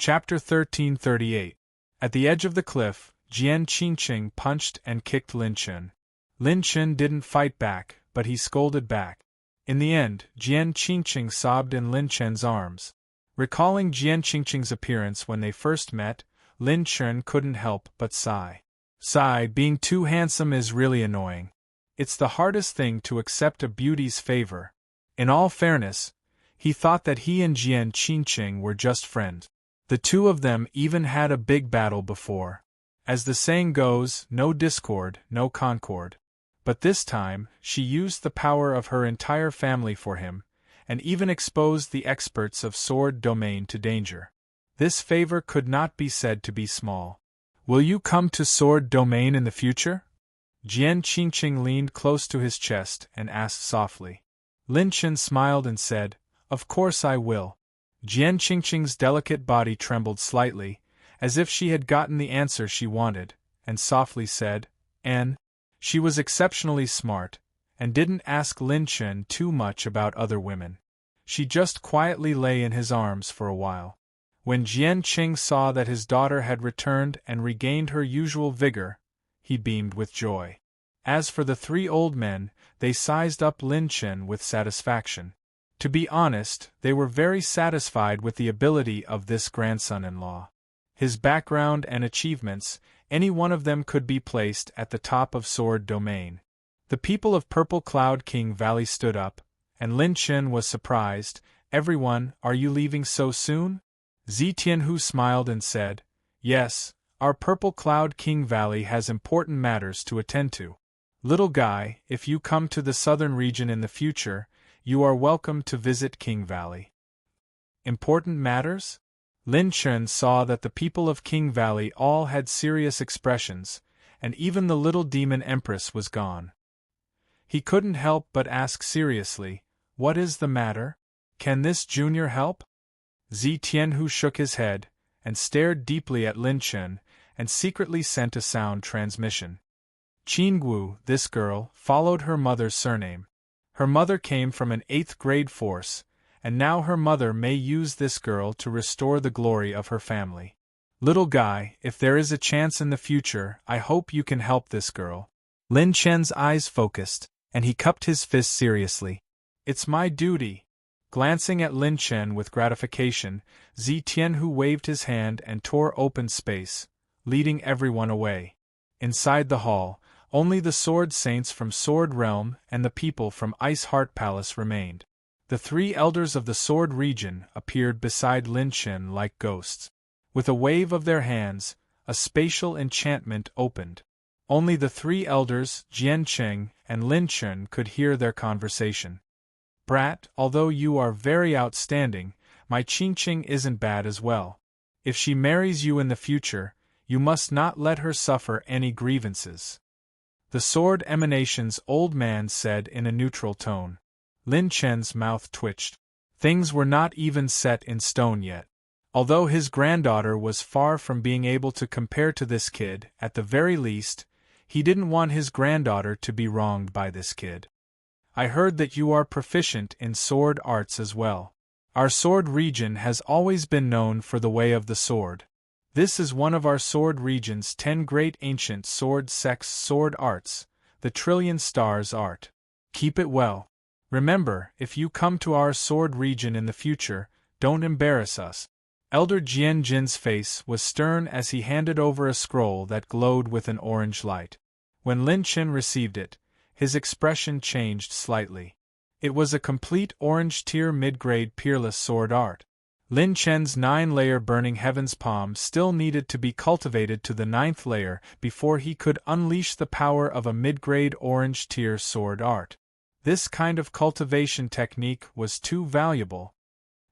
Chapter 1338. At the edge of the cliff, Jian Qingqing punched and kicked Lin Chen. Lin Chen didn't fight back, but he scolded back. In the end, Jian Qingqing sobbed in Lin Chen's arms. Recalling Jian Qingqing's appearance when they first met, Lin Chen couldn't help but sigh. Being too handsome is really annoying. It's the hardest thing to accept a beauty's favor. In all fairness, he thought that he and Jian Qingqing were just friends. The two of them even had a big battle before. As the saying goes, no discord, no concord. But this time, she used the power of her entire family for him, and even exposed the experts of sword domain to danger. This favor could not be said to be small. Will you come to sword domain in the future? Jian Qingqing leaned close to his chest and asked softly. Lin Chen smiled and said, "Of course I will." Jian Qingqing's delicate body trembled slightly, as if she had gotten the answer she wanted, and softly said, "And?" She was exceptionally smart, and didn't ask Lin Chen too much about other women. She just quietly lay in his arms for a while. When Jian Qing saw that his daughter had returned and regained her usual vigor, he beamed with joy. As for the three old men, they sized up Lin Chen with satisfaction. To be honest, they were very satisfied with the ability of this grandson-in-law. His background and achievements, any one of them could be placed at the top of sword domain. The people of Purple Cloud King Valley stood up, and Lin Chen was surprised. "Everyone, are you leaving so soon?" Zi Tianhu smiled and said, "Yes, our Purple Cloud King Valley has important matters to attend to. Little guy, if you come to the southern region in the future, you are welcome to visit King Valley." Important matters? Lin Chen saw that the people of King Valley all had serious expressions, and even the little demon empress was gone. He couldn't help but ask seriously, "What is the matter? Can this junior help?" Zi Tianhu shook his head, and stared deeply at Lin Chen, and secretly sent a sound transmission. Qingwu, this girl, followed her mother's surname. Her mother came from an 8th grade force, and now her mother may use this girl to restore the glory of her family. Little guy, if there is a chance in the future, I hope you can help this girl. Lin Chen's eyes focused, and he cupped his fist seriously. "It's my duty." Glancing at Lin Chen with gratification, Zi Tianhu waved his hand and tore open space, leading everyone away. Inside the hall, only the sword saints from Sword Realm and the people from Ice Heart Palace remained. The three elders of the Sword region appeared beside Lin Chen like ghosts. With a wave of their hands, a spatial enchantment opened. Only the three elders, Jian Qing and Lin Chen, could hear their conversation. "Brat, although you are very outstanding, my Qingqing isn't bad as well. If she marries you in the future, you must not let her suffer any grievances." The Sword Emanation's old man said in a neutral tone. Lin Chen's mouth twitched. Things were not even set in stone yet. Although his granddaughter was far from being able to compare to this kid, at the very least, he didn't want his granddaughter to be wronged by this kid. "I heard that you are proficient in sword arts as well. Our sword region has always been known for the way of the sword. This is one of our sword region's 10 great ancient sword sects sword arts, the Trillion Stars art. Keep it well. Remember, if you come to our sword region in the future, don't embarrass us." Elder Jian Jin's face was stern as he handed over a scroll that glowed with an orange light. When Lin Chen received it, his expression changed slightly. It was a complete orange-tier mid-grade peerless sword art. Lin Chen's 9-layer Burning Heaven's palm still needed to be cultivated to the 9th layer before he could unleash the power of a mid-grade orange-tier sword art. This kind of cultivation technique was too valuable.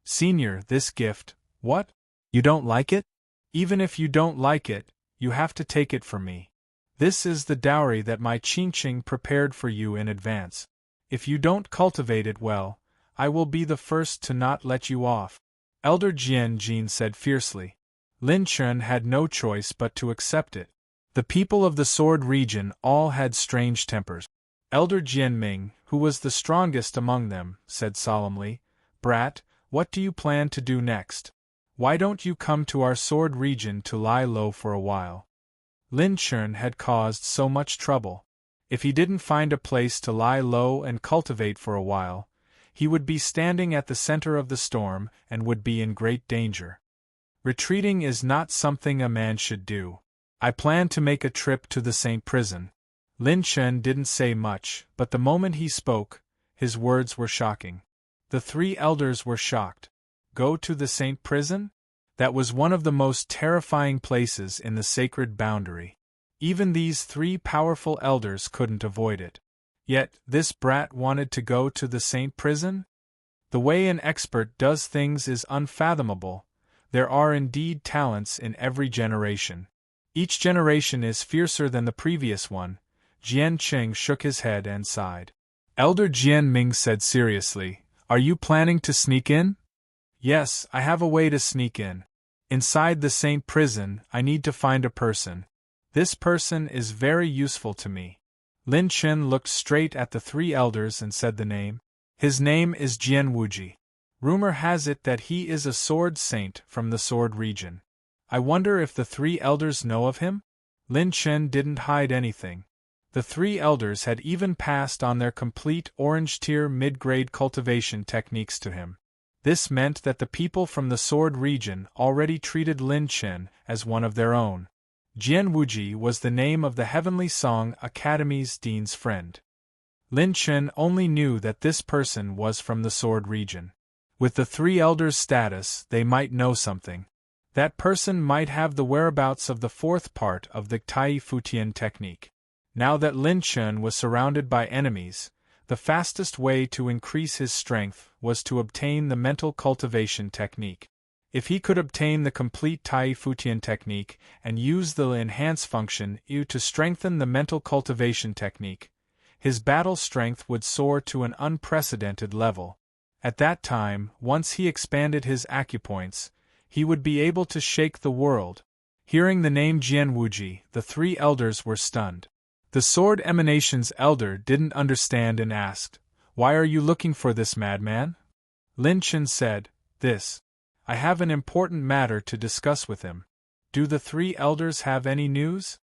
"Senior, this gift, what? You don't like it? Even if you don't like it, you have to take it from me. This is the dowry that my Qingqing prepared for you in advance. If you don't cultivate it well, I will be the first to not let you off," Elder Jian Jin said fiercely. Lin Chen had no choice but to accept it. The people of the Sword region all had strange tempers. Elder Jian Ming, who was the strongest among them, said solemnly, "Brat, what do you plan to do next?" Why don't you come to our sword region to lie low for a while? Lin Chun had caused so much trouble. If he didn't find a place to lie low and cultivate for a while, he would be standing at the center of the storm and would be in great danger. Retreating is not something a man should do. I plan to make a trip to the Saint Prison. Lin Chun didn't say much, but the moment he spoke, his words were shocking. The three elders were shocked. Go to the Saint Prison? That was one of the most terrifying places in the sacred boundary. Even these three powerful elders couldn't avoid it. Yet, this brat wanted to go to the Saint Prison? The way an expert does things is unfathomable. There are indeed talents in every generation. Each generation is fiercer than the previous one. Jian Qing shook his head and sighed. Elder Jian Ming said seriously, "Are you planning to sneak in?" "Yes, I have a way to sneak in. Inside the Saint Prison, I need to find a person. This person is very useful to me." Lin Chun looked straight at the three elders and said the name. "His name is Jian Wuji. Rumor has it that he is a sword saint from the sword region. I wonder if the three elders know of him?" Lin Chun didn't hide anything. The three elders had even passed on their complete orange-tier mid-grade cultivation techniques to him. This meant that the people from the sword region already treated Lin Chun as one of their own. Jian Wuji was the name of the Heavenly Song Academy's dean's friend. Lin Chun only knew that this person was from the sword region. With the three elders' status, they might know something. That person might have the whereabouts of the fourth part of the Tai Futian technique. Now that Lin Chun was surrounded by enemies, the fastest way to increase his strength was to obtain the mental cultivation technique. If he could obtain the complete Tai Futian technique and use the enhance function U to strengthen the mental cultivation technique, his battle strength would soar to an unprecedented level. At that time, once he expanded his acupoints, he would be able to shake the world. Hearing the name Jian Wuji, the three elders were stunned. The Sword Emanations elder didn't understand and asked, "Why are you looking for this madman?" Lin Chun said, "This. I have an important matter to discuss with him." "Do the three elders have any news?"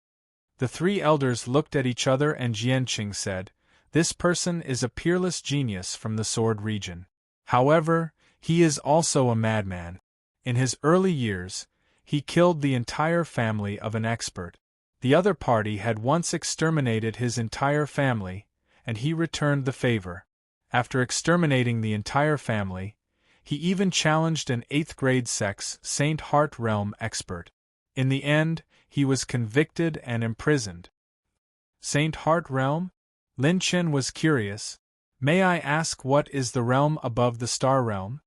The three elders looked at each other and Jian Qing said, "This person is a peerless genius from the sword region. However, he is also a madman. In his early years, he killed the entire family of an expert. The other party had once exterminated his entire family, and he returned the favor. After exterminating the entire family, he even challenged an 8th grade sex Saint Heart Realm expert. In the end, he was convicted and imprisoned." Saint Heart Realm? Lin Chun was curious. "May I ask what is the realm above the star realm?"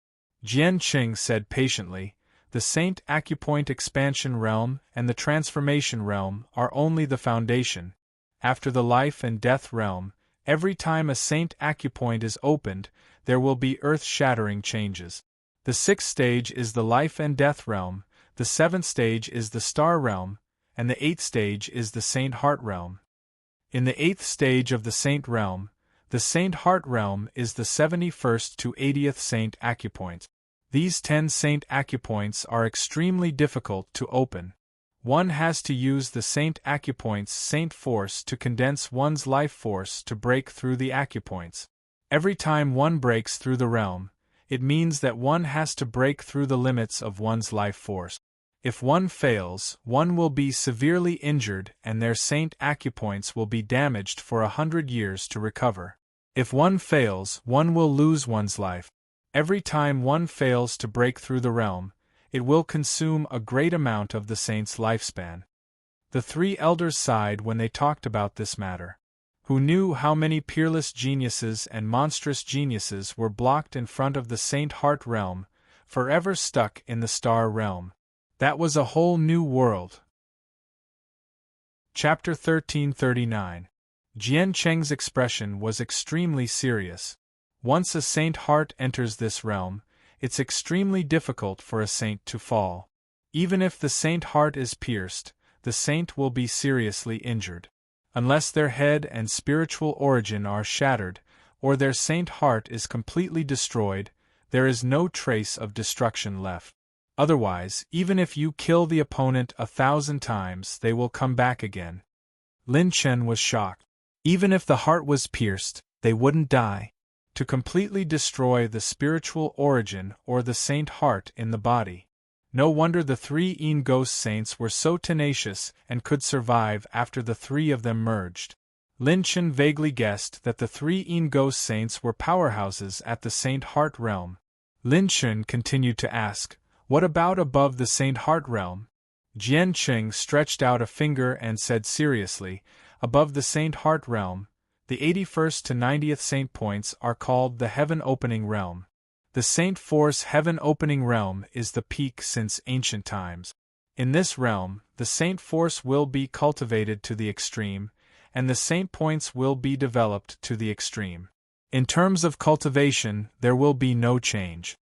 Jian Qing said patiently, "The Saint Acupoint Expansion Realm and the Transformation Realm are only the foundation. After the Life and Death Realm, every time a Saint Acupoint is opened, there will be earth-shattering changes. The 6th stage is the Life and Death Realm, the 7th stage is the Star Realm, and the 8th stage is the Saint Heart Realm. In the 8th stage of the Saint Realm, the Saint Heart Realm is the 71st to 80th Saint Acupoints. These 10 Saint Acupoints are extremely difficult to open. One has to use the Saint Acupoint's Saint Force to condense one's life force to break through the Acupoints. Every time one breaks through the realm, it means that one has to break through the limits of one's life force. If one fails, one will be severely injured and their Saint Acupoints will be damaged for 100 years to recover. If one fails, one will lose one's life. Every time one fails to break through the realm, it will consume a great amount of the saint's lifespan." The three elders sighed when they talked about this matter. Who knew how many peerless geniuses and monstrous geniuses were blocked in front of the Saint Heart Realm, forever stuck in the Star Realm? That was a whole new world. Chapter 1339. Jian Cheng's expression was extremely serious. Once a Saint Heart enters this realm, it's extremely difficult for a saint to fall. Even if the Saint Heart is pierced, the saint will be seriously injured. Unless their head and spiritual origin are shattered, or their Saint Heart is completely destroyed, there is no trace of destruction left. Otherwise, even if you kill the opponent 1,000 times, they will come back again. Lin Chen was shocked. Even if the heart was pierced, they wouldn't die. To completely destroy the spiritual origin or the saint heart in the body. No wonder the 3 ghost saints were so tenacious and could survive after the 3 of them merged. Lin Chen vaguely guessed that the 3 ghost saints were powerhouses at the saint heart realm. Lin Chen continued to ask, "What about above the saint heart realm?" Jian Qing stretched out a finger and said seriously, "Above the saint heart realm, the 81st to 90th saint points are called the heaven opening realm. The saint force heaven opening realm is the peak since ancient times. In this realm, the saint force will be cultivated to the extreme, and the saint points will be developed to the extreme. In terms of cultivation, there will be no change.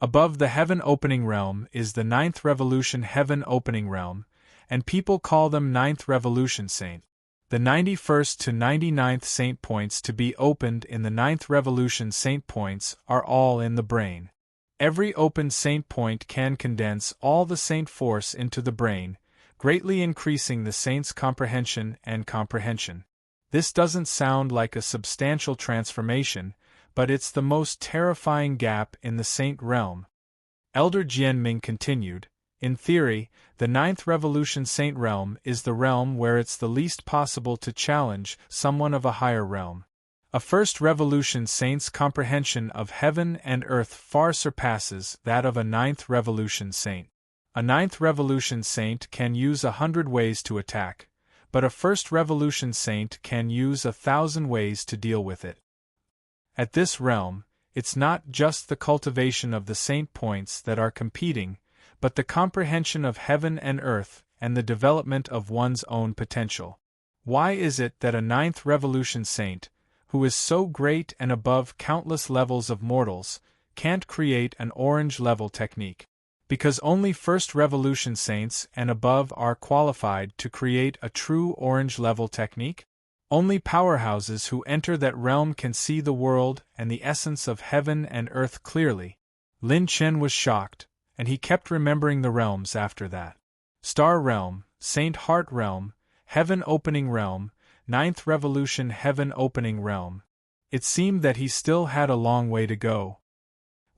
Above the heaven opening realm is the 9th revolution heaven opening realm, and people call them 9th revolution saint. The 91st to 99th saint points to be opened in the 9th revolution saint points are all in the brain. Every opened saint point can condense all the saint force into the brain, greatly increasing the saint's comprehension and comprehension. This doesn't sound like a substantial transformation, but it's the most terrifying gap in the saint realm." Elder Jianming continued, "In theory, the 9th revolution saint realm is the realm where it's the least possible to challenge someone of a higher realm. A first revolution saint's comprehension of heaven and earth far surpasses that of a 9th revolution saint. A 9th revolution saint can use 100 ways to attack, but a first revolution saint can use 1,000 ways to deal with it. At this realm, it's not just the cultivation of the saint points that are competing, but the comprehension of heaven and earth and the development of one's own potential. Why is it that a 9th revolution saint, who is so great and above countless levels of mortals, can't create an orange level technique? Because only first revolution saints and above are qualified to create a true orange level technique? Only powerhouses who enter that realm can see the world and the essence of heaven and earth clearly." Lin Chen was shocked, and he kept remembering the realms after that. Star realm, saint heart realm, heaven opening realm, 9th revolution heaven opening realm. It seemed that he still had a long way to go.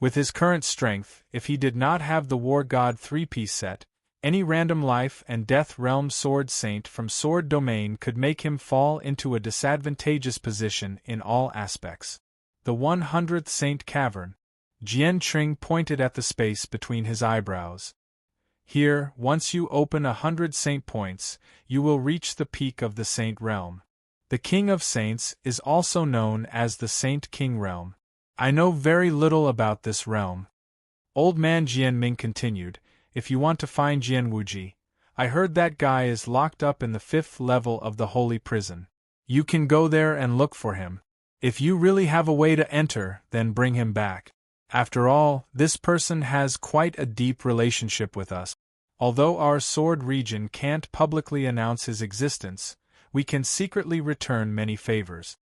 With his current strength, if he did not have the War God 3-piece set, any random life and death realm sword saint from sword domain could make him fall into a disadvantageous position in all aspects. The 100th saint cavern. Jian Qing pointed at the space between his eyebrows. Here, once you open 100 saint points, you will reach the peak of the saint realm. The king of saints is also known as the saint king realm. I know very little about this realm. Old man Jianming continued, "If you want to find Jian Wuji, I heard that guy is locked up in the 5th level of the holy prison. You can go there and look for him. If you really have a way to enter, then bring him back. After all, this person has quite a deep relationship with us. Although our sword region can't publicly announce his existence, we can secretly return many favors."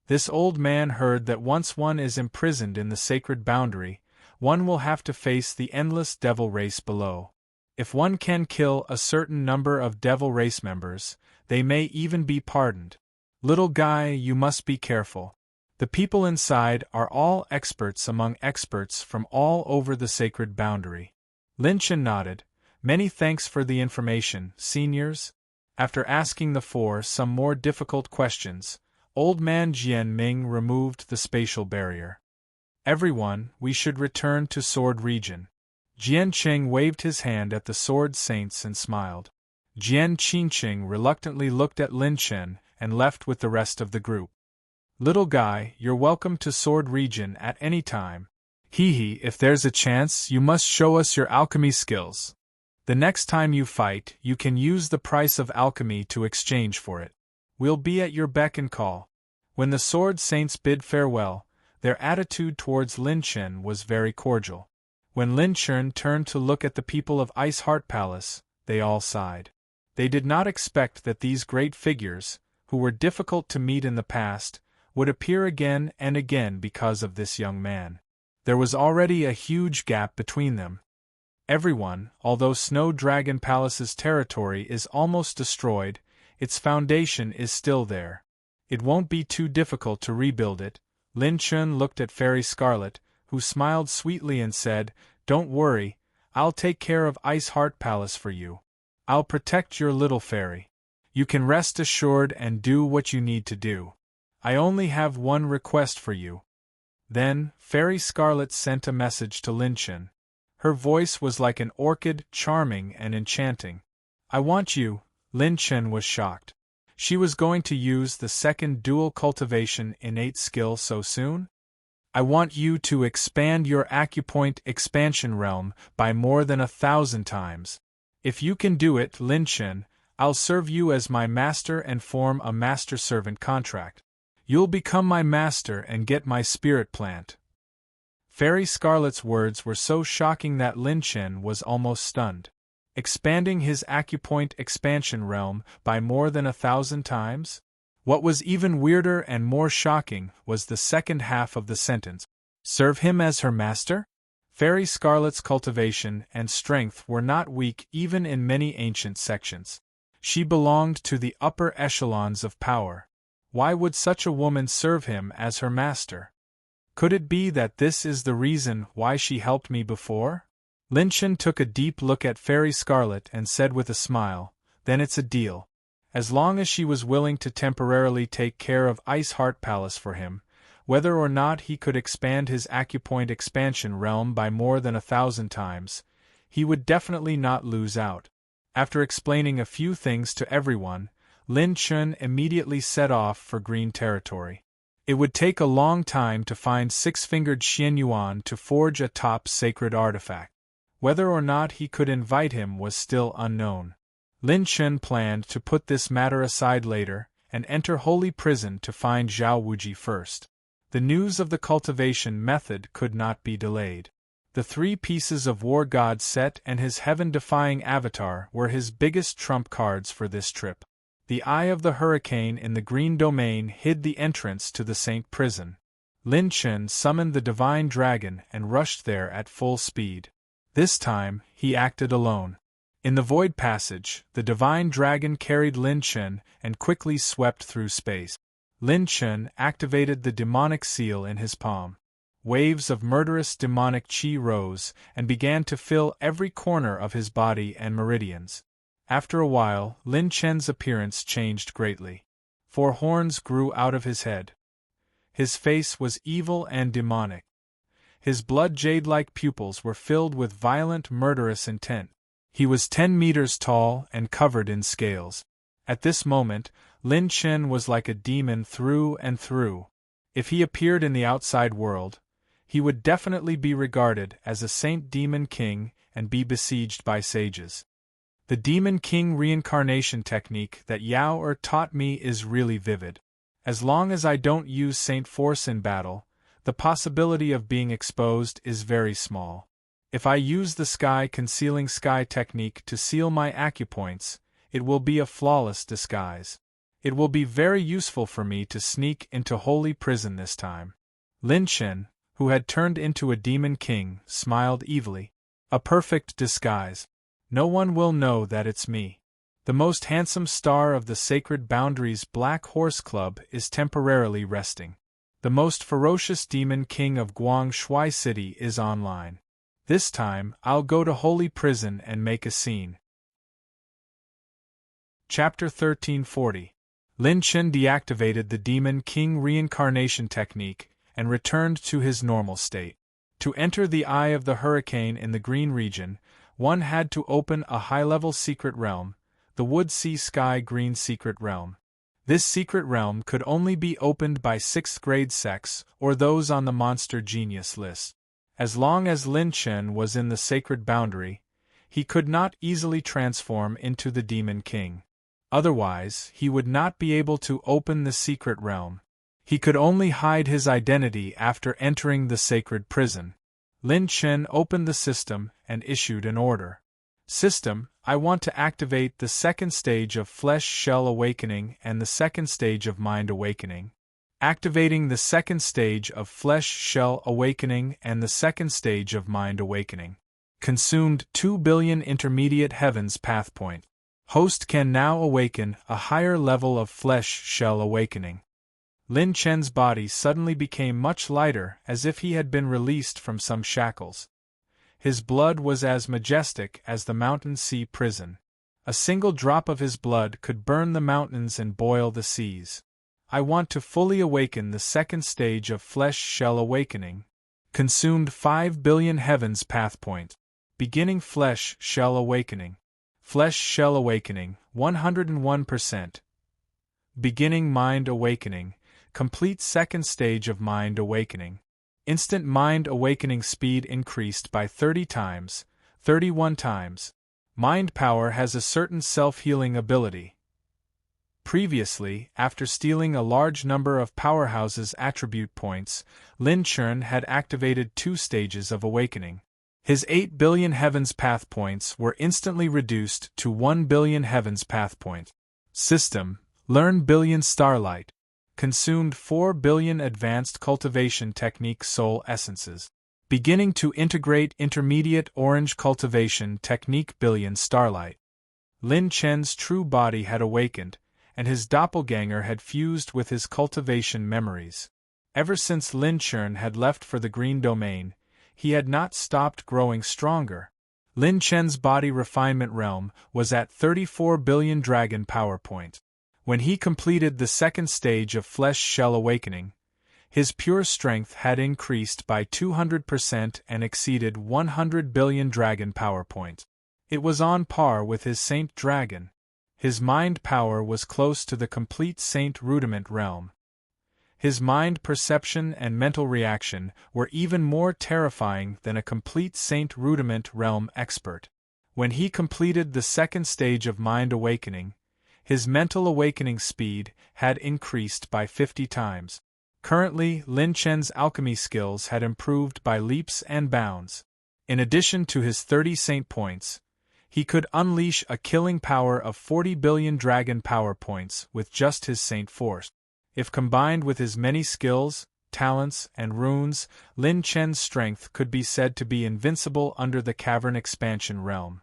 This old man heard that once one is imprisoned in the sacred boundary, one will have to face the endless devil race below. If one can kill a certain number of devil race members, they may even be pardoned. Little guy, you must be careful. The people inside are all experts among experts from all over the sacred boundary. Lin Chen nodded. "Many thanks for the information, seniors." After asking the 4 some more difficult questions, old man Jianming removed the spatial barrier. "Everyone, we should return to Sword Region." Jian Qing waved his hand at the sword saints and smiled. Jian Qingqing reluctantly looked at Lin Chen and left with the rest of the group. "Little guy, you're welcome to Sword Region at any time. Hee, if there's a chance, you must show us your alchemy skills. The next time you fight, you can use the price of alchemy to exchange for it. We'll be at your beck and call." When the sword saints bid farewell, their attitude towards Lin Chen was very cordial. When Lin Chen turned to look at the people of Ice Heart Palace, they all sighed. They did not expect that these great figures, who were difficult to meet in the past, would appear again and again because of this young man. There was already a huge gap between them. Everyone, although Snow Dragon Palace's territory is almost destroyed, its foundation is still there. It won't be too difficult to rebuild it. Lin Chun looked at Fairy Scarlet, who smiled sweetly and said, "Don't worry, I'll take care of Ice Heart Palace for you. I'll protect your little fairy. You can rest assured and do what you need to do. I only have one request for you." Then, Fairy Scarlet sent a message to Lin Chun. Her voice was like an orchid, charming and enchanting. "I want you." Lin Chun was shocked. She was going to use the second dual cultivation innate skill so soon? "I want you to expand your acupoint expansion realm by more than 1,000 times. If you can do it, Lin Chun, I'll serve you as my master and form a master-servant contract. You'll become my master and get my spirit plant." Fairy Scarlet's words were so shocking that Lin Chun was almost stunned. Expanding his acupoint expansion realm by more than 1,000 times? What was even weirder and more shocking was the second half of the sentence. Serve him as her master? Fairy Scarlet's cultivation and strength were not weak even in many ancient sections. She belonged to the upper echelons of power. Why would such a woman serve him as her master? Could it be that this is the reason why she helped me before? Lin Chun took a deep look at Fairy Scarlet and said with a smile, "Then it's a deal." As long as she was willing to temporarily take care of Ice Heart Palace for him, whether or not he could expand his acupoint expansion realm by more than 1,000 times, he would definitely not lose out. After explaining a few things to everyone, Lin Chun immediately set off for Green Territory. It would take a long time to find Six-Fingered Xian Yuan to forge a top sacred artifact. Whether or not he could invite him was still unknown. Lin Chun planned to put this matter aside later, and enter Holy Prison to find Zhao Wuji first. The news of the cultivation method could not be delayed. The 3 pieces of War God set and his heaven-defying avatar were his biggest trump cards for this trip. The Eye of the Hurricane in the Green Domain hid the entrance to the Saint Prison. Lin Chun summoned the Divine Dragon and rushed there at full speed. This time, he acted alone. In the Void Passage, the Divine Dragon carried Lin Chun and quickly swept through space. Lin Chun activated the demonic seal in his palm. Waves of murderous demonic chi rose and began to fill every corner of his body and meridians. After a while, Lin Chun's appearance changed greatly. 4 horns grew out of his head. His face was evil and demonic. His blood jade-like pupils were filled with violent, murderous intent. He was 10 meters tall and covered in scales. At this moment, Lin Chun was like a demon through and through. If he appeared in the outside world, he would definitely be regarded as a Saint Demon King and be besieged by sages. The Demon King reincarnation technique that Yao taught me is really vivid. As long as I don't use Saint Force in battle, the possibility of being exposed is very small. If I use the concealing sky technique to seal my acupoints, it will be a flawless disguise. It will be very useful for me to sneak into Holy Prison this time. Lin Chun, who had turned into a Demon King, smiled evilly. A perfect disguise. No one will know that it's me. The most handsome star of the Sacred Boundaries Black Horse Club is temporarily resting. The most ferocious Demon King of Guang Shui City is online. This time, I'll go to Holy Prison and make a scene. Chapter 1340. Lin Chun deactivated the Demon King reincarnation technique and returned to his normal state. To enter the Eye of the Hurricane in the Green region, one had to open a high-level secret realm, the Wood Sea Sky Green Secret Realm. This secret realm could only be opened by 6th-grade sects or those on the Monster Genius list. As long as Lin Chun was in the sacred boundary, he could not easily transform into the Demon King. Otherwise, he would not be able to open the secret realm. He could only hide his identity after entering the sacred prison. Lin Chun opened the system and issued an order. System, I want to activate the second stage of Flesh Shell Awakening and the second stage of Mind Awakening. Activating the second stage of Flesh Shell Awakening and the second stage of Mind Awakening. Consumed 2 billion intermediate heavens path point. Host can now awaken a higher level of flesh shell awakening. Lin Chen's body suddenly became much lighter, as if he had been released from some shackles. His blood was as majestic as the mountain sea prison. A single drop of his blood could burn the mountains and boil the seas. I want to fully awaken the second stage of flesh shell awakening. Consumed 5 billion heavens path point. Beginning flesh shell awakening. Flesh shell awakening, 101%. Beginning mind awakening. Complete second stage of mind awakening. Instant mind awakening speed increased by 30 times, 31 times. Mind power has a certain self-healing ability. Previously, after stealing a large number of Powerhouse's attribute points, Lin Chen had activated 2 stages of awakening. His 8 billion heavens path points were instantly reduced to 1 billion heavens path point. System: Learn billion starlight. Consumed 4 billion advanced cultivation technique soul essences. Beginning to integrate intermediate orange cultivation technique billion starlight. Lin Chen's true body had awakened, and his doppelganger had fused with his cultivation memories. Ever since Lin Chen had left for the Green Domain, he had not stopped growing stronger. Lin Chen's body refinement realm was at 34 billion dragon power point. When he completed the second stage of flesh shell awakening, his pure strength had increased by 200% and exceeded 100 billion dragon power point. It was on par with his Saint Dragon. His mind power was close to the complete Saint Rudiment realm. His mind perception and mental reaction were even more terrifying than a complete Saint Rudiment realm expert. When he completed the second stage of mind awakening, his mental awakening speed had increased by 50 times. Currently, Lin Chen's alchemy skills had improved by leaps and bounds. In addition to his 30 saint points, he could unleash a killing power of 40 billion dragon power points with just his saint force. If combined with his many skills, talents, and runes, Lin Chen's strength could be said to be invincible under the cavern expansion realm.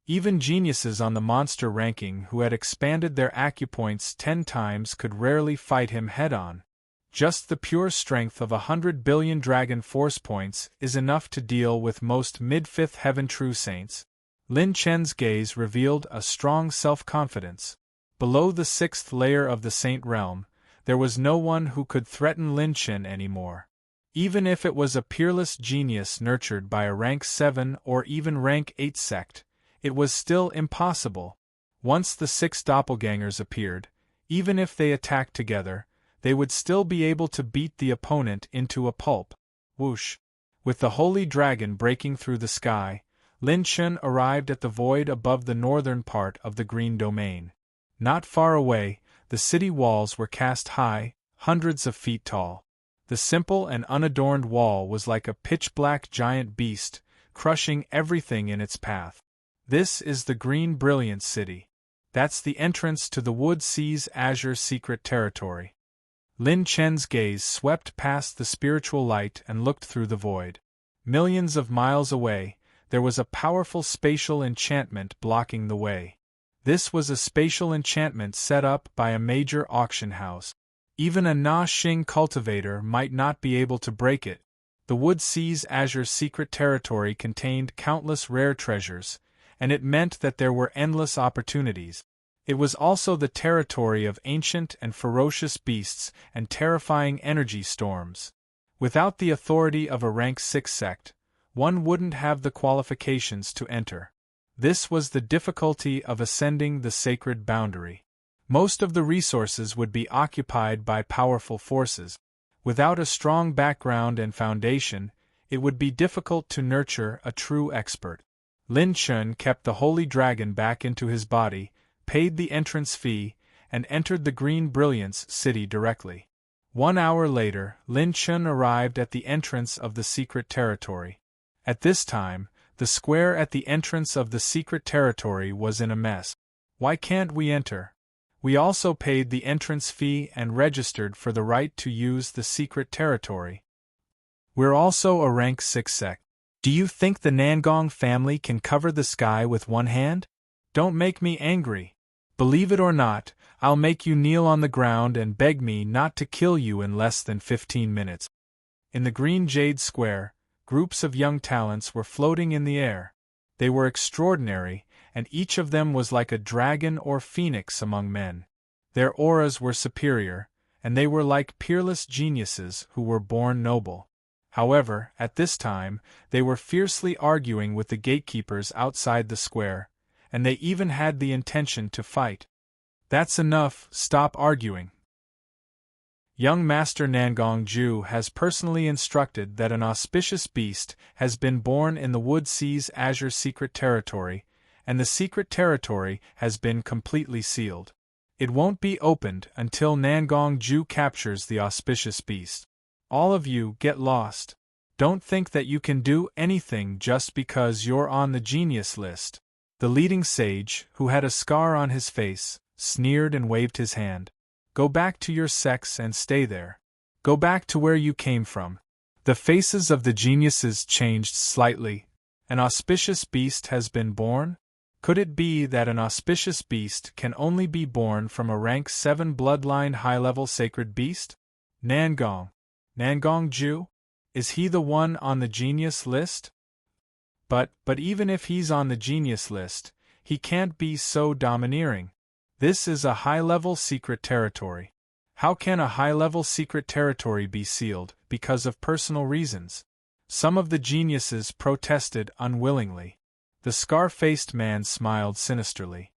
Even geniuses on the monster ranking who had expanded their acupoints 10 times could rarely fight him head-on. Just the pure strength of 100 billion dragon force points is enough to deal with most mid-fifth heaven true saints. Lin Chen's gaze revealed a strong self-confidence. Below the 6th layer of the saint realm, there was no one who could threaten Lin Chen anymore. Even if it was a peerless genius nurtured by a rank 7 or even rank 8 sect, it was still impossible. Once the 6 doppelgangers appeared, even if they attacked together, they would still be able to beat the opponent into a pulp. Whoosh! With the holy dragon breaking through the sky, Lin Chen arrived at the void above the northern part of the Green Domain. Not far away, the city walls were cast high, hundreds of feet tall. The simple and unadorned wall was like a pitch-black giant beast, crushing everything in its path. This is the Green Brilliance City. That's the entrance to the Wood Sea's Azure Secret Territory. Lin Chen's gaze swept past the spiritual light and looked through the void. Millions of miles away, there was a powerful spatial enchantment blocking the way. This was a spatial enchantment set up by a major auction house. Even a Na Xing cultivator might not be able to break it. The Wood Sea's Azure Secret Territory contained countless rare treasures, and it meant that there were endless opportunities. It was also the territory of ancient and ferocious beasts and terrifying energy storms. Without the authority of a rank 6 sect, one wouldn't have the qualifications to enter. This was the difficulty of ascending the sacred boundary. Most of the resources would be occupied by powerful forces. Without a strong background and foundation, it would be difficult to nurture a true expert. Lin Chen kept the holy dragon back into his body, paid the entrance fee, and entered the Green Brilliance City directly. 1 hour later, Lin Chen arrived at the entrance of the secret territory. At this time, the square at the entrance of the secret territory was in a mess. Why can't we enter? We also paid the entrance fee and registered for the right to use the secret territory. We're also a rank 6 sect. Do you think the Nangong family can cover the sky with one hand? Don't make me angry. Believe it or not, I'll make you kneel on the ground and beg me not to kill you in less than 15 minutes. In the green jade square, groups of young talents were floating in the air. They were extraordinary, and each of them was like a dragon or phoenix among men. Their auras were superior, and they were like peerless geniuses who were born noble. However, at this time, they were fiercely arguing with the gatekeepers outside the square, and they even had the intention to fight. That's enough, stop arguing. Young Master Nangong Ju has personally instructed that an auspicious beast has been born in the Wood Sea's azure secret territory, and the secret territory has been completely sealed. It won't be opened until Nangong Ju captures the auspicious beast. All of you get lost. Don't think that you can do anything just because you're on the genius list. The leading sage, who had a scar on his face, sneered and waved his hand. Go back to your sex and stay there. Go back to where you came from. The faces of the geniuses changed slightly. An auspicious beast has been born? Could it be that an auspicious beast can only be born from a rank 7 bloodline high-level sacred beast? Nangong Ju? Is he the one on the genius list? But even if he's on the genius list, he can't be so domineering. This is a high-level secret territory. How can a high-level secret territory be sealed because of personal reasons? Some of the geniuses protested unwillingly. The scar-faced man smiled sinisterly.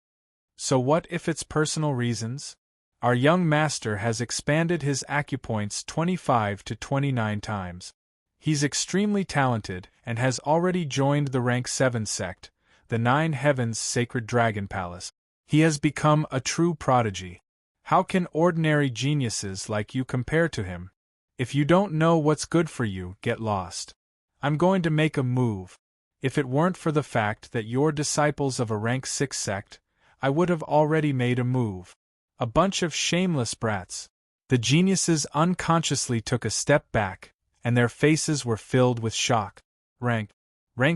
So what if it's personal reasons? Our young master has expanded his acupoints 25 to 29 times. He's extremely talented and has already joined the rank 7 sect, the 9 Heavens Sacred Dragon Palace. He has become a true prodigy. How can ordinary geniuses like you compare to him? If you don't know what's good for you, get lost. I'm going to make a move. If it weren't for the fact that you're disciples of a rank 6 sect, I would have already made a move. A bunch of shameless brats. The geniuses unconsciously took a step back, and their faces were filled with shock. Rank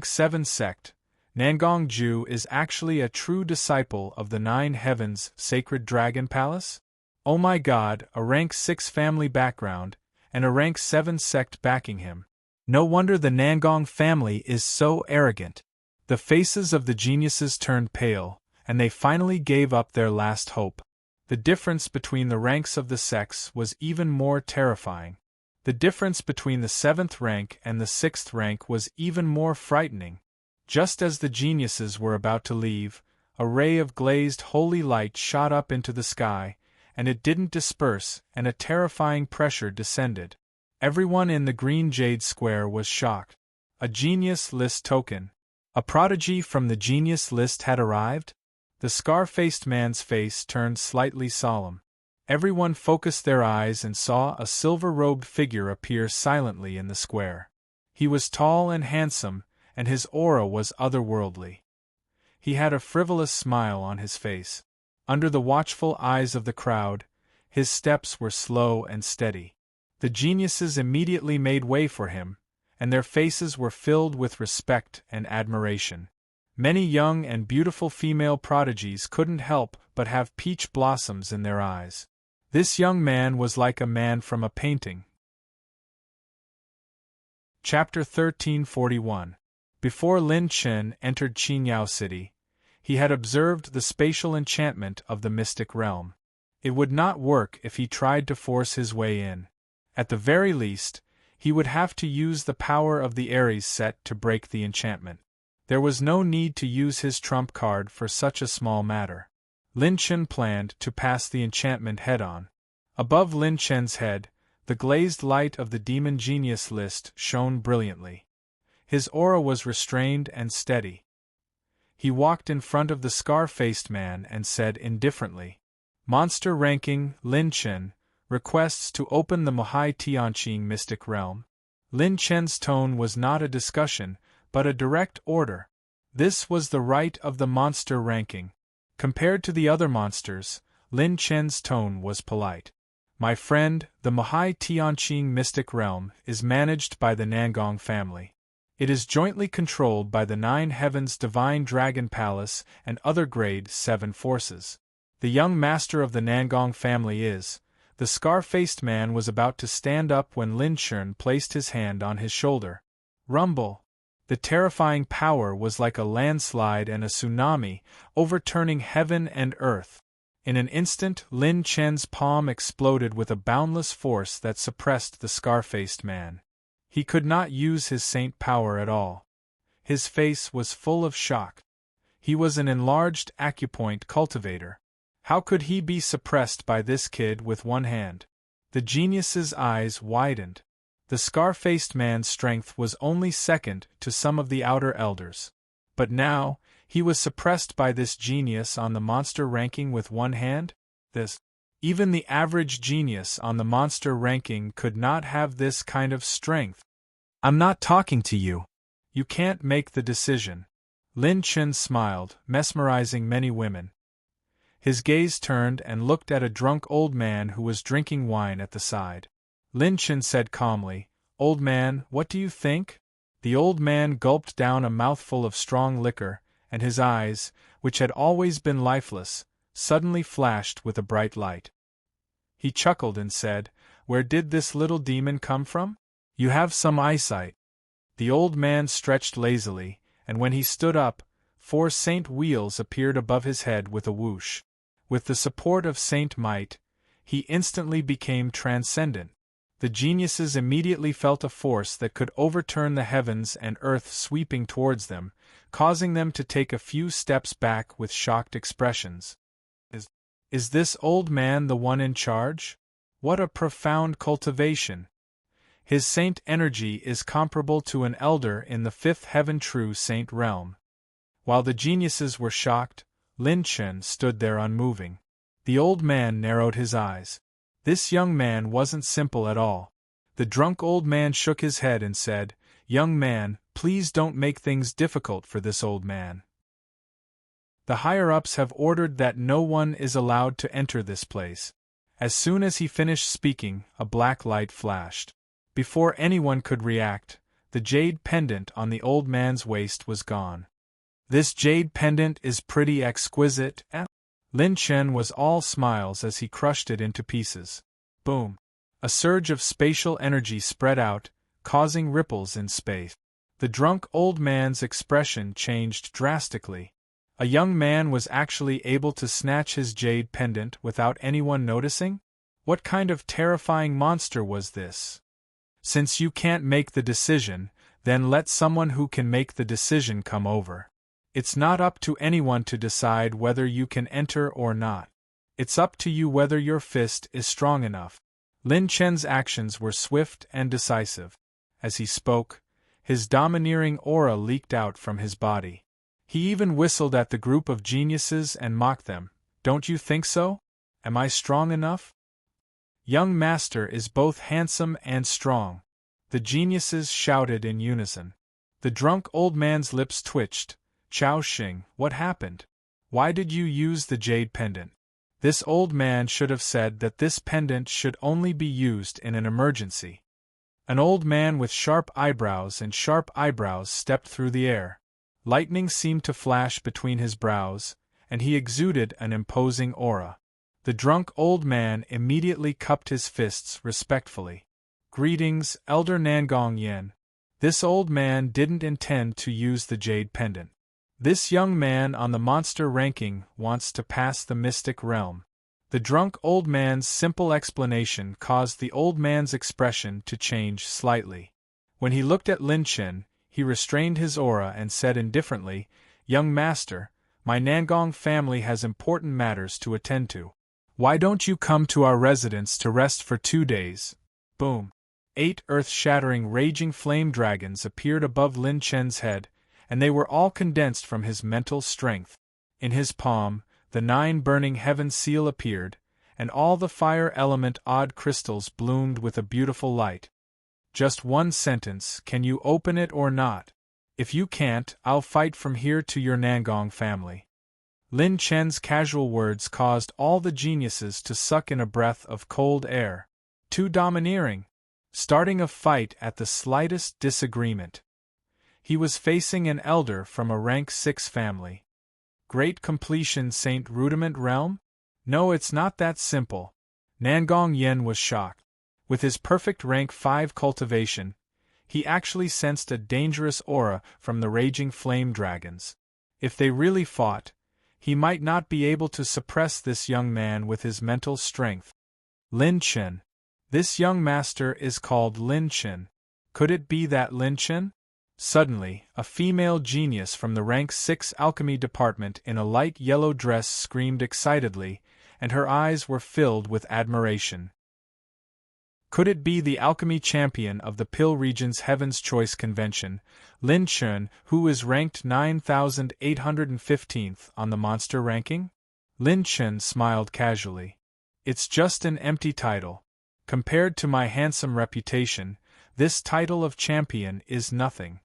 7 sect. Nangong Ju is actually a true disciple of the 9 Heavens Sacred Dragon Palace? Oh my god, a rank 6 family background, and a rank 7 sect backing him. No wonder the Nangong family is so arrogant. The faces of the geniuses turned pale, and they finally gave up their last hope. The difference between the ranks of the sects was even more terrifying. The difference between the 7th rank and the 6th rank was even more frightening. Just as the geniuses were about to leave, a ray of glazed holy light shot up into the sky, and it didn't disperse, and a terrifying pressure descended. Everyone in the green jade square was shocked. A genius list token. A prodigy from the genius list had arrived? The scar-faced man's face turned slightly solemn. Everyone focused their eyes and saw a silver-robed figure appear silently in the square. He was tall and handsome, and his aura was otherworldly. He had a frivolous smile on his face. Under the watchful eyes of the crowd, his steps were slow and steady. The geniuses immediately made way for him, and their faces were filled with respect and admiration. Many young and beautiful female prodigies couldn't help but have peach blossoms in their eyes. This young man was like a man from a painting. Chapter 1341. Before Lin Chen entered Qingyao City, he had observed the spatial enchantment of the mystic realm. It would not work if he tried to force his way in. At the very least, he would have to use the power of the Aries set to break the enchantment. There was no need to use his trump card for such a small matter. Lin Chen planned to pass the enchantment head-on. Above Lin Chen's head, the glazed light of the demon genius list shone brilliantly. His aura was restrained and steady. He walked in front of the scar-faced man and said indifferently, "Monster ranking, Lin Chen, requests to open the Mohai Tianqing mystic realm." Lin Chen's tone was not a discussion, but a direct order. This was the right of the monster ranking. Compared to the other monsters, Lin Chen's tone was polite. "My friend, the Mohai Tianqing mystic realm is managed by the Nangong family. It is jointly controlled by the 9 Heavens Divine Dragon Palace and other Grade 7 forces. The young master of the Nangong family is. The scar-faced man was about to stand up when Lin Chun placed his hand on his shoulder. Rumble! The terrifying power was like a landslide and a tsunami, overturning heaven and earth. In an instant, Lin Chen's palm exploded with a boundless force that suppressed the scar-faced man. He could not use his saint power at all. His face was full of shock. He was an enlarged acupoint cultivator. How could he be suppressed by this kid with one hand? The genius's eyes widened. The scar-faced man's strength was only second to some of the outer elders. But now, he was suppressed by this genius on the monster ranking with one hand? Even the average genius on the monster ranking could not have this kind of strength. I'm not talking to you. You can't make the decision. Lin Chun smiled, mesmerizing many women. His gaze turned and looked at a drunk old man who was drinking wine at the side. Lin Chun said calmly, "Old man, what do you think?" The old man gulped down a mouthful of strong liquor, and his eyes, which had always been lifeless, suddenly flashed with a bright light. He chuckled and said, "Where did this little demon come from? You have some eyesight." The old man stretched lazily, and when he stood up, 4 saint wheels appeared above his head with a whoosh. With the support of Saint Might, he instantly became transcendent. The geniuses immediately felt a force that could overturn the heavens and earth sweeping towards them, causing them to take a few steps back with shocked expressions. Is this old man the one in charge? What a profound cultivation! His saint energy is comparable to an elder in the 5th heaven true saint realm. While the geniuses were shocked, Lin Chun stood there unmoving. The old man narrowed his eyes. This young man wasn't simple at all. The drunk old man shook his head and said, "Young man, please don't make things difficult for this old man. The higher-ups have ordered that no one is allowed to enter this place." As soon as he finished speaking, a black light flashed. Before anyone could react, the jade pendant on the old man's waist was gone. "This jade pendant is pretty exquisite, eh?" Lin Chun was all smiles as he crushed it into pieces. Boom! A surge of spatial energy spread out, causing ripples in space. The drunk old man's expression changed drastically. A young man was actually able to snatch his jade pendant without anyone noticing? What kind of terrifying monster was this? Since you can't make the decision, then let someone who can make the decision come over. It's not up to anyone to decide whether you can enter or not. It's up to you whether your fist is strong enough. Lin Chen's actions were swift and decisive. As he spoke, his domineering aura leaked out from his body. He even whistled at the group of geniuses and mocked them. "Don't you think so? Am I strong enough?" "Young master is both handsome and strong," the geniuses shouted in unison. The drunk old man's lips twitched. "Chao Xing, what happened? Why did you use the jade pendant?" This old man should have said that this pendant should only be used in an emergency. An old man with sharp eyebrows stepped through the air. Lightning seemed to flash between his brows, and he exuded an imposing aura. The drunk old man immediately cupped his fists respectfully. "Greetings, Elder Nangong Yen." This old man didn't intend to use the jade pendant. This young man on the monster ranking wants to pass the mystic realm. The drunk old man's simple explanation caused the old man's expression to change slightly. When he looked at Lin Chun, he restrained his aura and said indifferently, "Young master, my Nangong family has important matters to attend to. Why don't you come to our residence to rest for 2 days? Boom! 8 earth-shattering raging flame dragons appeared above Lin Chen's head, and they were all condensed from his mental strength. In his palm, the 9 burning heaven seal appeared, and all the fire element odd crystals bloomed with a beautiful light. "Just one sentence, can you open it or not? If you can't, I'll fight from here to your Nangong family." Lin Chen's casual words caused all the geniuses to suck in a breath of cold air. Too domineering. Starting a fight at the slightest disagreement. He was facing an elder from a rank 6 family. Great completion Saint Rudiment realm? No, it's not that simple. Nangong Yen was shocked. With his perfect rank 5 cultivation, he actually sensed a dangerous aura from the raging flame dragons. If they really fought, he might not be able to suppress this young man with his mental strength. Lin Chen. This young master is called Lin Chen. Could it be that Lin Chen? Suddenly, a female genius from the rank 6 alchemy department in a light yellow dress screamed excitedly, and her eyes were filled with admiration. Could it be the alchemy champion of the Pill region's Heaven's Choice Convention, Lin Chen, who is ranked 9,815th on the monster ranking? Lin Chen smiled casually. It's just an empty title. Compared to my handsome reputation, this title of champion is nothing.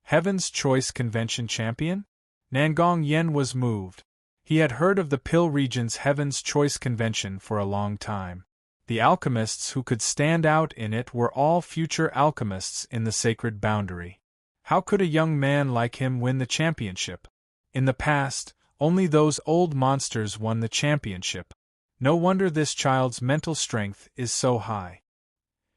Heaven's Choice Convention champion? Nangong Yen was moved. He had heard of the Pill region's Heaven's Choice Convention for a long time. The alchemists who could stand out in it were all future alchemists in the sacred boundary. How could a young man like him win the championship? In the past, only those old monsters won the championship. No wonder this child's mental strength is so high.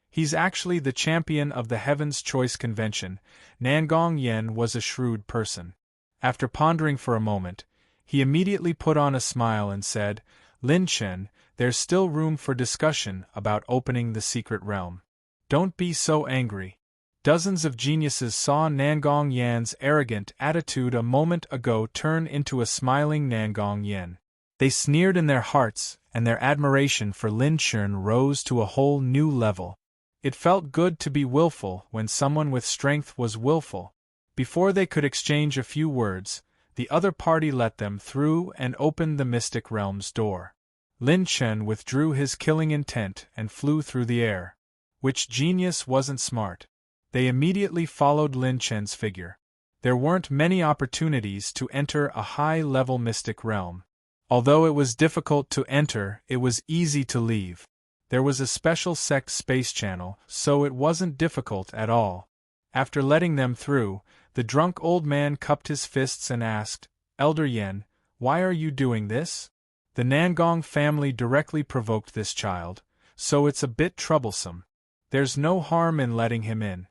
He's actually the champion of the Heaven's Choice Convention. Nangong Yen was a shrewd person. After pondering for a moment, he immediately put on a smile and said, Lin Chen, there's still room for discussion about opening the secret realm. Don't be so angry. Dozens of geniuses saw Nangong Yan's arrogant attitude a moment ago turn into a smiling Nangong Yen. They sneered in their hearts, and their admiration for Lin Chen rose to a whole new level. It felt good to be willful when someone with strength was willful. Before they could exchange a few words, the other party let them through and opened the mystic realm's door. Lin Chen withdrew his killing intent and flew through the air. Which genius wasn't smart? They immediately followed Lin Chen's figure. There weren't many opportunities to enter a high-level mystic realm. Although it was difficult to enter, it was easy to leave. There was a special sect space channel, so it wasn't difficult at all. After letting them through, the drunk old man cupped his fists and asked, Elder Yen, why are you doing this? The Nangong family directly provoked this child, so it's a bit troublesome. There's no harm in letting him in.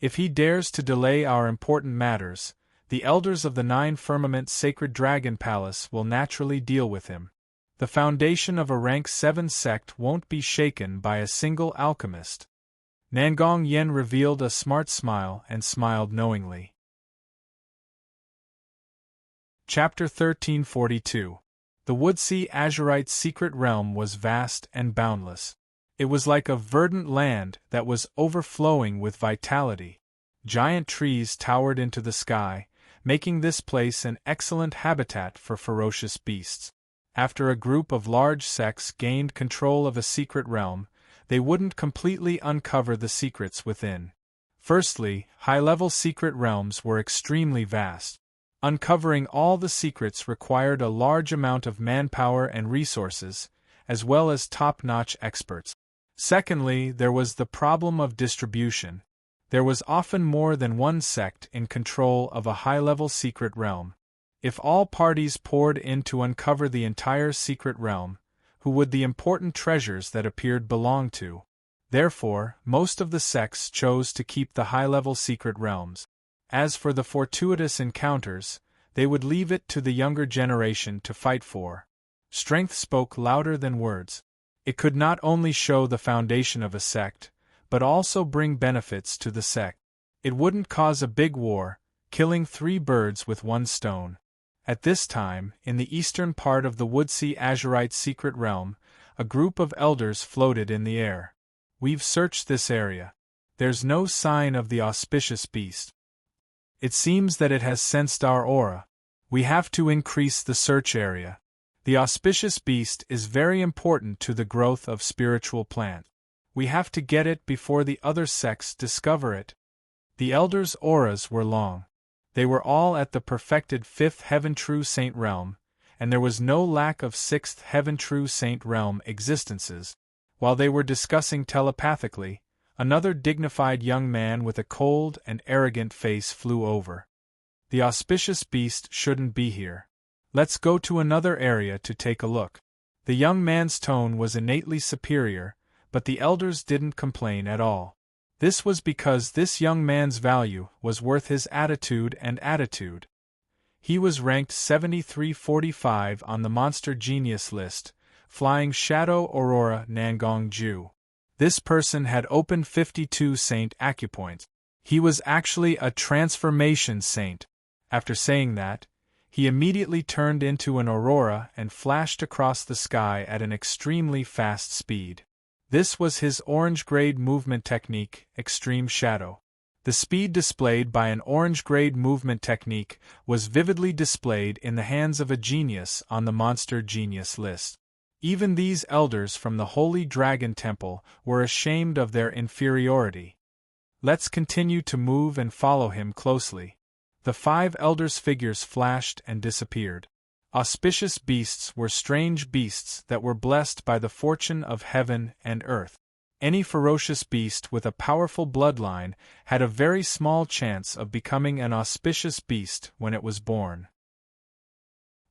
If he dares to delay our important matters, the elders of the 9 Firmament Sacred Dragon Palace will naturally deal with him. The foundation of a rank 7 sect won't be shaken by a single alchemist. Nangong Yen revealed a smart smile and smiled knowingly. Chapter 1342. The Woodsea Azurite secret realm was vast and boundless. It was like a verdant land that was overflowing with vitality. Giant trees towered into the sky, making this place an excellent habitat for ferocious beasts. After a group of large sects gained control of a secret realm, they wouldn't completely uncover the secrets within. Firstly, high-level secret realms were extremely vast. Uncovering all the secrets required a large amount of manpower and resources, as well as top-notch experts. Secondly, there was the problem of distribution. There was often more than one sect in control of a high-level secret realm. If all parties poured in to uncover the entire secret realm, who would the important treasures that appeared belong to? Therefore, most of the sects chose to keep the high-level secret realms. As for the fortuitous encounters, they would leave it to the younger generation to fight for. Strength spoke louder than words. It could not only show the foundation of a sect, but also bring benefits to the sect. It wouldn't cause a big war, killing 3 birds with 1 stone. At this time, in the eastern part of the Woodsea Azurite secret realm, a group of elders floated in the air. We've searched this area. There's no sign of the auspicious beast. It seems that it has sensed our aura. We have to increase the search area. The auspicious beast is very important to the growth of spiritual plants. We have to get it before the other sects discover it. The elders' auras were long. They were all at the perfected 5th Heaven True Saint realm, and there was no lack of 6th Heaven True Saint realm existences. While they were discussing telepathically, Another dignified young man with a cold and arrogant face flew over. The auspicious beast shouldn't be here. Let's go to another area to take a look. The young man's tone was innately superior, but the elders didn't complain at all. This was because this young man's value was worth his attitude and attitude. He was ranked 7345 on the Monster Genius list, flying Shadow Aurora Nangong Ju. This person had opened 52 Saint Acupoints. He was actually a transformation saint. After saying that, he immediately turned into an aurora and flashed across the sky at an extremely fast speed. This was his orange-grade movement technique, Extreme Shadow. The speed displayed by an orange-grade movement technique was vividly displayed in the hands of a genius on the Monster Genius list. Even these elders from the Holy Dragon Temple were ashamed of their inferiority. Let's continue to move and follow him closely. The 5 elders' figures flashed and disappeared. Auspicious beasts were strange beasts that were blessed by the fortune of heaven and earth. Any ferocious beast with a powerful bloodline had a very small chance of becoming an auspicious beast when it was born.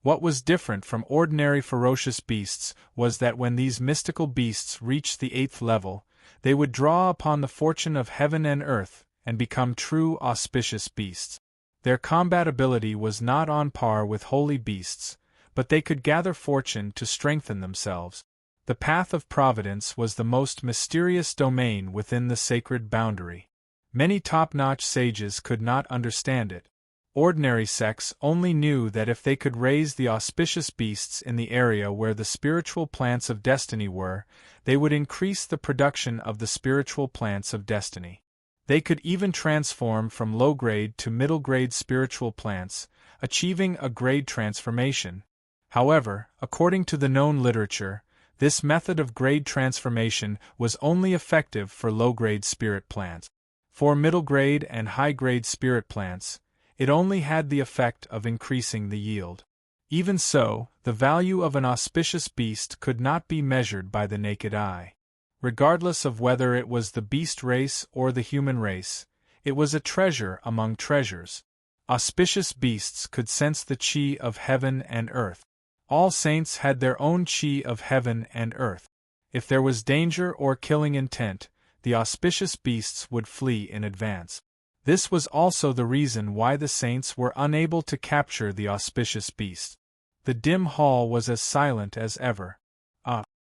What was different from ordinary ferocious beasts was that when these mystical beasts reached the 8th level, they would draw upon the fortune of heaven and earth and become true auspicious beasts. Their combat ability was not on par with holy beasts, but they could gather fortune to strengthen themselves. The path of providence was the most mysterious domain within the sacred boundary. Many top-notch sages could not understand it. Ordinary sects only knew that if they could raise the auspicious beasts in the area where the spiritual plants of destiny were, they would increase the production of the spiritual plants of destiny. They could even transform from low-grade to middle-grade spiritual plants, achieving a grade transformation. However, according to the known literature, this method of grade transformation was only effective for low-grade spirit plants. For middle-grade and high-grade spirit plants, it only had the effect of increasing the yield. Even so, the value of an auspicious beast could not be measured by the naked eye. Regardless of whether it was the beast race or the human race, it was a treasure among treasures. Auspicious beasts could sense the chi of heaven and earth. All saints had their own chi of heaven and earth. If there was danger or killing intent, the auspicious beasts would flee in advance. This was also the reason why the saints were unable to capture the auspicious beast. The dim hall was as silent as ever.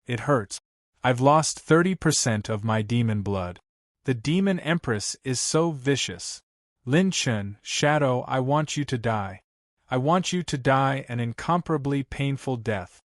It hurts. I've lost 30% of my demon blood. The demon empress is so vicious. Lin Chun, Shadow, I want you to die. I want you to die an incomparably painful death.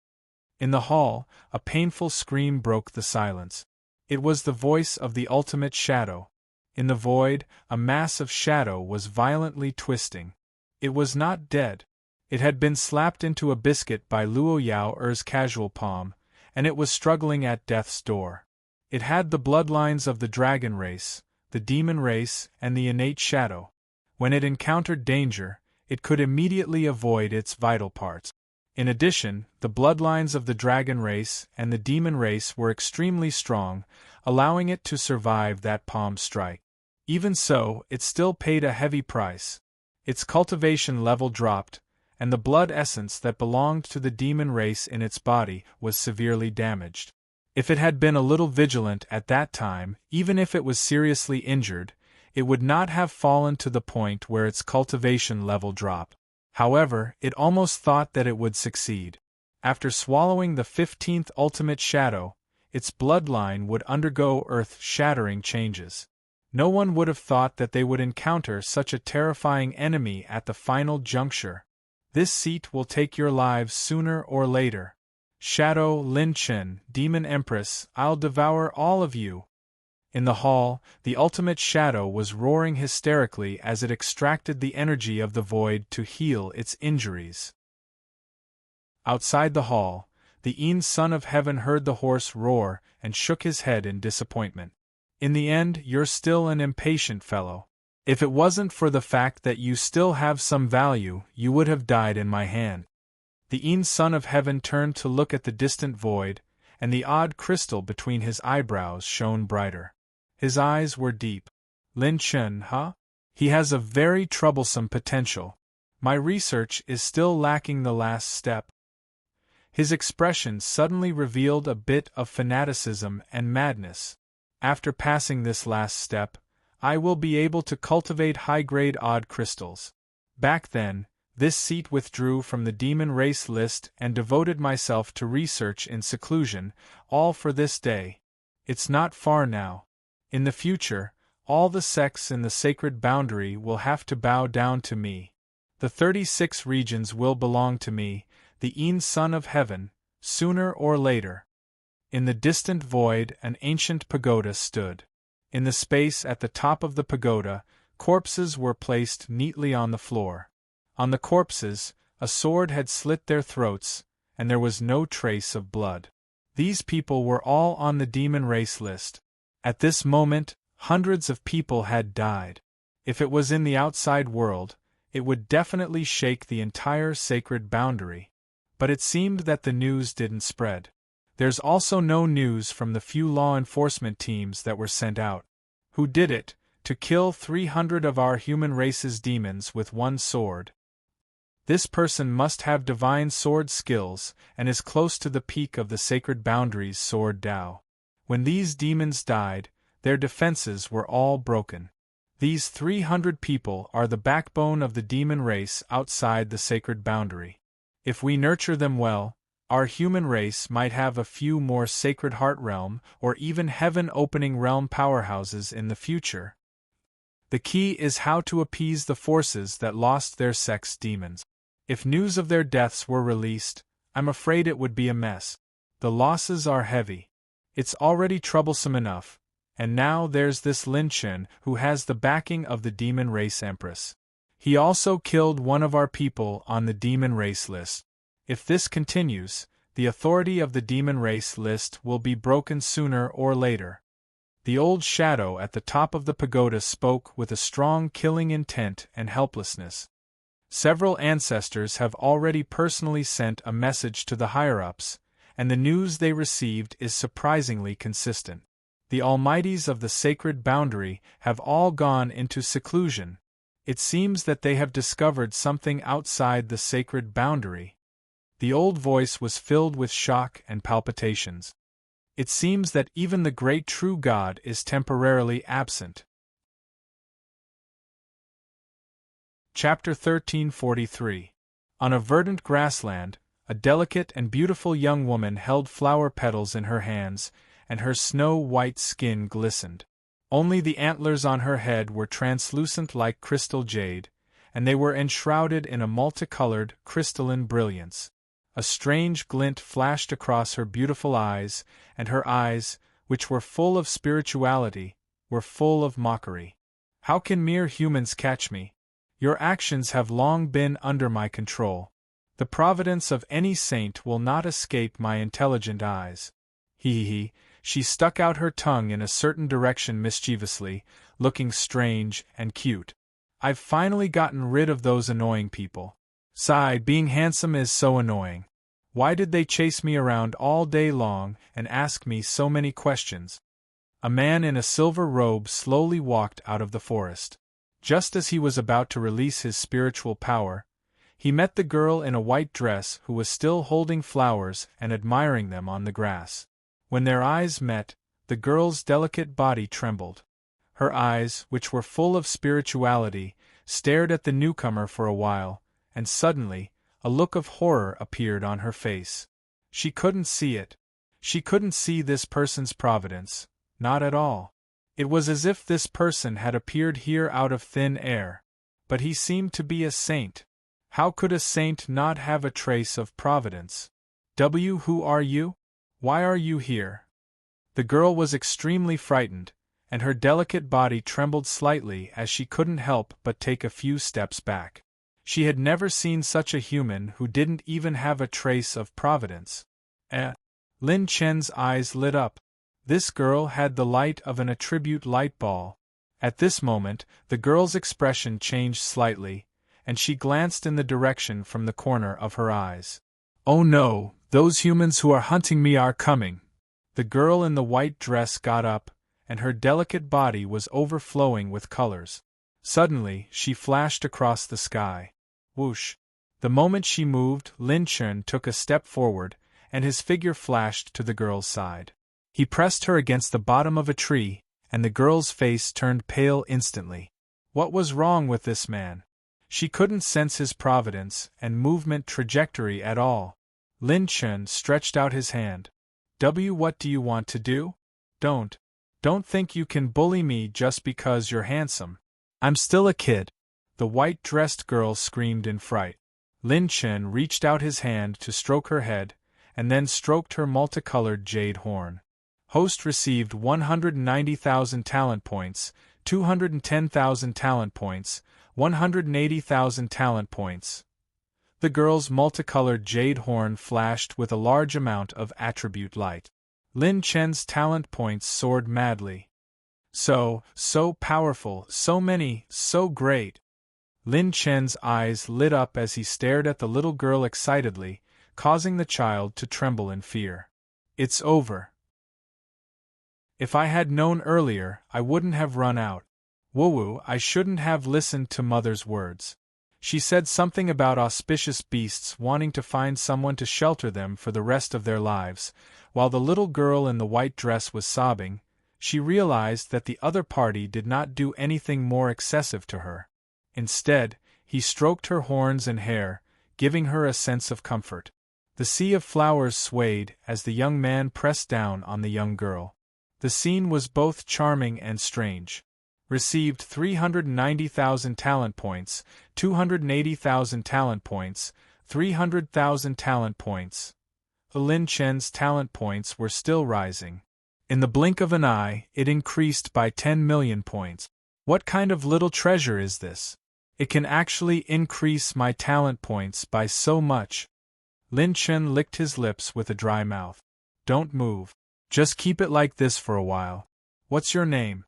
In the hall, a painful scream broke the silence. It was the voice of the ultimate shadow. In the void, a mass of shadow was violently twisting. It was not dead. It had been slapped into a biscuit by Luo Yao Er's casual palm, and it was struggling at death's door. It had the bloodlines of the dragon race, the demon race, and the innate shadow. When it encountered danger, it could immediately avoid its vital parts. In addition, the bloodlines of the dragon race and the demon race were extremely strong, allowing it to survive that palm strike. Even so, it still paid a heavy price. Its cultivation level dropped, and the blood essence that belonged to the demon race in its body was severely damaged. If it had been a little vigilant at that time, even if it was seriously injured, it would not have fallen to the point where its cultivation level dropped. However, it almost thought that it would succeed. After swallowing the 15th ultimate shadow, its bloodline would undergo earth-shattering changes. No one would have thought that they would encounter such a terrifying enemy at the final juncture. This seat will take your lives sooner or later. Shadow, Lin Chen, Demon Empress, I'll devour all of you. In the hall, the ultimate shadow was roaring hysterically as it extracted the energy of the void to heal its injuries. Outside the hall, the Een Son of Heaven heard the horse roar and shook his head in disappointment. In the end, you're still an impatient fellow. If it wasn't for the fact that you still have some value, you would have died in my hand. The Een Son of Heaven turned to look at the distant void, and the odd crystal between his eyebrows shone brighter. His eyes were deep. Lin Chen, huh? He has a very troublesome potential. My research is still lacking the last step. His expression suddenly revealed a bit of fanaticism and madness. After passing this last step, I will be able to cultivate high-grade odd crystals. Back then, this seat withdrew from the demon race list and devoted myself to research in seclusion, all for this day. It's not far now. In the future, all the sects in the sacred boundary will have to bow down to me. The 36 regions will belong to me, the Een Son of Heaven, sooner or later. In the distant void an ancient pagoda stood. In the space at the top of the pagoda, corpses were placed neatly on the floor. On the corpses, a sword had slit their throats, and there was no trace of blood. These people were all on the demon race list. At this moment, hundreds of people had died. If it was in the outside world, it would definitely shake the entire sacred boundary. But it seemed that the news didn't spread. There's also no news from the few law enforcement teams that were sent out. Who did it, to kill 300 of our human race's demons with one sword? This person must have divine sword skills and is close to the peak of the sacred boundary's sword Tao. When these demons died, their defenses were all broken. These 300 people are the backbone of the demon race outside the sacred boundary. If we nurture them well, our human race might have a few more sacred heart realm or even heaven-opening realm powerhouses in the future. The key is how to appease the forces that lost their sex demons. If news of their deaths were released, I'm afraid it would be a mess. The losses are heavy. It's already troublesome enough, and now there's this Lin Chen who has the backing of the demon race empress. He also killed one of our people on the demon race list. If this continues, the authority of the demon race list will be broken sooner or later. The old shadow at the top of the pagoda spoke with a strong killing intent and helplessness. Several ancestors have already personally sent a message to the higher-ups, and the news they received is surprisingly consistent. The almighties of the sacred boundary have all gone into seclusion. It seems that they have discovered something outside the sacred boundary. The old voice was filled with shock and palpitations. It seems that even the great true God is temporarily absent. Chapter 1343. On a verdant grassland, a delicate and beautiful young woman held flower petals in her hands, and her snow-white skin glistened. Only the antlers on her head were translucent like crystal jade, and they were enshrouded in a multicolored, crystalline brilliance. A strange glint flashed across her beautiful eyes, and her eyes, which were full of spirituality, were full of mockery. How can mere humans catch me? Your actions have long been under my control. The providence of any saint will not escape my intelligent eyes. He. She stuck out her tongue in a certain direction mischievously, looking strange and cute. I've finally gotten rid of those annoying people. Sigh, being handsome is so annoying. Why did they chase me around all day long and ask me so many questions? A man in a silver robe slowly walked out of the forest. Just as he was about to release his spiritual power, he met the girl in a white dress who was still holding flowers and admiring them on the grass. When their eyes met, the girl's delicate body trembled. Her eyes, which were full of spirituality, stared at the newcomer for a while, and suddenly, a look of horror appeared on her face. She couldn't see it. She couldn't see this person's providence, not at all. It was as if this person had appeared here out of thin air. But he seemed to be a saint. How could a saint not have a trace of providence? Who are you? Why are you here? The girl was extremely frightened, and her delicate body trembled slightly as she couldn't help but take a few steps back. She had never seen such a human who didn't even have a trace of providence. Lin Chen's eyes lit up. This girl had the light of an attribute light ball. At this moment, the girl's expression changed slightly, and she glanced in the direction from the corner of her eyes. Oh no, those humans who are hunting me are coming. The girl in the white dress got up, and her delicate body was overflowing with colors. Suddenly, she flashed across the sky. Whoosh! The moment she moved, Lin Chen took a step forward, and his figure flashed to the girl's side. He pressed her against the bottom of a tree, and the girl's face turned pale instantly. What was wrong with this man? She couldn't sense his providence and movement trajectory at all. Lin Chen stretched out his hand. What do you want to do? Don't think you can bully me just because you're handsome. I'm still a kid. The white-dressed girl screamed in fright. Lin Chen reached out his hand to stroke her head, and then stroked her multicolored jade horn. Host received 190,000 talent points, 210,000 talent points, 180,000 talent points. The girl's multicolored jade horn flashed with a large amount of attribute light. Lin Chen's talent points soared madly. So powerful, so many, so great. Lin Chen's eyes lit up as he stared at the little girl excitedly, causing the child to tremble in fear. It's over. If I had known earlier, I wouldn't have run out. Woo-woo, I shouldn't have listened to Mother's words. She said something about auspicious beasts wanting to find someone to shelter them for the rest of their lives. While the little girl in the white dress was sobbing, she realized that the other party did not do anything more excessive to her. Instead, he stroked her horns and hair, giving her a sense of comfort. The sea of flowers swayed as the young man pressed down on the young girl. The scene was both charming and strange. Received 390,000 talent points, 280,000 talent points, 300,000 talent points. Lin Chen's talent points were still rising. In the blink of an eye, it increased by 10 million points. What kind of little treasure is this? It can actually increase my talent points by so much. Lin Chen licked his lips with a dry mouth. Don't move. Just keep it like this for a while. What's your name?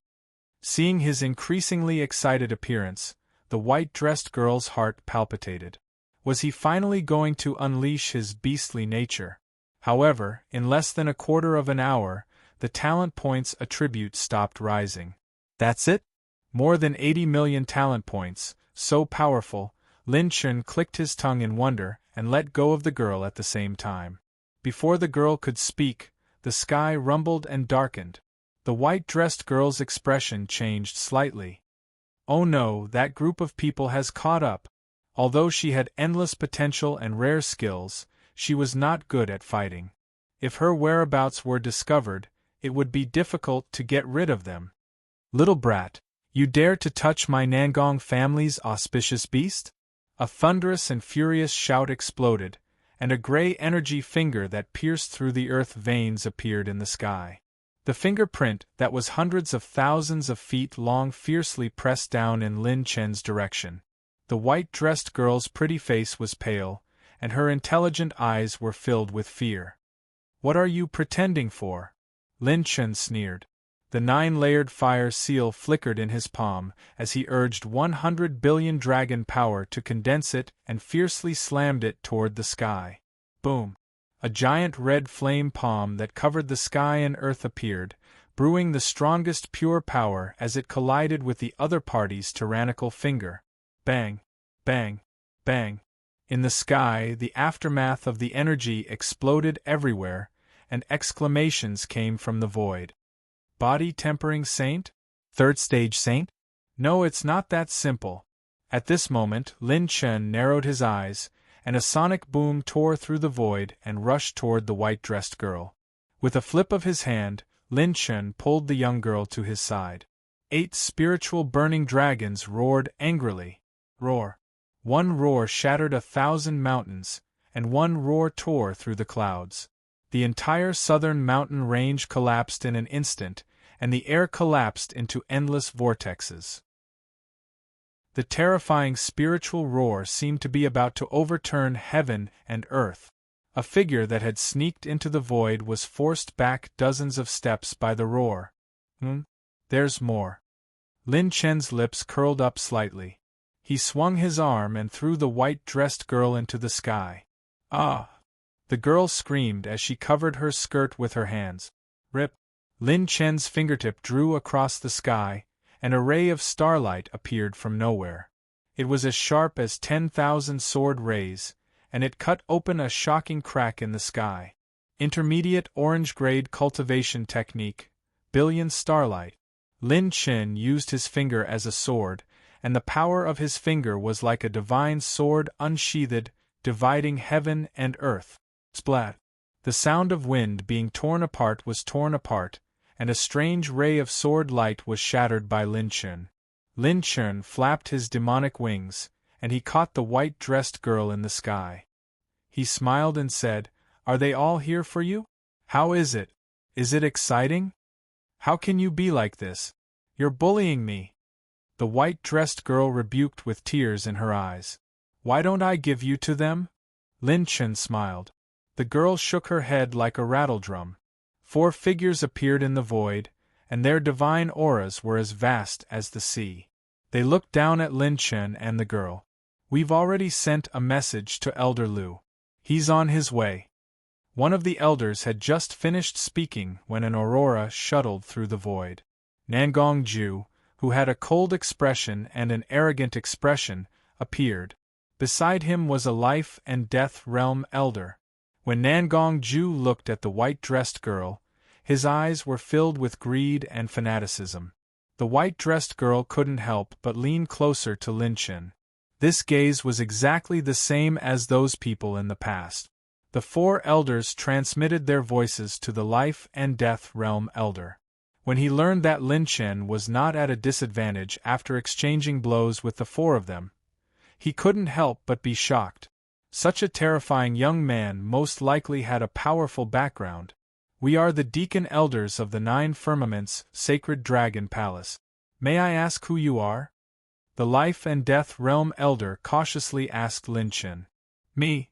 Seeing his increasingly excited appearance, the white-dressed girl's heart palpitated. Was he finally going to unleash his beastly nature? However, in less than a quarter of an hour, the talent points attribute stopped rising. That's it? More than 80 million talent points, so powerful. Lin Chen clicked his tongue in wonder and let go of the girl at the same time. Before the girl could speak, the sky rumbled and darkened. The white-dressed girl's expression changed slightly. Oh no, that group of people has caught up. Although she had endless potential and rare skills, she was not good at fighting. If her whereabouts were discovered, it would be difficult to get rid of them. Little brat, you dare to touch my Nangong family's auspicious beast? A thunderous and furious shout exploded, and a gray energy finger that pierced through the earth veins appeared in the sky. The fingerprint that was hundreds of thousands of feet long fiercely pressed down in Lin Chen's direction. The white-dressed girl's pretty face was pale, and her intelligent eyes were filled with fear. What are you pretending for? Lin Chen sneered. The 9-layered fire seal flickered in his palm as he urged 100 billion dragon power to condense it and fiercely slammed it toward the sky. Boom! A giant red flame palm that covered the sky and earth appeared, brewing the strongest pure power as it collided with the other party's tyrannical finger. Bang! Bang! Bang! In the sky, the aftermath of the energy exploded everywhere, and exclamations came from the void. Body-tempering saint? Third stage saint? No, it's not that simple. At this moment, Lin Chen narrowed his eyes, and a sonic boom tore through the void and rushed toward the white-dressed girl. With a flip of his hand, Lin Chen pulled the young girl to his side. 8 spiritual burning dragons roared angrily. Roar! One roar shattered 1,000 mountains, and one roar tore through the clouds. The entire southern mountain range collapsed in an instant, and the air collapsed into endless vortexes. The terrifying spiritual roar seemed to be about to overturn heaven and earth. A figure that had sneaked into the void was forced back dozens of steps by the roar. There's more. Lin Chen's lips curled up slightly. He swung his arm and threw the white-dressed girl into the sky. Ah! The girl screamed as she covered her skirt with her hands. Rip! Lin Chen's fingertip drew across the sky, and a ray of starlight appeared from nowhere. It was as sharp as 10,000 sword rays, and it cut open a shocking crack in the sky. Intermediate orange-grade cultivation technique, billion starlight. Lin Chen used his finger as a sword, and the power of his finger was like a divine sword unsheathed, dividing heaven and earth. Splat! The sound of wind being torn apart was torn apart, and a strange ray of sword light was shattered by Lin Chen. Lin Chen flapped his demonic wings, and he caught the white-dressed girl in the sky. He smiled and said, "Are they all here for you? How is it? Is it exciting? How can you be like this? You're bullying me." The white-dressed girl rebuked with tears in her eyes. "Why don't I give you to them?" Lin Chen smiled. The girl shook her head like a rattledrum. 4 figures appeared in the void, and their divine auras were as vast as the sea. They looked down at Lin Chen and the girl. "We've already sent a message to Elder Lu. He's on his way." One of the elders had just finished speaking when an aurora shuttled through the void. Nangong Ju, who had a cold expression and an arrogant expression, appeared. Beside him was a life and death realm elder. When Nangong Ju looked at the white-dressed girl, his eyes were filled with greed and fanaticism. The white-dressed girl couldn't help but lean closer to Lin Chen. This gaze was exactly the same as those people in the past. The 4 elders transmitted their voices to the life and death realm elder. When he learned that Lin Chen was not at a disadvantage after exchanging blows with the 4 of them, he couldn't help but be shocked. Such a terrifying young man most likely had a powerful background. "We are the deacon elders of the 9 firmaments, sacred dragon palace. May I ask who you are?" The life and death realm elder cautiously asked Lin Chen. "Me?"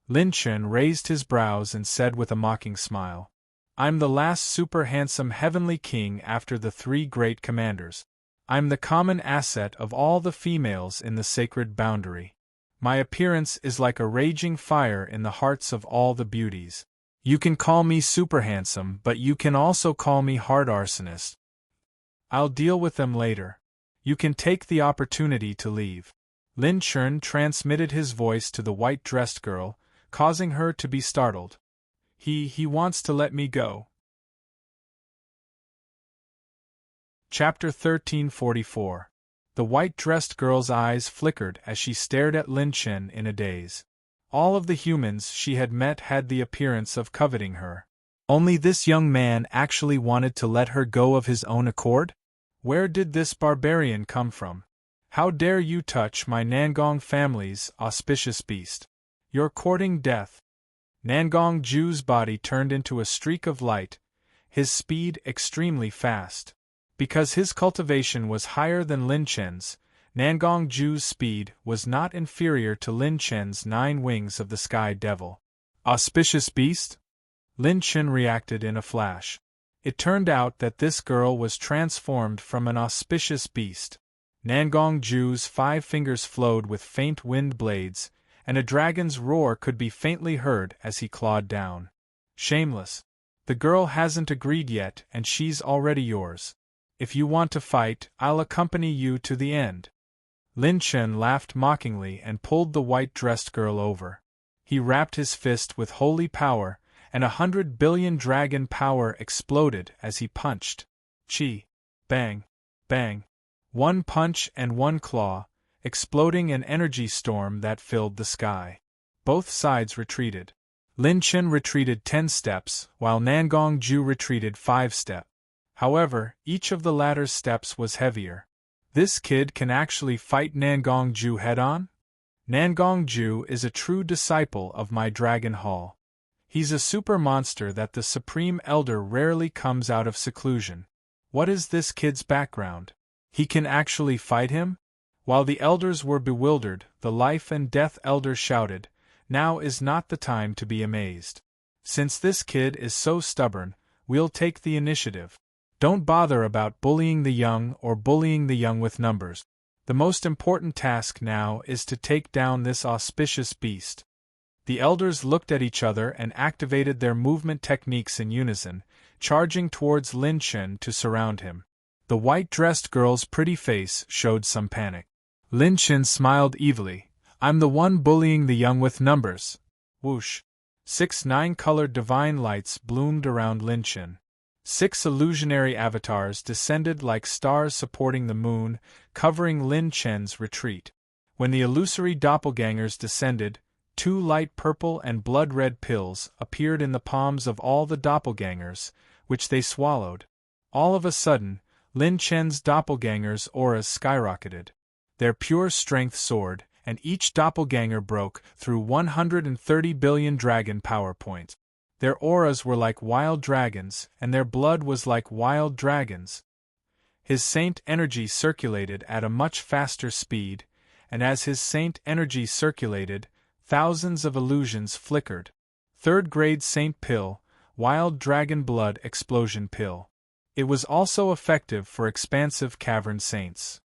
Lin Chen raised his brows and said with a mocking smile, "I'm the last super handsome heavenly king after the 3 great commanders. I'm the common asset of all the females in the sacred boundary. My appearance is like a raging fire in the hearts of all the beauties. You can call me super handsome, but you can also call me hard arsonist. I'll deal with them later. You can take the opportunity to leave." Lin Chen transmitted his voice to the white-dressed girl, causing her to be startled. He wants to let me go." Chapter 1344. The white-dressed girl's eyes flickered as she stared at Lin Chen in a daze. All of the humans she had met had the appearance of coveting her. Only this young man actually wanted to let her go of his own accord? Where did this barbarian come from? "How dare you touch my Nangong family's auspicious beast? You're courting death." Nangong Ju's body turned into a streak of light, his speed extremely fast. Because his cultivation was higher than Lin Chen's, Nangong Ju's speed was not inferior to Lin Chen's 9 wings of the Sky Devil. "Auspicious beast?" Lin Chen reacted in a flash. It turned out that this girl was transformed from an auspicious beast. Nangong Ju's 5 fingers flowed with faint wind blades, and a dragon's roar could be faintly heard as he clawed down. "Shameless. The girl hasn't agreed yet and she's already yours. If you want to fight, I'll accompany you to the end." Lin Chen laughed mockingly and pulled the white-dressed girl over. He rapped his fist with holy power, and 100 billion dragon power exploded as he punched. Chi! Bang! Bang! 1 punch and 1 claw, exploding an energy storm that filled the sky. Both sides retreated. Lin Chen retreated 10 steps, while Nangong Ju retreated 5 steps. However, each of the latter's steps was heavier. This kid can actually fight Nangong Ju head-on? Nangong Ju is a true disciple of my Dragon Hall. He's a super monster that the Supreme Elder rarely comes out of seclusion. What is this kid's background? He can actually fight him? While the elders were bewildered, the Life and Death Elder shouted, "Now is not the time to be amazed. Since this kid is so stubborn, we'll take the initiative. Don't bother about bullying the young or bullying the young with numbers. The most important task now is to take down this auspicious beast." The elders looked at each other and activated their movement techniques in unison, charging towards Lin Chen to surround him. The white-dressed girl's pretty face showed some panic. Lin Chen smiled evilly. "I'm the one bullying the young with numbers." Whoosh! 6 9-colored divine lights bloomed around Lin Chen. 6 illusionary avatars descended like stars supporting the moon, covering Lin Chen's retreat. When the illusory doppelgangers descended, 2 light purple and blood-red pills appeared in the palms of all the doppelgangers, which they swallowed. All of a sudden, Lin Chen's doppelgangers' auras skyrocketed. Their pure strength soared, and each doppelganger broke through 130 billion dragon power points. Their auras were like wild dragons, and their blood was like wild dragons. His saint energy circulated at a much faster speed, and as his saint energy circulated, thousands of illusions flickered. 3rd grade saint pill, wild dragon blood explosion pill. It was also effective for expansive cavern saints.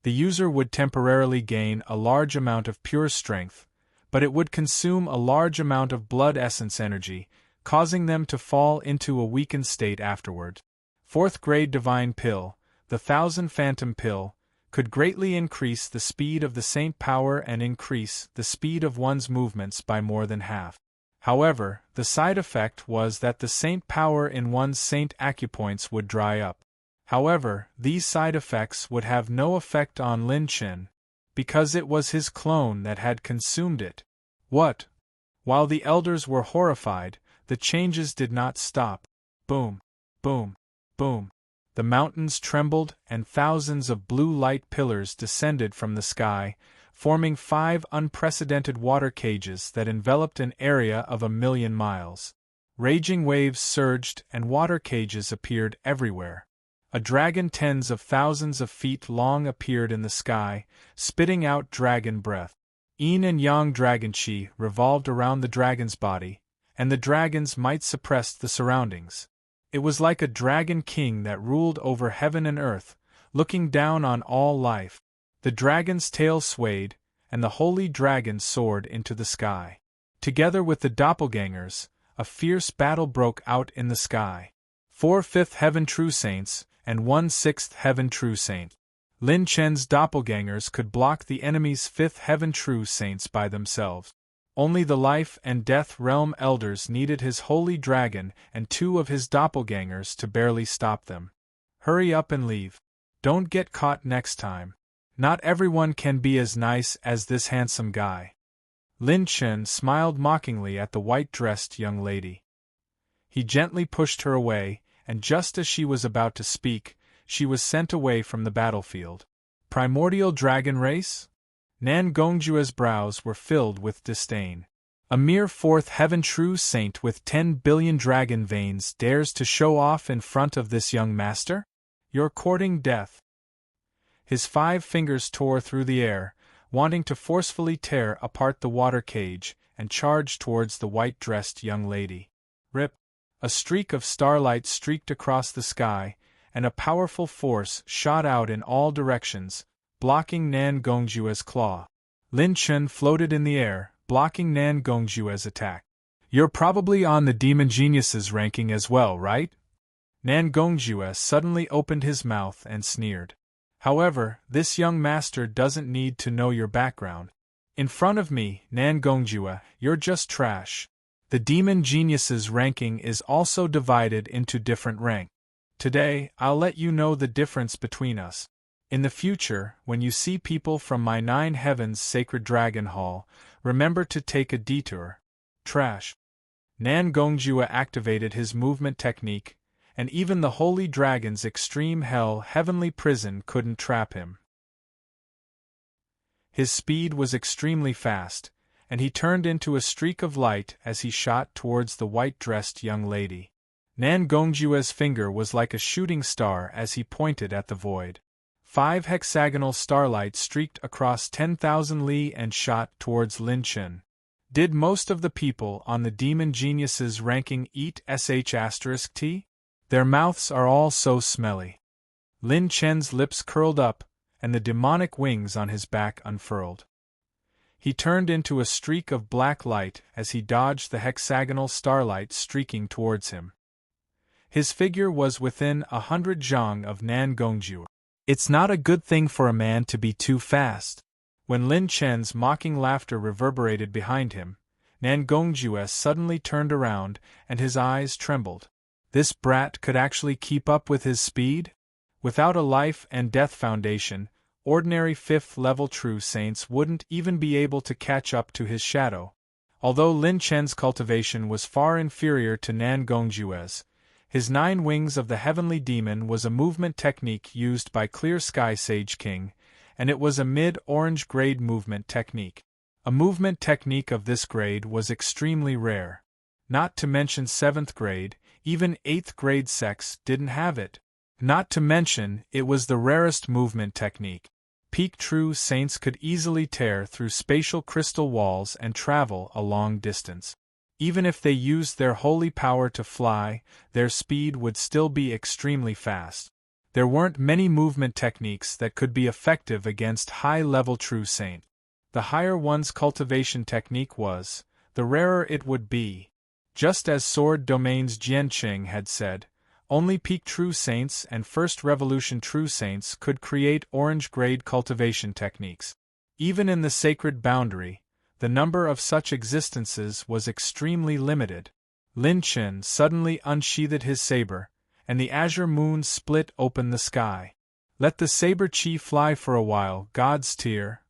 The user would temporarily gain a large amount of pure strength, but it would consume a large amount of blood essence energy, causing them to fall into a weakened state afterward. 4th grade divine pill, the 1000 phantom pill, could greatly increase the speed of the saint power and increase the speed of one's movements by more than half. However, the side effect was that the saint power in one's saint acupoints would dry up. However, these side effects would have no effect on Lin Chen, because it was his clone that had consumed it. What? While the elders were horrified, the changes did not stop. Boom, boom, boom. The mountains trembled and thousands of blue light pillars descended from the sky, forming 5 unprecedented water cages that enveloped an area of 1,000,000 miles. Raging waves surged and water cages appeared everywhere. A dragon tens of thousands of feet long appeared in the sky, spitting out dragon breath. Yin and Yang dragon chi revolved around the dragon's body, and the dragon's might suppressed the surroundings. It was like a dragon king that ruled over heaven and earth, looking down on all life. The dragon's tail swayed, and the holy dragon soared into the sky. Together with the doppelgangers, a fierce battle broke out in the sky. 4 5th heaven true saints, and 1 6th heaven true saint. Lin Chen's doppelgangers could block the enemy's 5th heaven true saints by themselves. Only the life and death realm elders needed his holy dragon and 2 of his doppelgangers to barely stop them. Hurry up and leave. Don't get caught next time. Not everyone can be as nice as this handsome guy. Lin Chen smiled mockingly at the white-dressed young lady. He gently pushed her away, and just as she was about to speak, she was sent away from the battlefield. Primordial dragon race? Nan Gongjue's brows were filled with disdain. A mere 4th heaven true saint with 10 billion dragon veins dares to show off in front of this young master? You're courting death. His 5 fingers tore through the air, wanting to forcefully tear apart the water cage, and charge towards the white-dressed young lady. Rip! A streak of starlight streaked across the sky, and a powerful force shot out in all directions, blocking Nan Gongjue's claw. Lin Chen floated in the air, blocking Nan Gongjue's attack. You're probably on the Demon Geniuses ranking as well, right? Nan Gongjue suddenly opened his mouth and sneered. However, this young master doesn't need to know your background. In front of me, Nan Gongjue, you're just trash. The Demon Geniuses ranking is also divided into different ranks. Today, I'll let you know the difference between us. In the future, when you see people from my 9 Heavens Sacred Dragon Hall, remember to take a detour. Trash. Nan Gongjue activated his movement technique, and even the Holy Dragon's extreme hell heavenly prison couldn't trap him. His speed was extremely fast, and he turned into a streak of light as he shot towards the white-dressed young lady. Nan Gongjue's finger was like a shooting star as he pointed at the void. 5 hexagonal starlight streaked across 10,000 li and shot towards Lin Chen. Did most of the people on the Demon Geniuses ranking eat sh*t? Their mouths are all so smelly. Lin Chen's lips curled up, and the demonic wings on his back unfurled. He turned into a streak of black light as he dodged the hexagonal starlight streaking towards him. His figure was within 100 zhang of Nan Gongjue. It's not a good thing for a man to be too fast. When Lin Chen's mocking laughter reverberated behind him, Nan Gongjue suddenly turned around, and his eyes trembled. This brat could actually keep up with his speed? Without a life and death foundation, ordinary 5th-level true saints wouldn't even be able to catch up to his shadow. Although Lin Chen's cultivation was far inferior to Nan Gongjue's, his 9 wings of the heavenly demon was a movement technique used by Clear Sky Sage King, and it was a mid-orange grade movement technique. A movement technique of this grade was extremely rare. Not to mention 7th grade, even 8th grade sects didn't have it. Not to mention, it was the rarest movement technique. Peak true saints could easily tear through spatial crystal walls and travel a long distance. Even if they used their holy power to fly, their speed would still be extremely fast. There weren't many movement techniques that could be effective against high-level true saint. The higher one's cultivation technique was, the rarer it would be. Just as Sword Domain's Jianqing had said, only peak true saints and first revolution true saints could create orange-grade cultivation techniques. Even in the sacred boundary, the number of such existences was extremely limited. Lin Chen suddenly unsheathed his saber, and the azure moon split open the sky. Let the saber chi fly for a while, God's tear.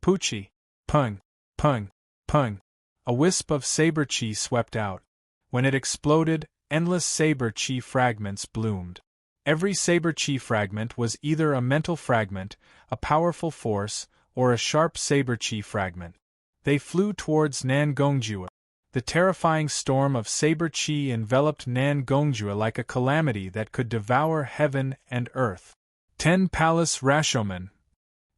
Poochie. Pung. Pung. Pung. A wisp of saber chi swept out. When it exploded, endless saber chi fragments bloomed. Every saber chi fragment was either a mental fragment, a powerful force, or a sharp saber chi fragment. They flew towards Nan Gongjue. The terrifying storm of saber chi enveloped Nan Gongjue like a calamity that could devour heaven and earth. 10 Palace Rashomon.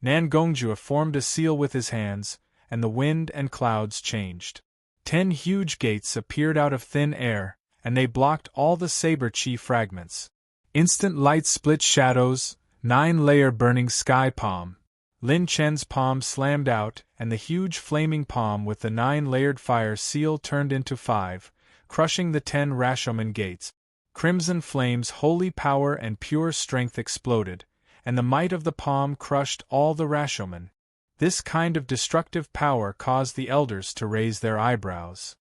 Nan Gongjue formed a seal with his hands, and the wind and clouds changed. 10 huge gates appeared out of thin air, and they blocked all the saber chi fragments. Instant light split shadows, 9-layer burning sky palm. Lin Chen's palm slammed out, and the huge flaming palm with the 9-layered fire seal turned into 5, crushing the 10 Rashomon gates. Crimson flames, holy power and pure strength exploded, and the might of the palm crushed all the Rashomon. This kind of destructive power caused the elders to raise their eyebrows.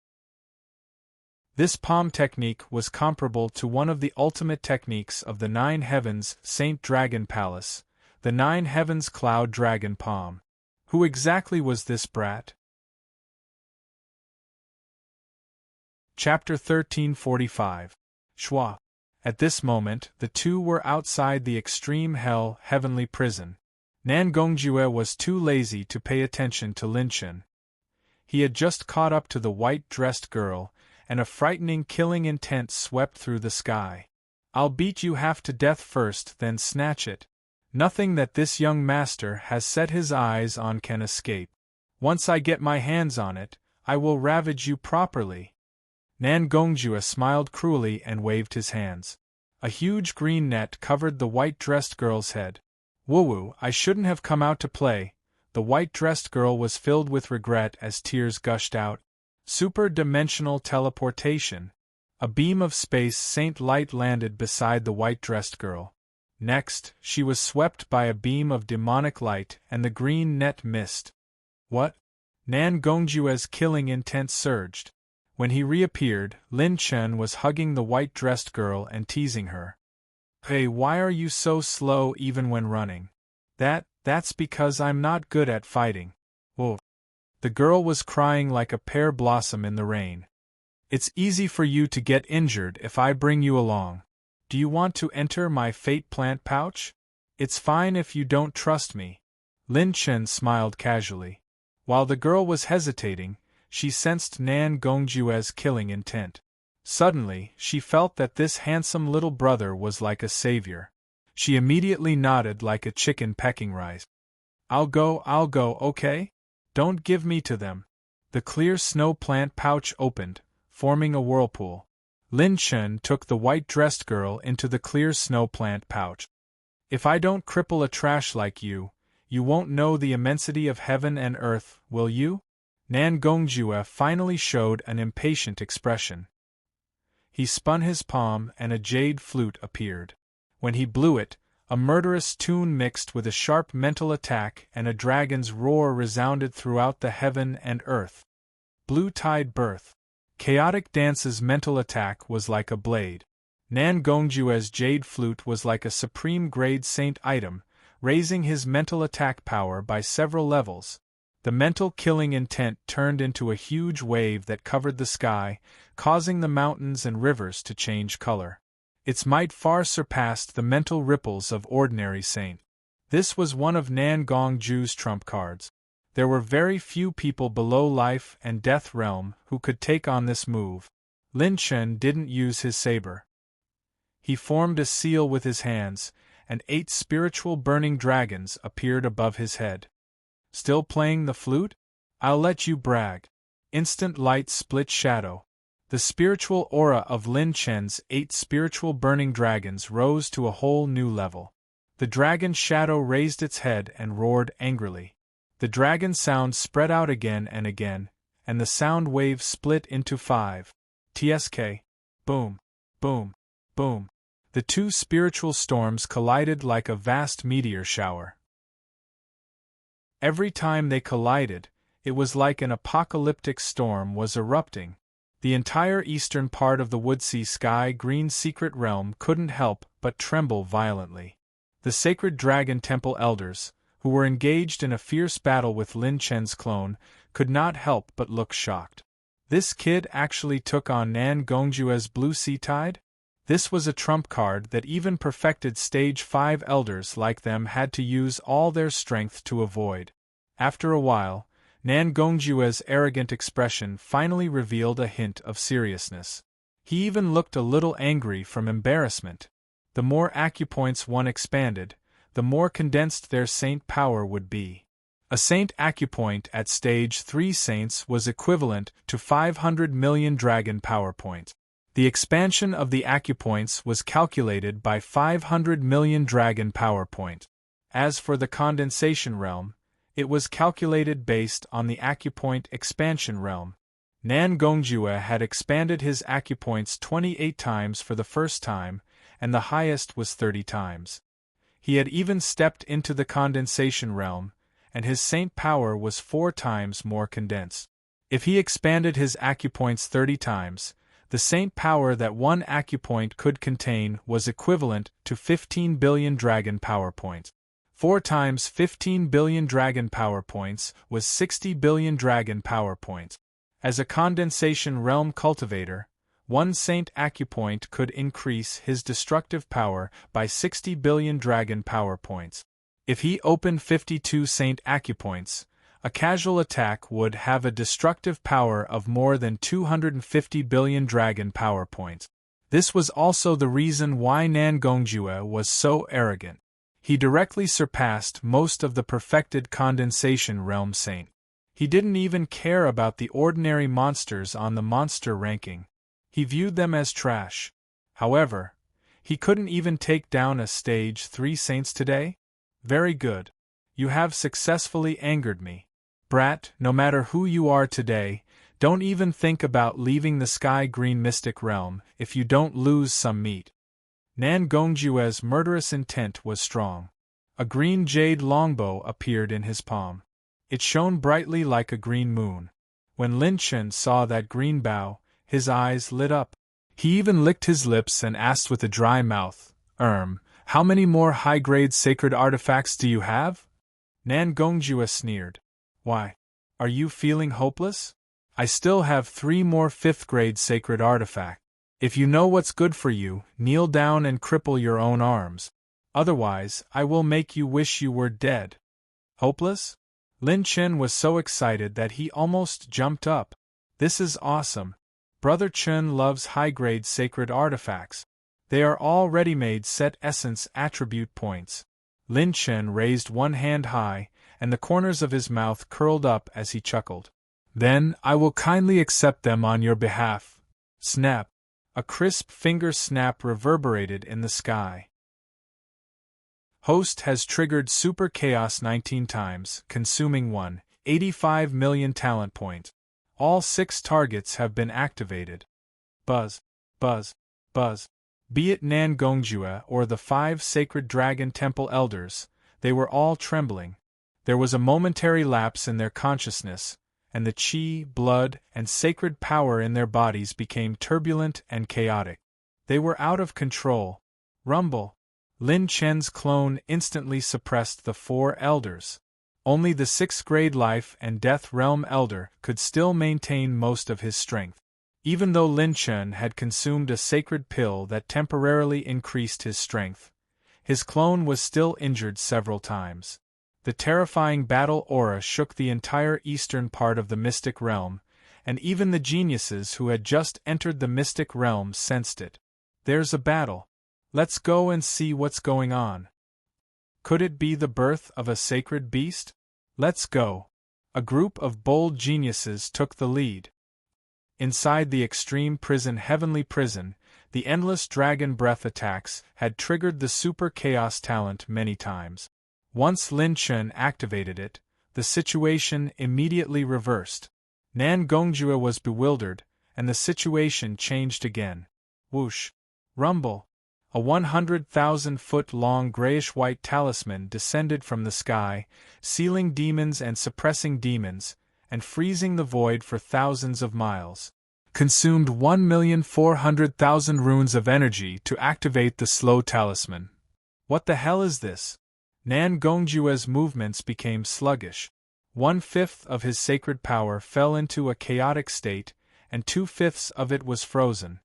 This palm technique was comparable to one of the ultimate techniques of the 9 Heavens Saint Dragon Palace, the 9 Heavens Cloud Dragon Palm. Who exactly was this brat? Chapter 1345. Schwa. At this moment, the two were outside the extreme hell heavenly prison. Nan Gongjue was too lazy to pay attention to Lin Chen. He had just caught up to the white-dressed girl, and a frightening killing intent swept through the sky. I'll beat you half to death first, then snatch it. Nothing that this young master has set his eyes on can escape. Once I get my hands on it, I will ravage you properly. Nan Gongjue smiled cruelly and waved his hands. A huge green net covered the white-dressed girl's head. Woo-woo, I shouldn't have come out to play. The white-dressed girl was filled with regret as tears gushed out. Super-dimensional teleportation. A beam of space saint light landed beside the white-dressed girl. Next, she was swept by a beam of demonic light and the green net missed. What? Nan Gongjue's killing intent surged. When he reappeared, Lin Chen was hugging the white-dressed girl and teasing her. Hey, why are you so slow even when running? That's because I'm not good at fighting. Whoa. The girl was crying like a pear blossom in the rain. It's easy for you to get injured if I bring you along. Do you want to enter my fate plant pouch? It's fine if you don't trust me. Lin Chen smiled casually. While the girl was hesitating, she sensed Nan Gongjue's killing intent. Suddenly, she felt that this handsome little brother was like a savior. She immediately nodded like a chicken pecking rice. I'll go, okay? Don't give me to them. The clear snow plant pouch opened, forming a whirlpool. Lin Chen took the white-dressed girl into the clear snow plant pouch. If I don't cripple a trash like you, you won't know the immensity of heaven and earth, will you? Nan Gongjue finally showed an impatient expression. He spun his palm and a jade flute appeared. When he blew it, a murderous tune mixed with a sharp mental attack and a dragon's roar resounded throughout the heaven and earth. Blue Tide Birth. Chaotic Dance's mental attack was like a blade. Nan Gongjue's jade flute was like a supreme grade saint item, raising his mental attack power by several levels. The mental killing intent turned into a huge wave that covered the sky, causing the mountains and rivers to change color. Its might far surpassed the mental ripples of ordinary saint. This was one of Nan Gongjue's trump cards. There were very few people below life and death realm who could take on this move. Lin Chen didn't use his saber. He formed a seal with his hands, and 8 spiritual burning dragons appeared above his head. Still playing the flute? I'll let you brag. Instant light split shadow. The spiritual aura of Lin Chen's 8 spiritual burning dragons rose to a whole new level. The dragon's shadow raised its head and roared angrily. The dragon sound spread out again, and the sound wave split into 5. TSK. Boom. Boom. Boom. The 2 spiritual storms collided like a vast meteor shower. Every time they collided, it was like an apocalyptic storm was erupting. The entire eastern part of the Woodsea Sky Green secret realm couldn't help but tremble violently. The sacred dragon temple elders, who were engaged in a fierce battle with Lin Chen's clone, could not help but look shocked. This kid actually took on Nan Gongjue's Blue Sea Tide? This was a trump card that even perfected Stage 5 elders like them had to use all their strength to avoid. After a while, Nan Gongjue's arrogant expression finally revealed a hint of seriousness. He even looked a little angry from embarrassment. The more acupoints one expanded, the more condensed their saint power would be. A saint acupoint at Stage 3 saints was equivalent to 500 million dragon power points. The expansion of the acupoints was calculated by 500 million dragon power points. As for the condensation realm, it was calculated based on the acupoint expansion realm. Nan Gongjue had expanded his acupoints 28 times for the first time, and the highest was 30 times. He had even stepped into the condensation realm, and his saint power was 4 times more condensed. If he expanded his acupoints 30 times, the saint power that one acupoint could contain was equivalent to 15 billion dragon power points. 4 times 15 billion dragon power points was 60 billion dragon power points. As a condensation realm cultivator, one saint acupoint could increase his destructive power by 60 billion dragon power points. If he opened 52 saint acupoints, a casual attack would have a destructive power of more than 250 billion dragon power points. This was also the reason why Nan Gongjue was so arrogant. He directly surpassed most of the perfected condensation realm saint. He didn't even care about the ordinary monsters on the monster ranking. He viewed them as trash. However, he couldn't even take down a Stage 3 saints today? Very good. You have successfully angered me. Brat, no matter who you are today, don't even think about leaving the Sky Green Mystic Realm if you don't lose some meat. Nan Gongjue's murderous intent was strong. A green jade longbow appeared in his palm. It shone brightly like a green moon. When Lin Chen saw that green bow, his eyes lit up. He even licked his lips and asked with a dry mouth, how many more high-grade sacred artifacts do you have? Nan Gongjue sneered. Why, are you feeling hopeless? I still have 3 more 5th-grade sacred artifacts. If you know what's good for you, kneel down and cripple your own arms. Otherwise, I will make you wish you were dead. Hopeless? Lin Chen was so excited that he almost jumped up. This is awesome. Brother Chen loves high-grade sacred artifacts. They are all ready-made set essence attribute points. Lin Chen raised one hand high, and the corners of his mouth curled up as he chuckled. Then I will kindly accept them on your behalf. Snap. A crisp finger snap reverberated in the sky. Host has triggered Super Chaos 19 times, consuming 1.85 million talent points. All 6 targets have been activated. Buzz. Buzz, buzz. Be it Nan Gongjue or the 5 sacred dragon temple elders, they were all trembling. There was a momentary lapse in their consciousness, and the qi, blood, and sacred power in their bodies became turbulent and chaotic. They were out of control. Rumble. Lin Chen's clone instantly suppressed the 4 elders. Only the 6th grade life and death realm elder could still maintain most of his strength. Even though Lin Chen had consumed a sacred pill that temporarily increased his strength, his clone was still injured several times. The terrifying battle aura shook the entire eastern part of the mystic realm, and even the geniuses who had just entered the mystic realm sensed it. There's a battle. Let's go and see what's going on. Could it be the birth of a sacred beast? Let's go. A group of bold geniuses took the lead. Inside the extreme prison, heavenly prison, the endless dragon breath attacks had triggered the super chaos talent many times. Once Lin Chen activated it, the situation immediately reversed. Nan Gongjue was bewildered, and the situation changed again. Whoosh! Rumble! A 100,000-foot-long grayish-white talisman descended from the sky, sealing demons and suppressing demons, and freezing the void for thousands of miles. Consumed 1,400,000 runes of energy to activate the slow talisman. What the hell is this? Nan Gongjue's movements became sluggish. 1/5 of his sacred power fell into a chaotic state, and 2/5 of it was frozen.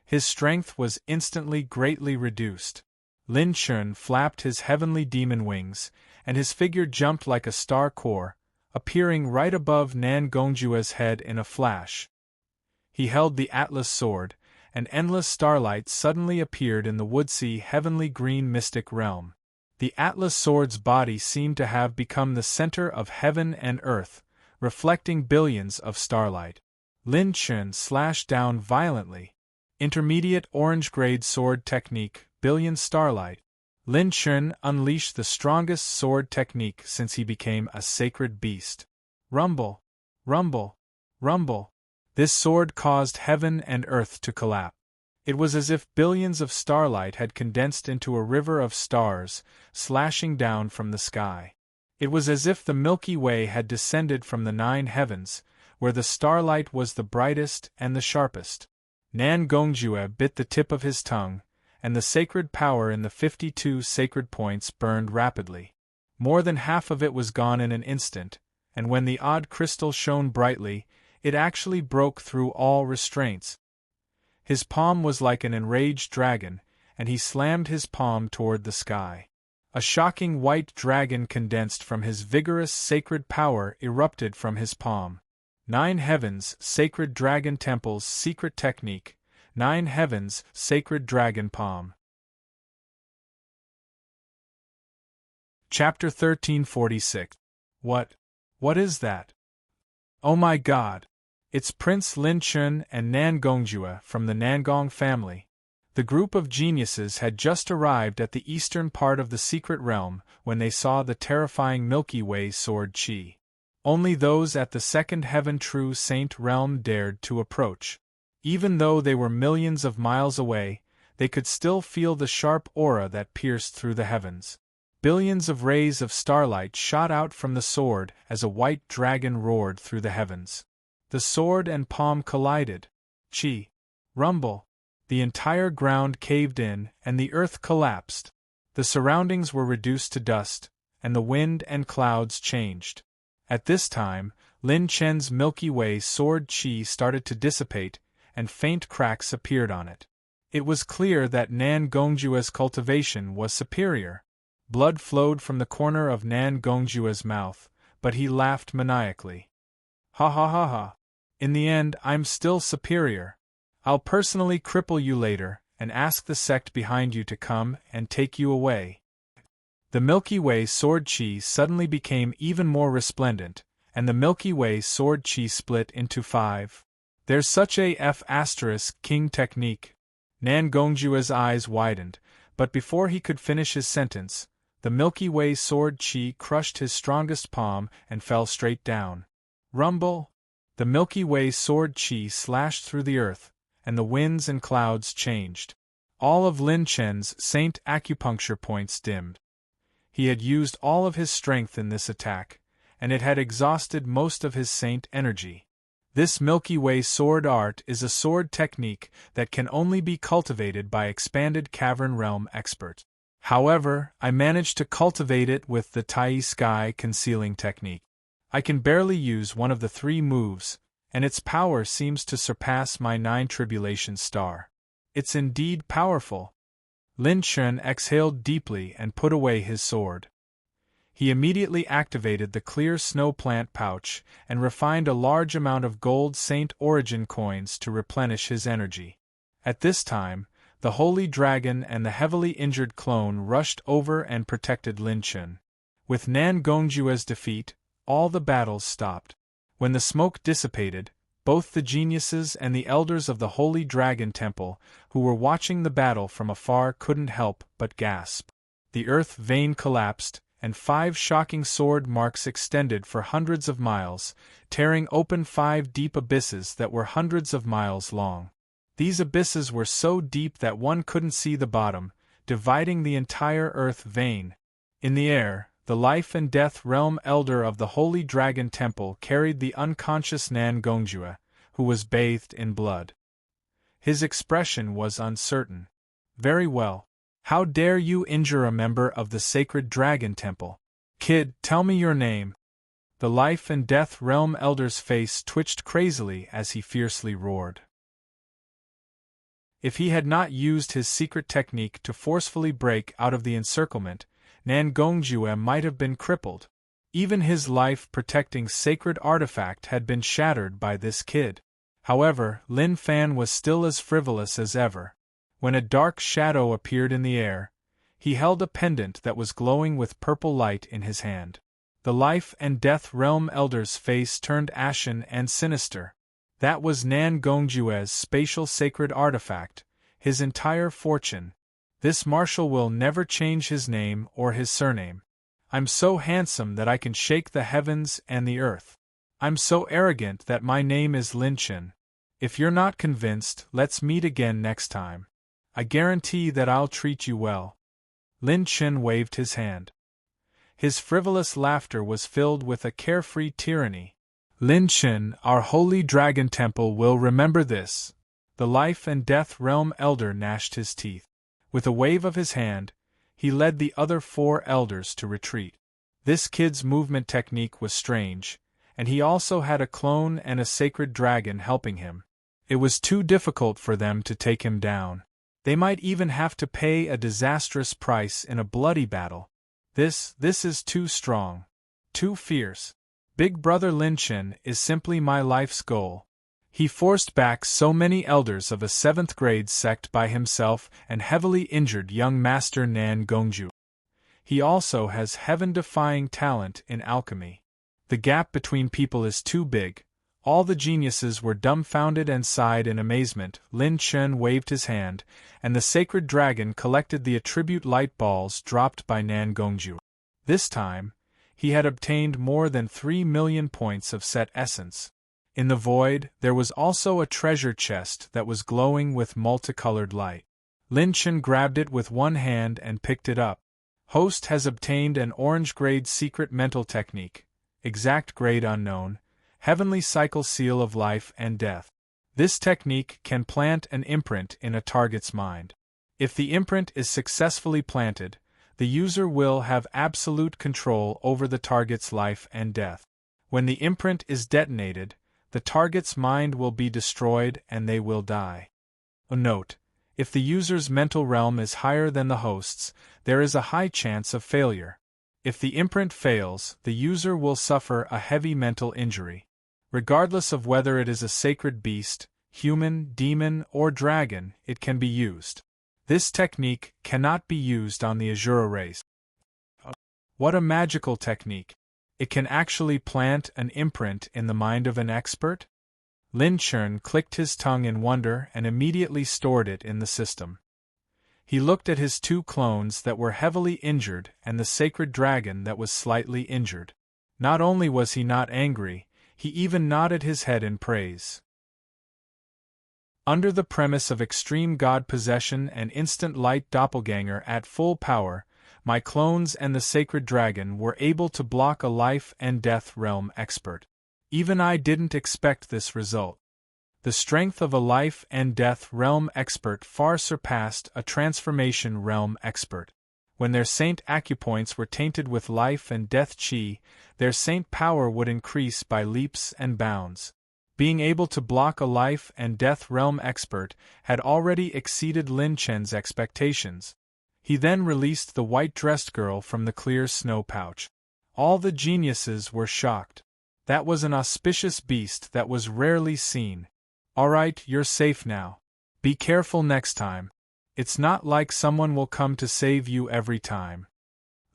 His strength was instantly greatly reduced. Lin Chen flapped his heavenly demon wings, and his figure jumped like a star core, appearing right above Nan Gongjue's head in a flash. He held the Atlas sword, and endless starlight suddenly appeared in the woodsy heavenly green mystic realm. The Atlas sword's body seemed to have become the center of heaven and earth, reflecting billions of starlight. Lin Chen slashed down violently. Intermediate orange-grade sword technique, billion starlight. Lin Chen unleashed the strongest sword technique since he became a sacred beast. Rumble! Rumble! Rumble! This sword caused heaven and earth to collapse. It was as if billions of starlight had condensed into a river of stars, slashing down from the sky. It was as if the Milky Way had descended from the 9 heavens, where the starlight was the brightest and the sharpest. Nan Gongjue bit the tip of his tongue, and the sacred power in the 52 sacred points burned rapidly. More than half of it was gone in an instant, and when the odd crystal shone brightly, it actually broke through all restraints. His palm was like an enraged dragon, and he slammed his palm toward the sky. A shocking white dragon condensed from his vigorous sacred power erupted from his palm. 9 heavens, sacred dragon temple's secret technique. 9 heavens, sacred dragon palm. Chapter 1346. What is that? Oh my God! It's Prince Lin Chen and Nan Gongjue from the Nangong family. The group of geniuses had just arrived at the eastern part of the secret realm when they saw the terrifying Milky Way sword Qi. Only those at the second heaven true saint realm dared to approach. Even though they were millions of miles away, they could still feel the sharp aura that pierced through the heavens. Billions of rays of starlight shot out from the sword as a white dragon roared through the heavens. The sword and palm collided. Qi. Rumble. The entire ground caved in and the earth collapsed. The surroundings were reduced to dust, and the wind and clouds changed. At this time, Lin Chen's Milky Way sword Qi started to dissipate, and faint cracks appeared on it. It was clear that Nan Gongjue's cultivation was superior. Blood flowed from the corner of Nan Gongjue's mouth, but he laughed maniacally. Ha ha ha ha. In the end, I'm still superior. I'll personally cripple you later, and ask the sect behind you to come and take you away. The Milky Way sword Qi suddenly became even more resplendent, and the Milky Way sword Qi split into 5. There's such a F***king technique. Nan Gongjue's eyes widened, but before he could finish his sentence, the Milky Way sword Qi crushed his strongest palm and fell straight down. Rumble! The Milky Way sword Qi slashed through the earth, and the winds and clouds changed. All of Lin Chen's saint acupuncture points dimmed. He had used all of his strength in this attack, and it had exhausted most of his saint energy. This Milky Way sword art is a sword technique that can only be cultivated by expanded cavern realm experts. However, I managed to cultivate it with the Tai Sky concealing technique. I can barely use one of the 3 moves, and its power seems to surpass my 9 tribulation star. It's indeed powerful. Lin Chen exhaled deeply and put away his sword. He immediately activated the clear snow plant pouch and refined a large amount of gold Saint Origin coins to replenish his energy. At this time, the Holy Dragon and the heavily injured clone rushed over and protected Lin Chen. With Nan Gongjue's defeat, all the battles stopped. When the smoke dissipated, both the geniuses and the elders of the Holy Dragon Temple, who were watching the battle from afar, couldn't help but gasp. The earth vein collapsed, and 5 shocking sword marks extended for hundreds of miles, tearing open 5 deep abysses that were hundreds of miles long. These abysses were so deep that one couldn't see the bottom, dividing the entire earth vein. In the air, the life and death realm elder of the Holy Dragon Temple carried the unconscious Nan Gongjue, who was bathed in blood. His expression was uncertain. "Very well. How dare you injure a member of the Sacred Dragon Temple? Kid, tell me your name." The life and death realm elder's face twitched crazily as he fiercely roared. If he had not used his secret technique to forcefully break out of the encirclement, Nan Gongjue might have been crippled. Even his life-protecting sacred artifact had been shattered by this kid. However, Lin Fan was still as frivolous as ever. When a dark shadow appeared in the air, he held a pendant that was glowing with purple light in his hand. The life and death realm elder's face turned ashen and sinister. That was Nan Gongjue's spatial sacred artifact, his entire fortune. This marshal will never change his name or his surname. I'm so handsome that I can shake the heavens and the earth. I'm so arrogant that my name is Lin Chen. If you're not convinced, let's meet again next time. I guarantee that I'll treat you well. Lin Chen waved his hand. His frivolous laughter was filled with a carefree tyranny. Lin Chen, our Holy Dragon Temple will remember this. The life and death realm elder gnashed his teeth. With a wave of his hand, he led the other 4 elders to retreat. This kid's movement technique was strange, and he also had a clone and a sacred dragon helping him. It was too difficult for them to take him down. They might even have to pay a disastrous price in a bloody battle. This is too strong. Too fierce. Big Brother Lin Chen is simply my life's goal. He forced back so many elders of a 7th grade sect by himself and heavily injured young Master Nan Gongju. He also has heaven-defying talent in alchemy. The gap between people is too big. All the geniuses were dumbfounded and sighed in amazement. Lin Chen waved his hand, and the sacred dragon collected the attribute light balls dropped by Nan Gongju. This time, he had obtained more than 3 million points of set essence. In the void, there was also a treasure chest that was glowing with multicolored light. Lin Chen grabbed it with one hand and picked it up. Host has obtained an orange-grade secret mental technique, exact grade unknown, heavenly cycle seal of life and death. This technique can plant an imprint in a target's mind. If the imprint is successfully planted, the user will have absolute control over the target's life and death. When the imprint is detonated, the target's mind will be destroyed and they will die. A note: if the user's mental realm is higher than the host's, there is a high chance of failure. If the imprint fails, the user will suffer a heavy mental injury. Regardless of whether it is a sacred beast, human, demon, or dragon, it can be used. This technique cannot be used on the Azura race. What a magical technique! It can actually plant an imprint in the mind of an expert? Lin Chen clicked his tongue in wonder and immediately stored it in the system. He looked at his 2 clones that were heavily injured and the sacred dragon that was slightly injured. Not only was he not angry, he even nodded his head in praise. Under the premise of extreme god possession and instant light doppelganger at full power, my clones and the sacred dragon were able to block a life and death realm expert. Even I didn't expect this result. The strength of a life and death realm expert far surpassed a transformation realm expert. When their saint acupoints were tainted with life and death chi, their saint power would increase by leaps and bounds. Being able to block a life and death realm expert had already exceeded Lin Chen's expectations. He then released the white-dressed girl from the clear snow pouch. All the geniuses were shocked. That was an auspicious beast that was rarely seen. Alright, you're safe now. Be careful next time. It's not like someone will come to save you every time.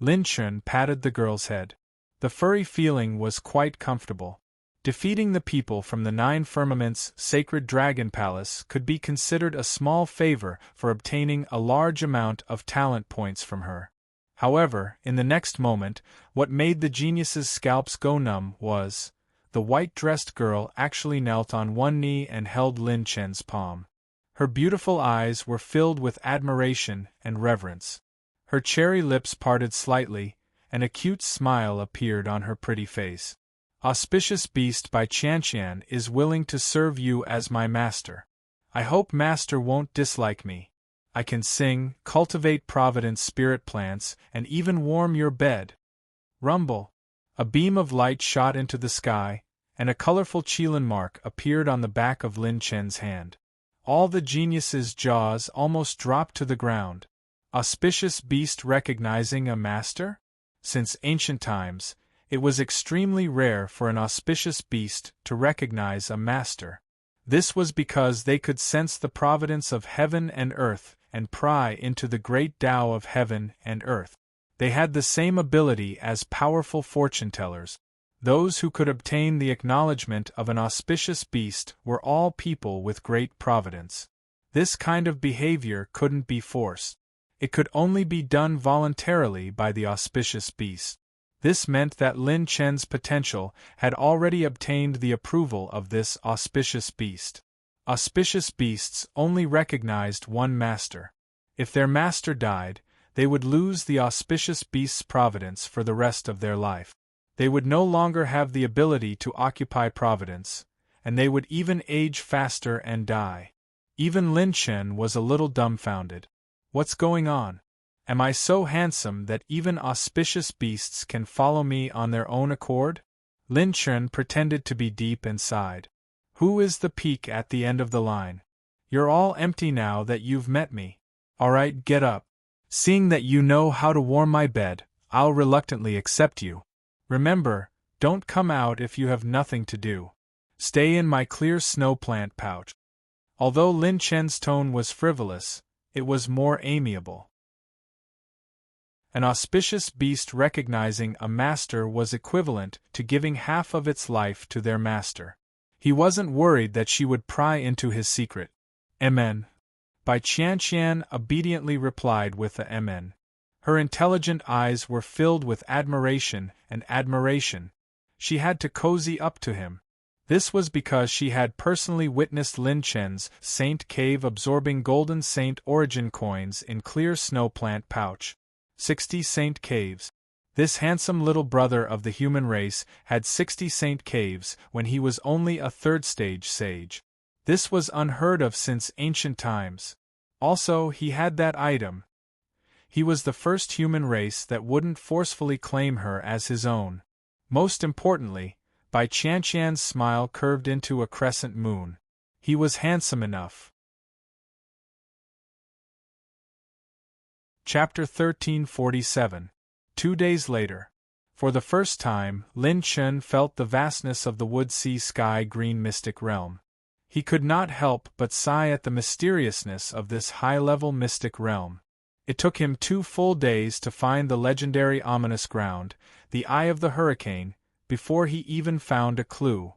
Lin Chen patted the girl's head. The furry feeling was quite comfortable. Defeating the people from the Nine Firmaments' sacred dragon palace could be considered a small favor for obtaining a large amount of talent points from her. However, in the next moment, what made the geniuses' scalps go numb was, the white-dressed girl actually knelt on one knee and held Lin Chen's palm. Her beautiful eyes were filled with admiration and reverence. Her cherry lips parted slightly, and a cute smile appeared on her pretty face. Auspicious beast by Qianqian is willing to serve you as my master. I hope master won't dislike me. I can sing, cultivate providence spirit plants, and even warm your bed. Rumble. A beam of light shot into the sky, and a colorful Qilin mark appeared on the back of Lin Chen's hand. All the geniuses' jaws almost dropped to the ground. Auspicious beast recognizing a master? Since ancient times, it was extremely rare for an auspicious beast to recognize a master. This was because they could sense the providence of heaven and earth and pry into the great Tao of heaven and earth. They had the same ability as powerful fortune-tellers. Those who could obtain the acknowledgement of an auspicious beast were all people with great providence. This kind of behavior couldn't be forced. It could only be done voluntarily by the auspicious beast. This meant that Lin Chen's potential had already obtained the approval of this auspicious beast. Auspicious beasts only recognized one master. If their master died, they would lose the auspicious beast's providence for the rest of their life. They would no longer have the ability to occupy providence, and they would even age faster and die. Even Lin Chen was a little dumbfounded. What's going on? Am I so handsome that even auspicious beasts can follow me on their own accord? Lin Chen pretended to be deep and sighed. Who is the peak at the end of the line? You're all empty now that you've met me. Alright, get up. Seeing that you know how to warm my bed, I'll reluctantly accept you. Remember, don't come out if you have nothing to do. Stay in my clear snow plant pouch. Although Lin Chen's tone was frivolous, it was more amiable. An auspicious beast recognizing a master was equivalent to giving half of its life to their master. He wasn't worried that she would pry into his secret. Amen. Bai Qianqian obediently replied with a amen. Her intelligent eyes were filled with admiration and admiration. She had to cozy up to him. This was because she had personally witnessed Lin Chen's Saint Cave absorbing golden Saint Origin coins in clear snow plant pouch. 60 Saint Caves. This handsome little brother of the human race had 60 Saint Caves when he was only a third-stage sage. This was unheard of since ancient times. Also, he had that item. He was the first human race that wouldn't forcefully claim her as his own. Most importantly, Bai Qianqian's smile curved into a crescent moon. He was handsome enough. Chapter 1347. 2 days later. For the first time, Lin Chen felt the vastness of the wood-sea-sky-green mystic realm. He could not help but sigh at the mysteriousness of this high-level mystic realm. It took him 2 full days to find the legendary ominous ground, the Eye of the Hurricane, before he even found a clue.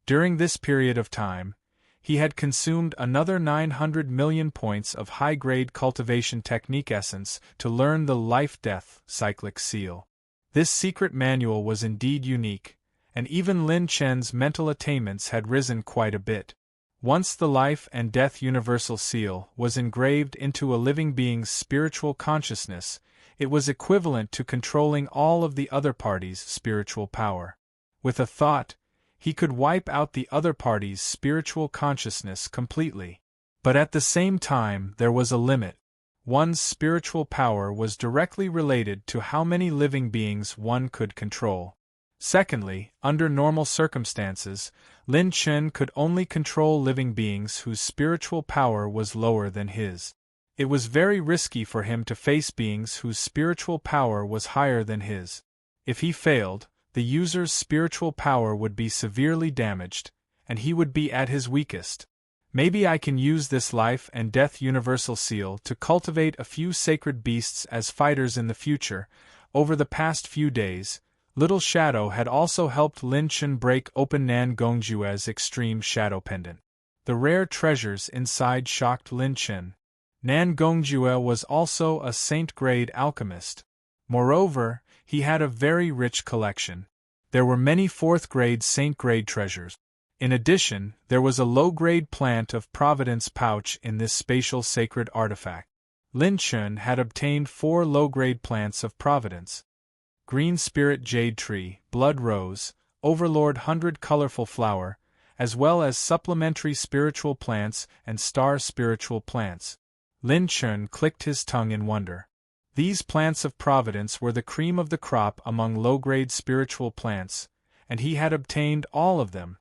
During this period of time, he had consumed another 900 million points of high-grade cultivation technique essence to learn the life-death cyclic seal. This secret manual was indeed unique, and even Lin Chen's mental attainments had risen quite a bit. Once the life and death universal seal was engraved into a living being's spiritual consciousness, it was equivalent to controlling all of the other party's spiritual power. With a thought, he could wipe out the other party's spiritual consciousness completely. But at the same time, there was a limit. One's spiritual power was directly related to how many living beings one could control. Secondly, under normal circumstances, Lin Chen could only control living beings whose spiritual power was lower than his. It was very risky for him to face beings whose spiritual power was higher than his. If he failed, the user's spiritual power would be severely damaged, and he would be at his weakest. Maybe I can use this life and death universal seal to cultivate a few sacred beasts as fighters in the future. Over the past few days, Little Shadow had also helped Lin Chen break open Nan Gongjue's extreme shadow pendant. The rare treasures inside shocked Lin Chen. Nan Gongjue was also a saint-grade alchemist. Moreover, he had a very rich collection. There were many fourth-grade saint-grade treasures. In addition, there was a low-grade plant of providence pouch in this spatial sacred artifact. Lin Chen had obtained 4 low-grade plants of providence: Green Spirit Jade Tree, Blood Rose, Overlord 100 Colorful Flower, as well as supplementary spiritual plants and star spiritual plants. Lin Chen clicked his tongue in wonder. These plants of providence were the cream of the crop among low-grade spiritual plants, and he had obtained all of them.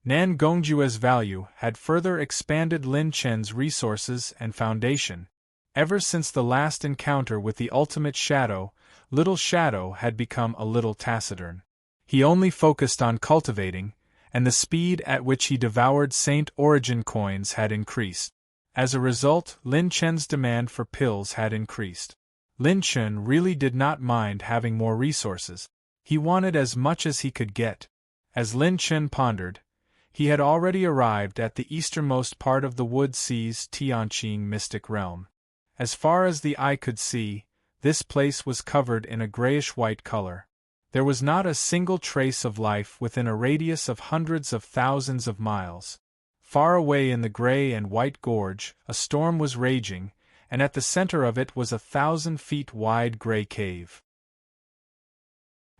Nan Gongjue's value had further expanded Lin Chen's resources and foundation. Ever since the last encounter with the ultimate shadow, Little Shadow had become a little taciturn. He only focused on cultivating, and the speed at which he devoured Saint Origin coins had increased. As a result, Lin Chen's demand for pills had increased. Lin Chen really did not mind having more resources. He wanted as much as he could get. As Lin Chen pondered, he had already arrived at the easternmost part of the Wood Sea's Tianqing mystic realm. As far as the eye could see, this place was covered in a grayish-white color. There was not a single trace of life within a radius of hundreds of thousands of miles. Far away in the gray and white gorge, a storm was raging, and at the center of it was a 1,000-feet-wide gray cave.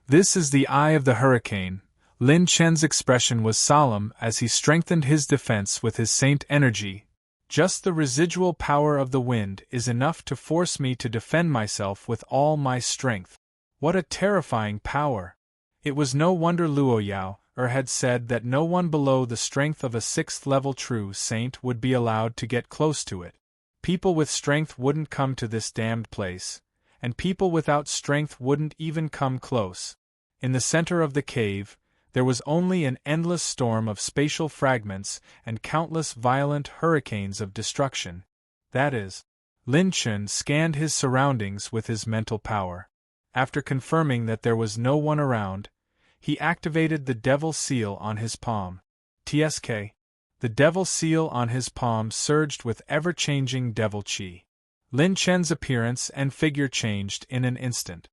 "This is the eye of the hurricane." Lin Chen's expression was solemn as he strengthened his defense with his saint energy. "Just the residual power of the wind is enough to force me to defend myself with all my strength." What a terrifying power! It was no wonder Luo Yao had said that no one below the strength of a 6th-level true saint would be allowed to get close to it. People with strength wouldn't come to this damned place, and people without strength wouldn't even come close. In the center of the cave, there was only an endless storm of spatial fragments and countless violent hurricanes of destruction. That is, Lin Chen scanned his surroundings with his mental power. After confirming that there was no one around, he activated the Devil Seal on his palm. TSK. The Devil Seal on his palm surged with ever-changing devil chi. Lin Chen's appearance and figure changed in an instant.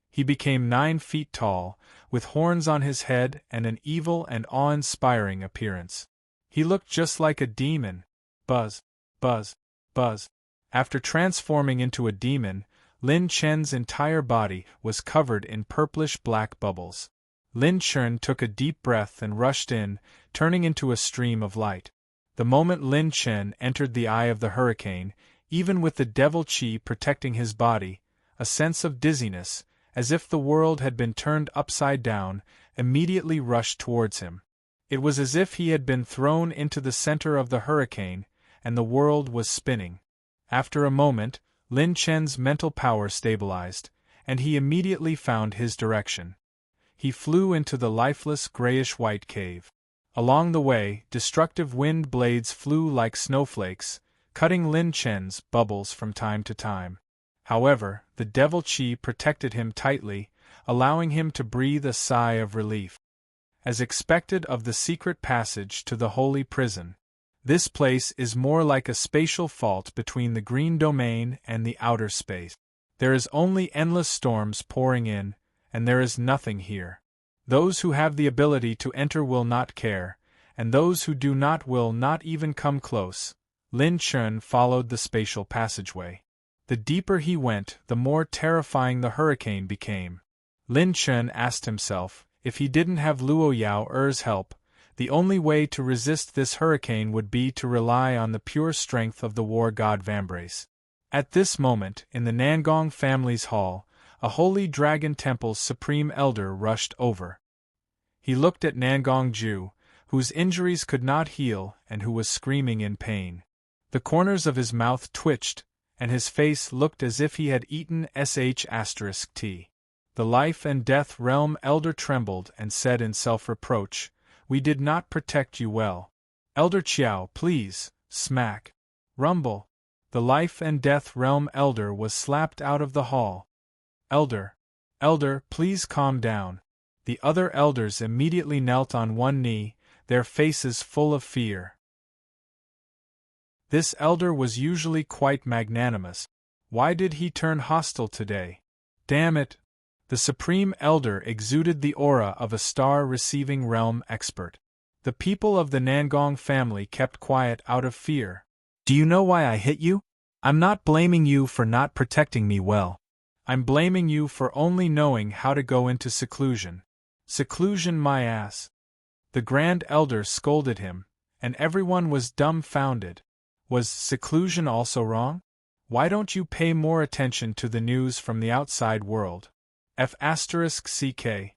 He became 9 feet tall, with horns on his head and an evil and awe-inspiring appearance. He looked just like a demon. Buzz, buzz, buzz. After transforming into a demon, Lin Chen's entire body was covered in purplish-black bubbles. Lin Chen took a deep breath and rushed in, turning into a stream of light. The moment Lin Chen entered the eye of the hurricane, even with the devil chi protecting his body, a sense of dizziness, as if the world had been turned upside down, immediately rushed towards him. It was as if he had been thrown into the center of the hurricane, and the world was spinning. After a moment, Lin Chen's mental power stabilized, and he immediately found his direction. He flew into the lifeless grayish-white cave. Along the way, destructive wind blades flew like snowflakes, cutting Lin Chen's bubbles from time to time. However, the devil chi protected him tightly, allowing him to breathe a sigh of relief. As expected of the secret passage to the holy prison, this place is more like a spatial fault between the green domain and the outer space. There is only endless storms pouring in, and there is nothing here. Those who have the ability to enter will not care, and those who do not will not even come close. Lin Chun followed the spatial passageway. The deeper he went, the more terrifying the hurricane became. Lin Chun asked himself, if he didn't have Luo Yao Er's help, the only way to resist this hurricane would be to rely on the pure strength of the war god Vambrace. At this moment, in the Nangong family's hall, a holy dragon temple's supreme elder rushed over. He looked at Nangong Ju, whose injuries could not heal and who was screaming in pain. The corners of his mouth twitched, and his face looked as if he had eaten **T. The life and death realm elder trembled and said in self-reproach, "We did not protect you well. Elder Qiao, please." Smack. Rumble. The life and death realm elder was slapped out of the hall. Elder, please calm down." The other elders immediately knelt on one knee, their faces full of fear. This elder was usually quite magnanimous. Why did he turn hostile today? Damn it! The Supreme Elder exuded the aura of a star-receiving realm expert. The people of the Nangong family kept quiet out of fear. "Do you know why I hit you? I'm not blaming you for not protecting me well. I'm blaming you for only knowing how to go into seclusion." "Seclusion my ass." The Grand Elder scolded him, and everyone was dumbfounded. Was seclusion also wrong? Why don't you pay more attention to the news from the outside world? **CK.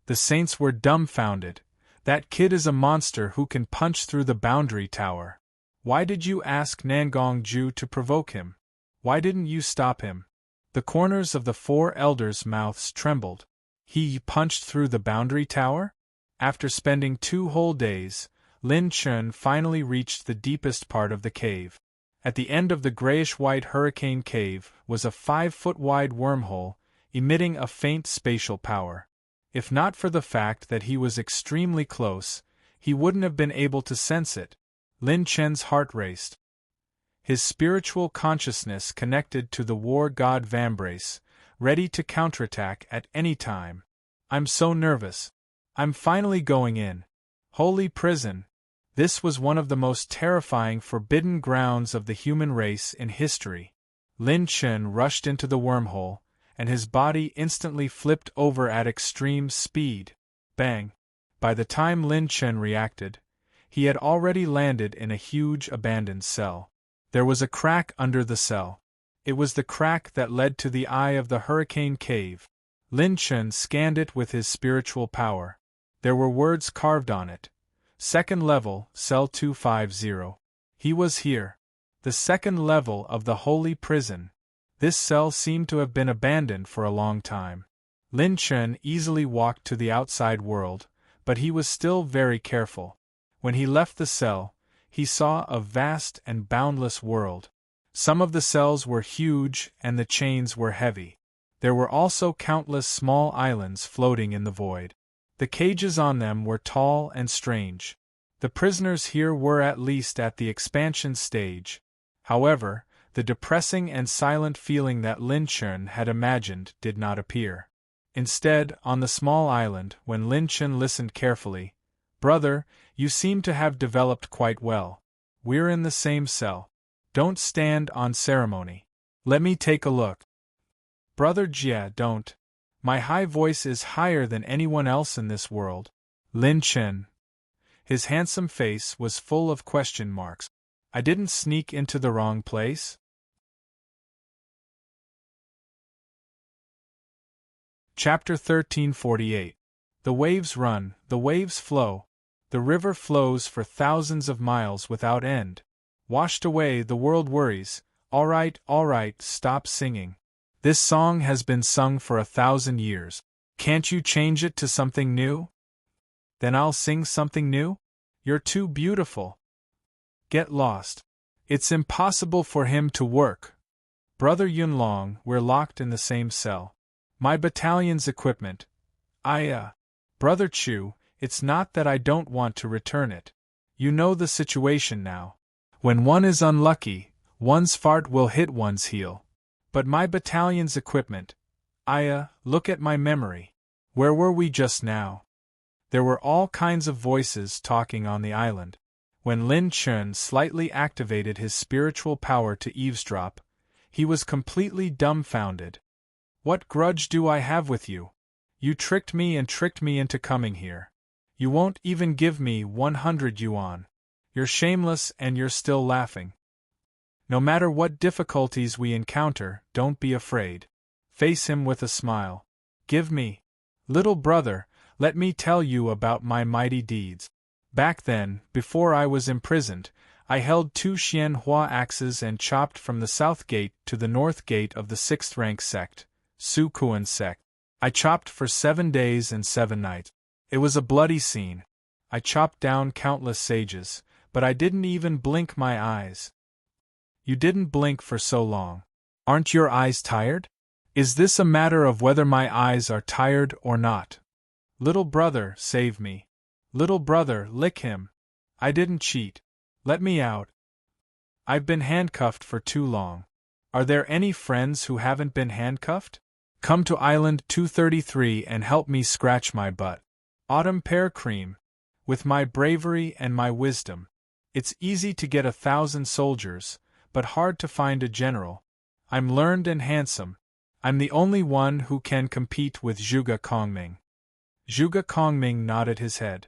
The saints were dumbfounded. That kid is a monster who can punch through the boundary tower. Why did you ask Nangong Ju to provoke him? Why didn't you stop him? The corners of the four elders' mouths trembled. He punched through the boundary tower? After spending 2 whole days, Lin Chun finally reached the deepest part of the cave. At the end of the grayish-white hurricane cave was a 5-foot-wide wormhole, emitting a faint spatial power. If not for the fact that he was extremely close, he wouldn't have been able to sense it. Lin Chen's heart raced. His spiritual consciousness connected to the war god Vambrace, ready to counterattack at any time. "I'm so nervous. I'm finally going in. Holy prison." This was one of the most terrifying forbidden grounds of the human race in history. Lin Chen rushed into the wormhole, and his body instantly flipped over at extreme speed. Bang! By the time Lin Chen reacted, he had already landed in a huge abandoned cell. There was a crack under the cell. It was the crack that led to the eye of the hurricane cave. Lin Chen scanned it with his spiritual power. There were words carved on it. "Second level, cell 250. He was here. The second level of the holy prison. This cell seemed to have been abandoned for a long time. Lin Chen easily walked to the outside world, but he was still very careful. When he left the cell, he saw a vast and boundless world. Some of the cells were huge and the chains were heavy. There were also countless small islands floating in the void. The cages on them were tall and strange. The prisoners here were at least at the expansion stage. However, the depressing and silent feeling that Lin Chen had imagined did not appear. Instead, on the small island, when Lin Chen listened carefully, "Brother, you seem to have developed quite well. We're in the same cell. Don't stand on ceremony. Let me take a look." "Brother Jia, don't. My high voice is higher than anyone else in this world." Lin Chen. His handsome face was full of question marks. "I didn't sneak into the wrong place?" Chapter 1348. The waves run, the waves flow. The river flows for thousands of miles without end. Washed away the world worries. All right, stop singing. This song has been sung for 1,000 years. Can't you change it to something new? Then I'll sing something new? You're too beautiful. Get lost. It's impossible for him to work. Brother Yunlong, we're locked in the same cell. My battalion's equipment. Brother Chu, it's not that I don't want to return it. You know the situation now. When one is unlucky, one's fart will hit one's heel. But my battalion's equipment. Look at my memory. Where were we just now? There were all kinds of voices talking on the island. When Lin Chun slightly activated his spiritual power to eavesdrop, he was completely dumbfounded. What grudge do I have with you? You tricked me and tricked me into coming here. You won't even give me 100 yuan. You're shameless and you're still laughing. No matter what difficulties we encounter, don't be afraid. Face him with a smile. Give me. Little brother, let me tell you about my mighty deeds. Back then, before I was imprisoned, I held 2 Xianhua axes and chopped from the south gate to the north gate of the 6th rank sect, Su Kuan sect. I chopped for 7 days and 7 nights. It was a bloody scene. I chopped down countless sages, but I didn't even blink my eyes. You didn't blink for so long. Aren't your eyes tired? Is this a matter of whether my eyes are tired or not? Little brother, save me. Little brother, lick him. I didn't cheat. Let me out. I've been handcuffed for too long. Are there any friends who haven't been handcuffed? Come to Island 233 and help me scratch my butt. Autumn pear cream. With my bravery and my wisdom. It's easy to get 1,000 soldiers, but hard to find a general. I'm learned and handsome. I'm the only one who can compete with Zhuge Kongming. Zhuge Kongming nodded his head.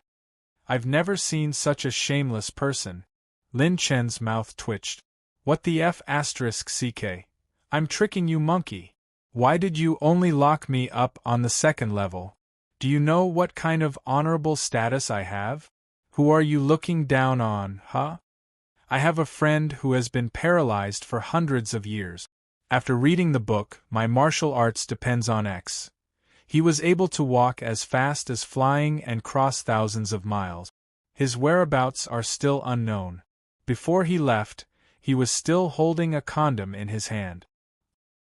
I've never seen such a shameless person. Lin Chen's mouth twitched. What the F***ck? I'm tricking you, monkey. Why did you only lock me up on the 2nd level? Do you know what kind of honorable status I have? Who are you looking down on, huh? I have a friend who has been paralyzed for hundreds of years. After reading the book, My Martial Arts Depends on X. He was able to walk as fast as flying and cross thousands of miles. His whereabouts are still unknown. Before he left, he was still holding a condom in his hand.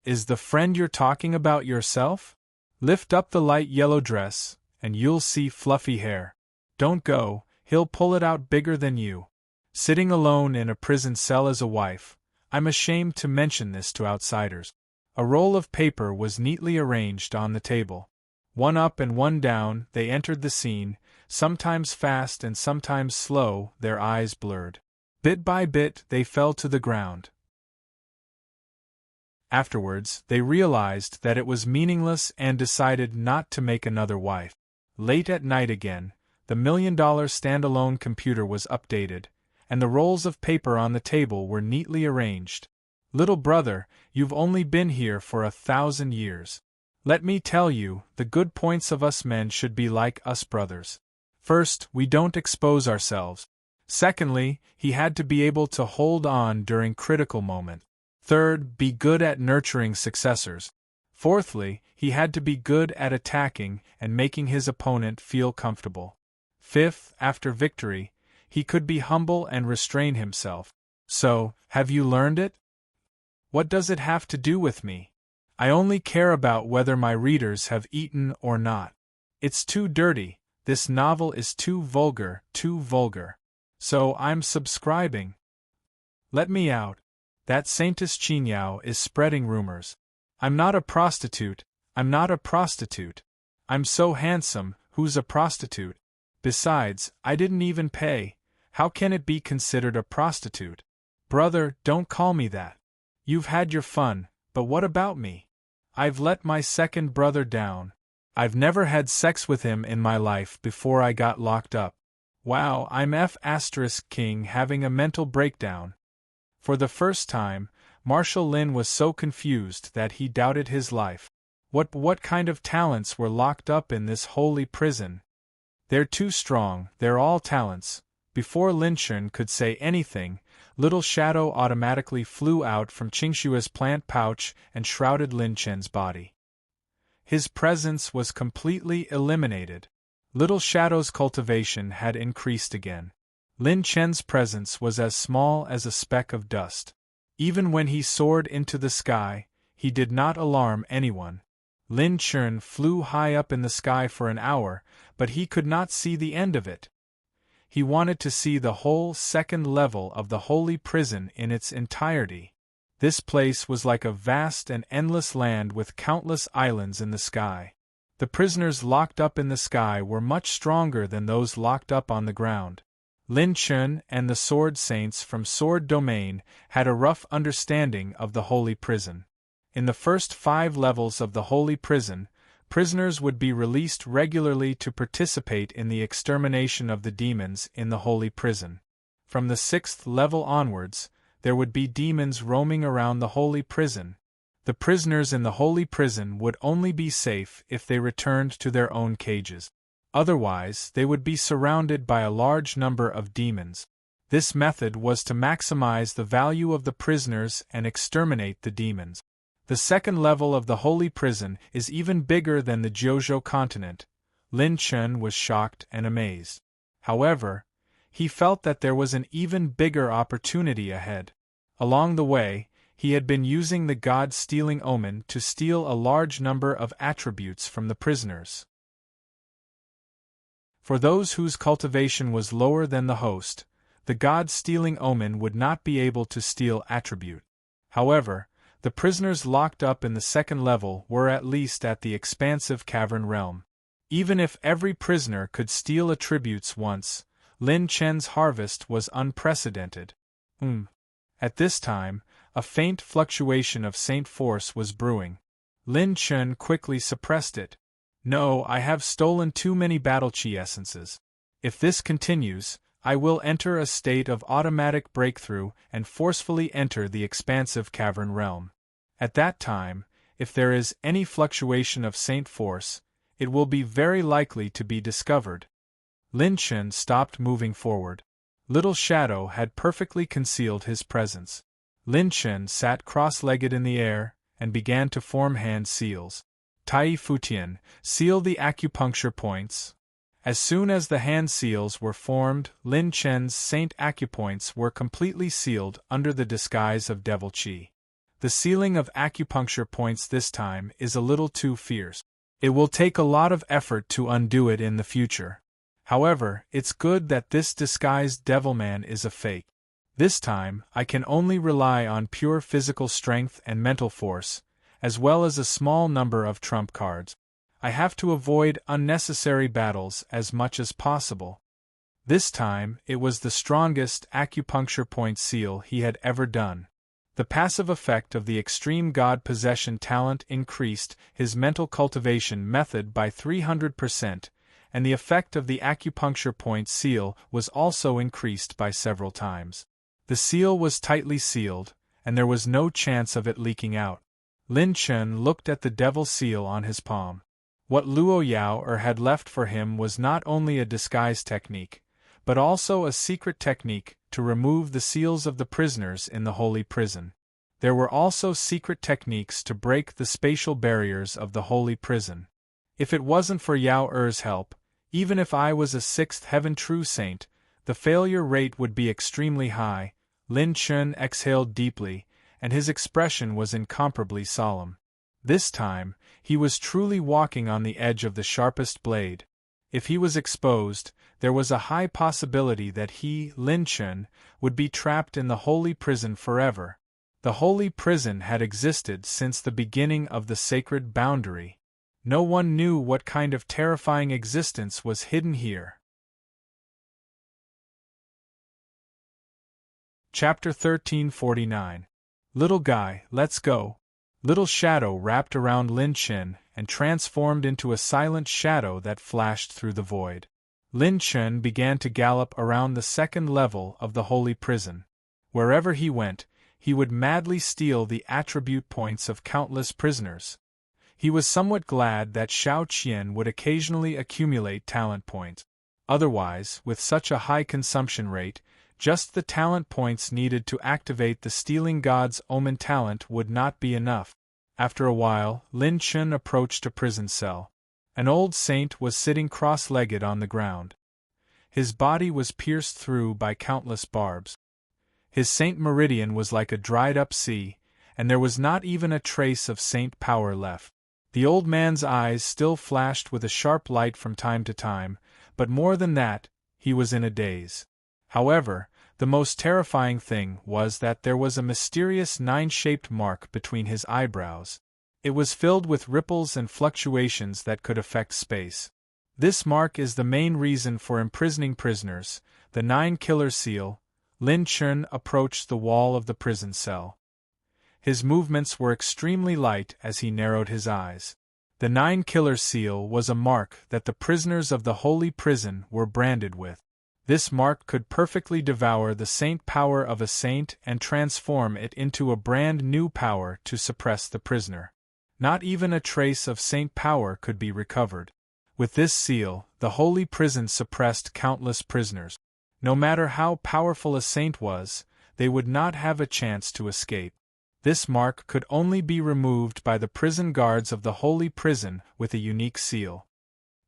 Is the friend you're talking about yourself? Lift up the light yellow dress, and you'll see fluffy hair. Don't go, he'll pull it out bigger than you. Sitting alone in a prison cell as a wife, I'm ashamed to mention this to outsiders. A roll of paper was neatly arranged on the table. One up and one down, they entered the scene, sometimes fast and sometimes slow, their eyes blurred. Bit by bit, they fell to the ground. Afterwards, they realized that it was meaningless and decided not to make another wife. Late at night again, the $1 million standalone computer was updated, and the rolls of paper on the table were neatly arranged. Little brother, you've only been here for 1,000 years. Let me tell you, the good points of us men should be like us brothers. First, we don't expose ourselves. Secondly, he had to be able to hold on during critical moments. Third, be good at nurturing successors. Fourthly, he had to be good at attacking and making his opponent feel comfortable. Fifth, after victory, he could be humble and restrain himself. So, have you learned it? What does it have to do with me? I only care about whether my readers have eaten or not. It's too dirty, this novel is too vulgar. So I'm subscribing. Let me out. That Saintess Qingyao is spreading rumors. I'm not a prostitute. I'm so handsome, who's a prostitute? Besides, I didn't even pay. How can it be considered a prostitute? Brother, don't call me that. You've had your fun, but what about me? I've let my second brother down. I've never had sex with him in my life before I got locked up. Wow, I'm F***king having a mental breakdown. For the first time, Marshal Lin was so confused that he doubted his life. What kind of talents were locked up in this holy prison? They're too strong, they're all talents. Before Lin Chun could say anything, Little Shadow automatically flew out from Qingshua's plant pouch and shrouded Lin Chen's body. His presence was completely eliminated. Little Shadow's cultivation had increased again. Lin Chen's presence was as small as a speck of dust. Even when he soared into the sky, he did not alarm anyone. Lin Chun flew high up in the sky for an hour, but he could not see the end of it. He wanted to see the whole 2nd level of the holy prison in its entirety. This place was like a vast and endless land with countless islands in the sky. The prisoners locked up in the sky were much stronger than those locked up on the ground. Lin Chun and the Sword Saints from Sword Domain had a rough understanding of the Holy Prison. In the first 5 levels of the Holy Prison, prisoners would be released regularly to participate in the extermination of the demons in the Holy Prison. From the 6th level onwards, there would be demons roaming around the Holy Prison. The prisoners in the Holy Prison would only be safe if they returned to their own cages. Otherwise, they would be surrounded by a large number of demons. This method was to maximize the value of the prisoners and exterminate the demons. The 2nd level of the Holy Prison is even bigger than the Jiuzhou continent. Lin Chun was shocked and amazed. However, he felt that there was an even bigger opportunity ahead. Along the way, he had been using the God-stealing omen to steal a large number of attributes from the prisoners. For those whose cultivation was lower than the host, the God-stealing omen would not be able to steal attribute. However, the prisoners locked up in the 2nd level were at least at the expansive cavern realm. Even if every prisoner could steal attributes once, Lin Chen's harvest was unprecedented. At this time, a faint fluctuation of Saint Force was brewing. Lin Chen quickly suppressed it. No, I have stolen too many battle chi essences. If this continues, I will enter a state of automatic breakthrough and forcefully enter the expansive cavern realm. At that time, if there is any fluctuation of Saint Force, it will be very likely to be discovered. Lin Chen stopped moving forward. Little Shadow had perfectly concealed his presence. Lin Chen sat cross-legged in the air and began to form hand seals. Tai Futian, seal the acupuncture points. As soon as the hand seals were formed, Lin Chen's saint acupoints were completely sealed under the disguise of devil chi. The sealing of acupuncture points this time is a little too fierce. It will take a lot of effort to undo it in the future. However, it's good that this disguised devilman is a fake. This time, I can only rely on pure physical strength and mental force, as well as a small number of trump cards. I have to avoid unnecessary battles as much as possible. This time, it was the strongest acupuncture point seal he had ever done. The passive effect of the extreme god possession talent increased his mental cultivation method by 300%, and the effect of the acupuncture point seal was also increased by several times. The seal was tightly sealed, and there was no chance of it leaking out. Lin Chen looked at the devil seal on his palm. What Luo Yao had left for him was not only a disguise technique, but also a secret technique to remove the seals of the prisoners in the Holy Prison. There were also secret techniques to break the spatial barriers of the Holy Prison. If it wasn't for Yao Er's help, even if I was a 6th heaven true saint, the failure rate would be extremely high. Lin Chen exhaled deeply, and his expression was incomparably solemn. This time, he was truly walking on the edge of the sharpest blade. If he was exposed, there was a high possibility that he, Lin Chen, would be trapped in the Holy Prison forever. The Holy Prison had existed since the beginning of the sacred boundary. No one knew what kind of terrifying existence was hidden here. Chapter 1349. Little Guy, Let's Go. Little Shadow wrapped around Lin Chen and transformed into a silent shadow that flashed through the void. Lin Chen began to gallop around the 2nd level of the Holy Prison. Wherever he went, he would madly steal the attribute points of countless prisoners. He was somewhat glad that Xiao Qian would occasionally accumulate talent points. Otherwise, with such a high consumption rate, just the talent points needed to activate the Stealing God's Omen talent would not be enough. After a while, Lin Chen approached a prison cell. An old saint was sitting cross-legged on the ground. His body was pierced through by countless barbs. His saint meridian was like a dried-up sea, and there was not even a trace of saint power left. The old man's eyes still flashed with a sharp light from time to time, but more than that, he was in a daze. However, the most terrifying thing was that there was a mysterious 9-shaped mark between his eyebrows. It was filled with ripples and fluctuations that could affect space. This mark is the main reason for imprisoning prisoners. The 9 killer seal. Lin Chun approached the wall of the prison cell. His movements were extremely light as he narrowed his eyes. The 9 killer seal was a mark that the prisoners of the holy prison were branded with. This mark could perfectly devour the saint power of a saint and transform it into a brand new power to suppress the prisoner. Not even a trace of saint power could be recovered. With this seal, the holy prison suppressed countless prisoners. No matter how powerful a saint was, they would not have a chance to escape. This mark could only be removed by the prison guards of the holy prison with a unique seal.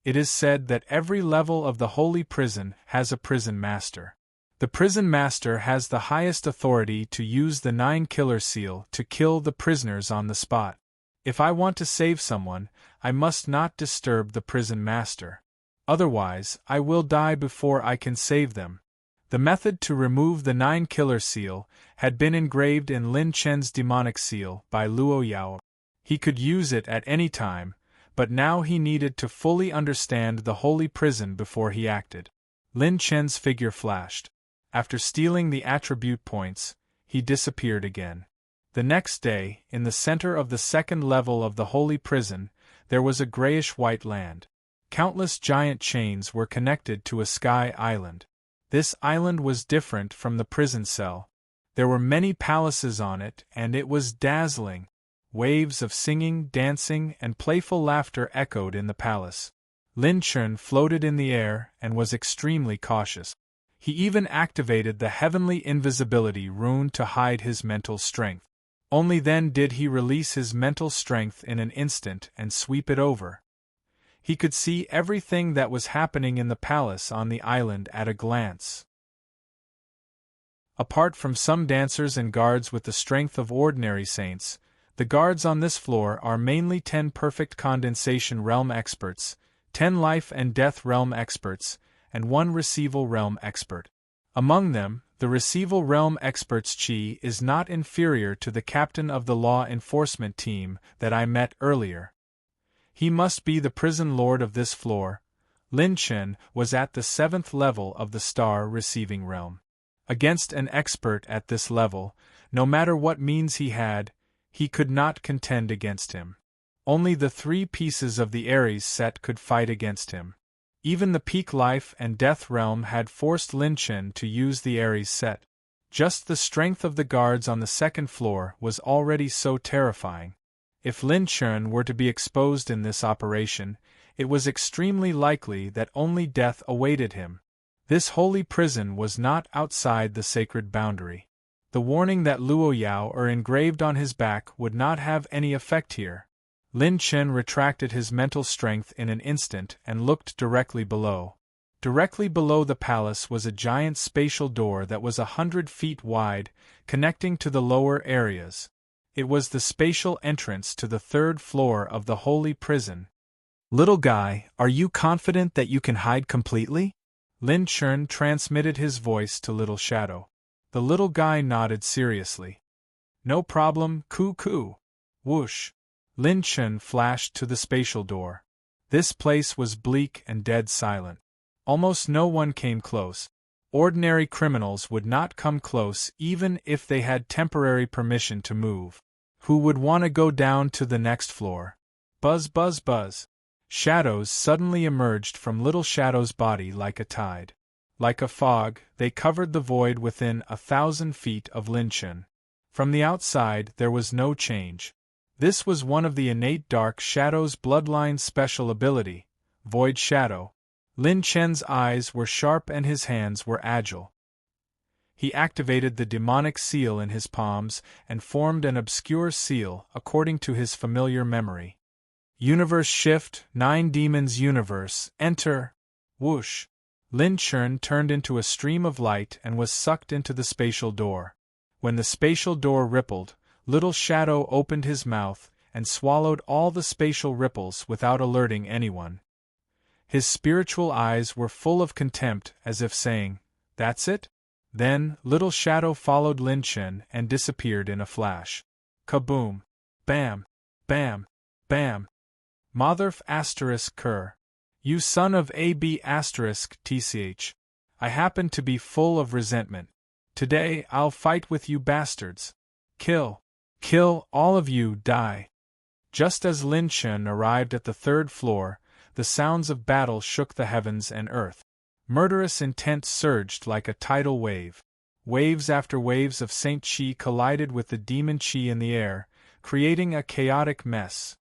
It is said that every level of the holy prison has a prison master. The prison master has the highest authority to use the 9 killer seal to kill the prisoners on the spot. If I want to save someone, I must not disturb the prison master. Otherwise, I will die before I can save them. The method to remove the 9 killer seal had been engraved in Lin Chen's demonic seal by Luo Yao. He could use it at any time, but now he needed to fully understand the holy prison before he acted. Lin Chen's figure flashed. After stealing the attribute points, he disappeared again. The next day, in the center of the 2nd level of the holy prison, there was a grayish-white land. Countless giant chains were connected to a sky island. This island was different from the prison cell. There were many palaces on it, and it was dazzling. Waves of singing, dancing, and playful laughter echoed in the palace. Lin Chun floated in the air and was extremely cautious. He even activated the heavenly invisibility rune to hide his mental strength. Only then did he release his mental strength in an instant and sweep it over. He could see everything that was happening in the palace on the island at a glance. Apart from some dancers and guards with the strength of ordinary saints, the guards on this floor are mainly 10 perfect condensation realm experts, 10 life and death realm experts, and 1 receival realm expert. Among them, the receival realm expert's chi is not inferior to the captain of the law enforcement team that I met earlier. He must be the prison lord of this floor. Lin Chen was at the 7th level of the star receiving realm. Against an expert at this level, no matter what means he had, he could not contend against him. Only the 3 pieces of the Aries set could fight against him. Even the peak life and death realm had forced Lin Chen to use the Aries set. Just the strength of the guards on the 2nd floor was already so terrifying. If Lin Chen were to be exposed in this operation, it was extremely likely that only death awaited him. This holy prison was not outside the sacred boundary. The warning that Luo Yao are engraved on his back would not have any effect here. Lin Chen retracted his mental strength in an instant and looked directly below. Directly below the palace was a giant spatial door that was 100 feet wide, connecting to the lower areas. It was the spatial entrance to the 3rd floor of the holy prison. "Little guy, are you confident that you can hide completely?" Lin Chen transmitted his voice to Little Shadow. The little guy nodded seriously. "No problem, coo-coo." Whoosh! Lin Chen flashed to the spatial door. This place was bleak and dead silent. Almost no one came close. Ordinary criminals would not come close even if they had temporary permission to move. Who would want to go down to the next floor? Buzz, buzz, buzz. Shadows suddenly emerged from Little Shadow's body like a tide. Like a fog, they covered the void within 1,000 feet of Lin Chen. From the outside there was no change. This was one of the innate Dark Shadow's bloodline special ability, Void Shadow. Lin Chen's eyes were sharp and his hands were agile. He activated the demonic seal in his palms and formed an obscure seal according to his familiar memory. Universe shift, 9 demons universe, enter. Whoosh! Lin Chen turned into a stream of light and was sucked into the spatial door. When the spatial door rippled, Little Shadow opened his mouth and swallowed all the spatial ripples without alerting anyone. His spiritual eyes were full of contempt, as if saying, "That's it?" Then, Little Shadow followed Lin Chen and disappeared in a flash. Kaboom! Bam! Bam! Bam! Motherf asterisk cur. You son of AB asterisk tch. I happen to be full of resentment. Today I'll fight with you bastards. Kill! Kill, all of you, die! Just as Lin Chen arrived at the third floor, the sounds of battle shook the heavens and earth. Murderous intent surged like a tidal wave. Waves after waves of Saint Qi collided with the demon Qi in the air, creating a chaotic mess.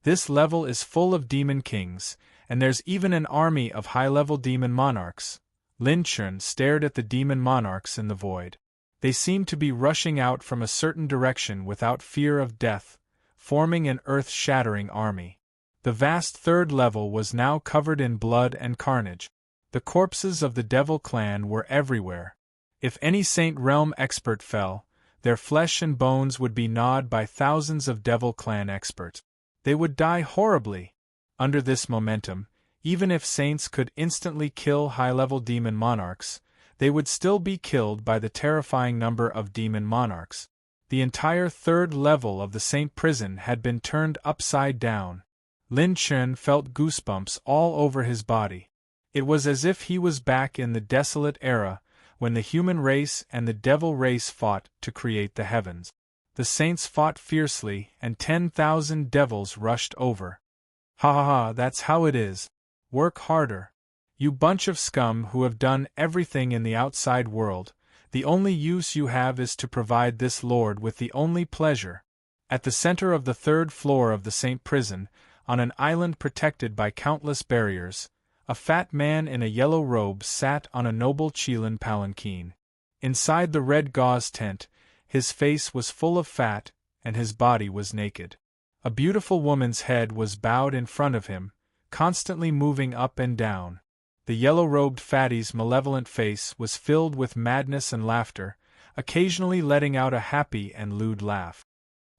This level is full of demon kings, and there's even an army of high-level demon monarchs. Lin Chen stared at the demon monarchs in the void. They seemed to be rushing out from a certain direction without fear of death, forming an earth-shattering army. The vast third level was now covered in blood and carnage. The corpses of the Devil Clan were everywhere. If any Saint Realm expert fell, their flesh and bones would be gnawed by thousands of Devil Clan experts. They would die horribly. Under this momentum, even if saints could instantly kill high-level demon monarchs, they would still be killed by the terrifying number of demon monarchs. The entire third level of the Saint Prison had been turned upside down. Lin Chen felt goosebumps all over his body. It was as if he was back in the desolate era, when the human race and the devil race fought to create the heavens. The saints fought fiercely, and 10,000 devils rushed over. Ha ha ha, that's how it is. Work harder. You bunch of scum who have done everything in the outside world, the only use you have is to provide this lord with the only pleasure. At the center of the third floor of the Saint Prison, on an island protected by countless barriers, a fat man in a yellow robe sat on a noble Qilin palanquin. Inside the red gauze tent, his face was full of fat, and his body was naked. A beautiful woman's head was bowed in front of him, constantly moving up and down. The yellow-robed fatty's malevolent face was filled with madness and laughter, occasionally letting out a happy and lewd laugh.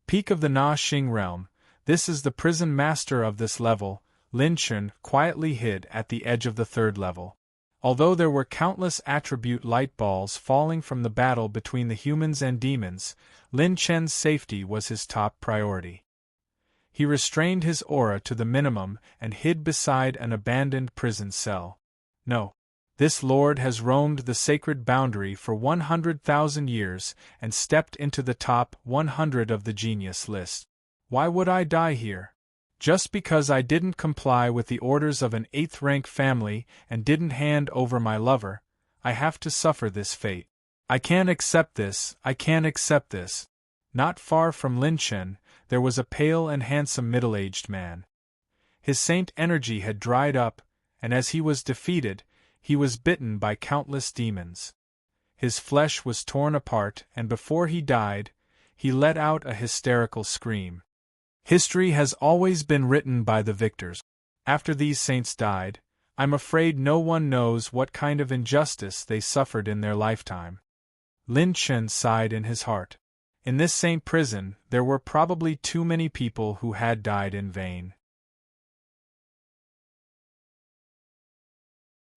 Peak of the Na Xing realm, this is the prison master of this level. Lin Chen quietly hid at the edge of the third level. Although there were countless attribute light balls falling from the battle between the humans and demons, Lin Chen's safety was his top priority. He restrained his aura to the minimum and hid beside an abandoned prison cell. No. This lord has roamed the sacred boundary for 100,000 years and stepped into the top 100 of the genius list. Why would I die here? Just because I didn't comply with the orders of an 8th-rank family and didn't hand over my lover, I have to suffer this fate. I can't accept this, I can't accept this. Not far from Lin Chen, there was a pale and handsome middle-aged man. His saint energy had dried up, and as he was defeated, he was bitten by countless demons. His flesh was torn apart, and before he died, he let out a hysterical scream. History has always been written by the victors. After these saints died, I'm afraid no one knows what kind of injustice they suffered in their lifetime. Lin Chen sighed in his heart. In this saint prison, there were probably too many people who had died in vain.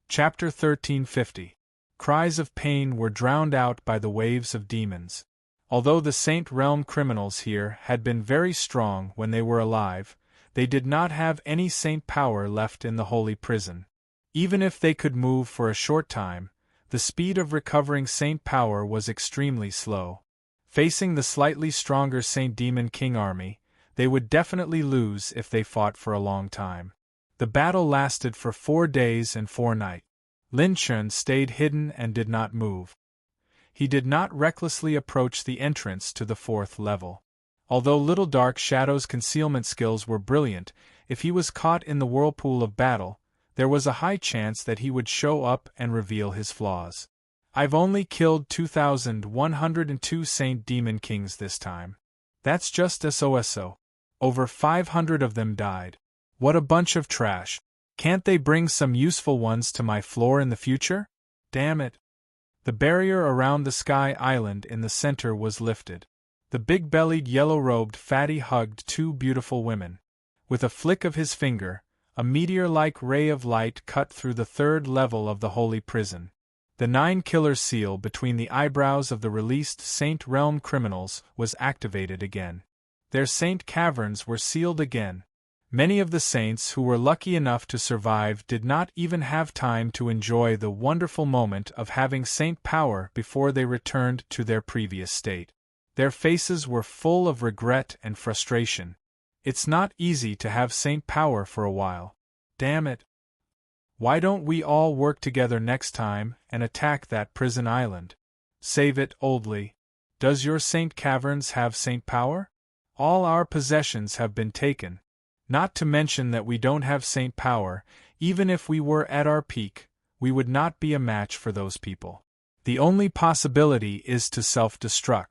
Chapter 1350. Cries of pain were drowned out by the waves of demons. Although the Saint Realm criminals here had been very strong when they were alive, they did not have any saint power left in the holy prison. Even if they could move for a short time, the speed of recovering saint power was extremely slow. Facing the slightly stronger Saint Demon King army, they would definitely lose if they fought for a long time. The battle lasted for 4 days and 4 nights. Lin Chen stayed hidden and did not move. He did not recklessly approach the entrance to the 4th level. Although Little Dark Shadow's concealment skills were brilliant, if he was caught in the whirlpool of battle, there was a high chance that he would show up and reveal his flaws. I've only killed 2,102 Saint Demon Kings this time. That's just SOSO. Over 500 of them died. What a bunch of trash. Can't they bring some useful ones to my floor in the future? Damn it. The barrier around the Sky Island in the center was lifted. The big-bellied yellow-robed fatty hugged 2 beautiful women. With a flick of his finger, a meteor-like ray of light cut through the 3rd level of the holy prison. The 9-killer seal between the eyebrows of the released Saint Realm criminals was activated again. Their saint caverns were sealed again. Many of the saints who were lucky enough to survive did not even have time to enjoy the wonderful moment of having saint power before they returned to their previous state. Their faces were full of regret and frustration. It's not easy to have saint power for a while. Damn it. Why don't we all work together next time and attack that prison island? Save it, Oldly. Does your saint caverns have saint power? All our possessions have been taken. Not to mention that we don't have saint power. Even if we were at our peak, we would not be a match for those people. The only possibility is to self-destruct.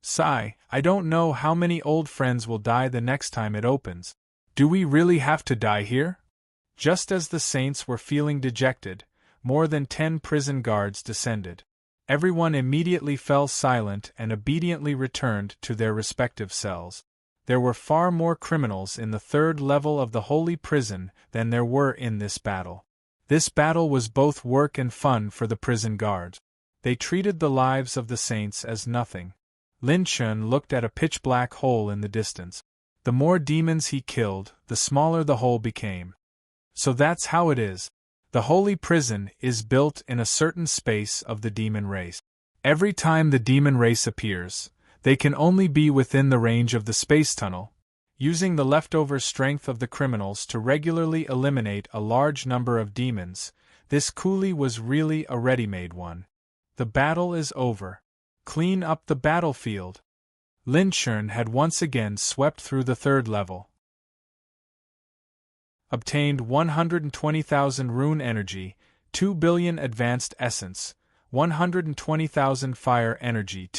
Sigh, I don't know how many old friends will die the next time it opens. Do we really have to die here? Just as the saints were feeling dejected, more than 10 prison guards descended. Everyone immediately fell silent and obediently returned to their respective cells. There were far more criminals in the 3rd level of the holy prison than there were in this battle. This battle was both work and fun for the prison guards. They treated the lives of the saints as nothing. Lin Chun looked at a pitch-black hole in the distance. The more demons he killed, the smaller the hole became. So that's how it is. The holy prison is built in a certain space of the demon race. Every time the demon race appears, they can only be within the range of the space tunnel, using the leftover strength of the criminals to regularly eliminate a large number of demons. This coolie was really a ready-made one. The battle is over. Clean up the battlefield. Lin Chun had once again swept through the 3rd level. Obtained 120,000 rune energy, 2 billion advanced essence, 120,000 fire energy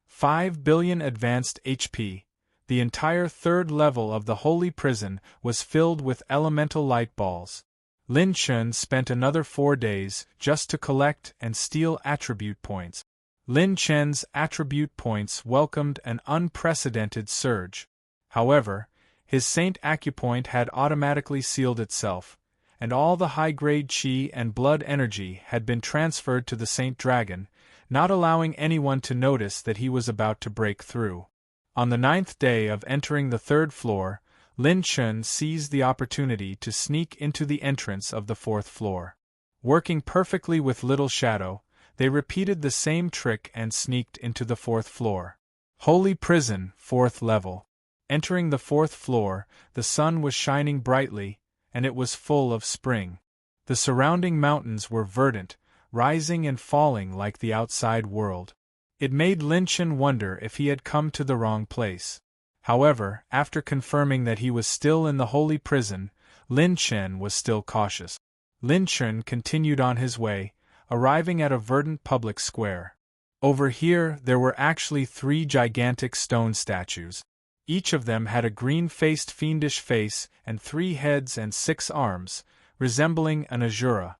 5 billion advanced HP. The entire 3rd level of the holy prison was filled with elemental light balls. Lin Chun spent another 4 days just to collect and steal attribute points. Lin Chen's attribute points welcomed an unprecedented surge. However, his Saint Acupoint had automatically sealed itself, and all the high-grade chi and blood energy had been transferred to the Saint Dragon, not allowing anyone to notice that he was about to break through. On the 9th day of entering the 3rd floor, Lin Chun seized the opportunity to sneak into the entrance of the 4th floor. Working perfectly with Little Shadow, they repeated the same trick and sneaked into the 4th floor. Holy Prison, 4th level. Entering the 4th floor, the sun was shining brightly, and it was full of spring. The surrounding mountains were verdant, rising and falling like the outside world. It made Lin Chun wonder if he had come to the wrong place. However, after confirming that he was still in the holy prison, Lin Chun was still cautious. Lin Chun continued on his way, arriving at a verdant public square. Over here there were actually 3 gigantic stone statues. Each of them had a green-faced fiendish face and 3 heads and 6 arms, resembling an Azura.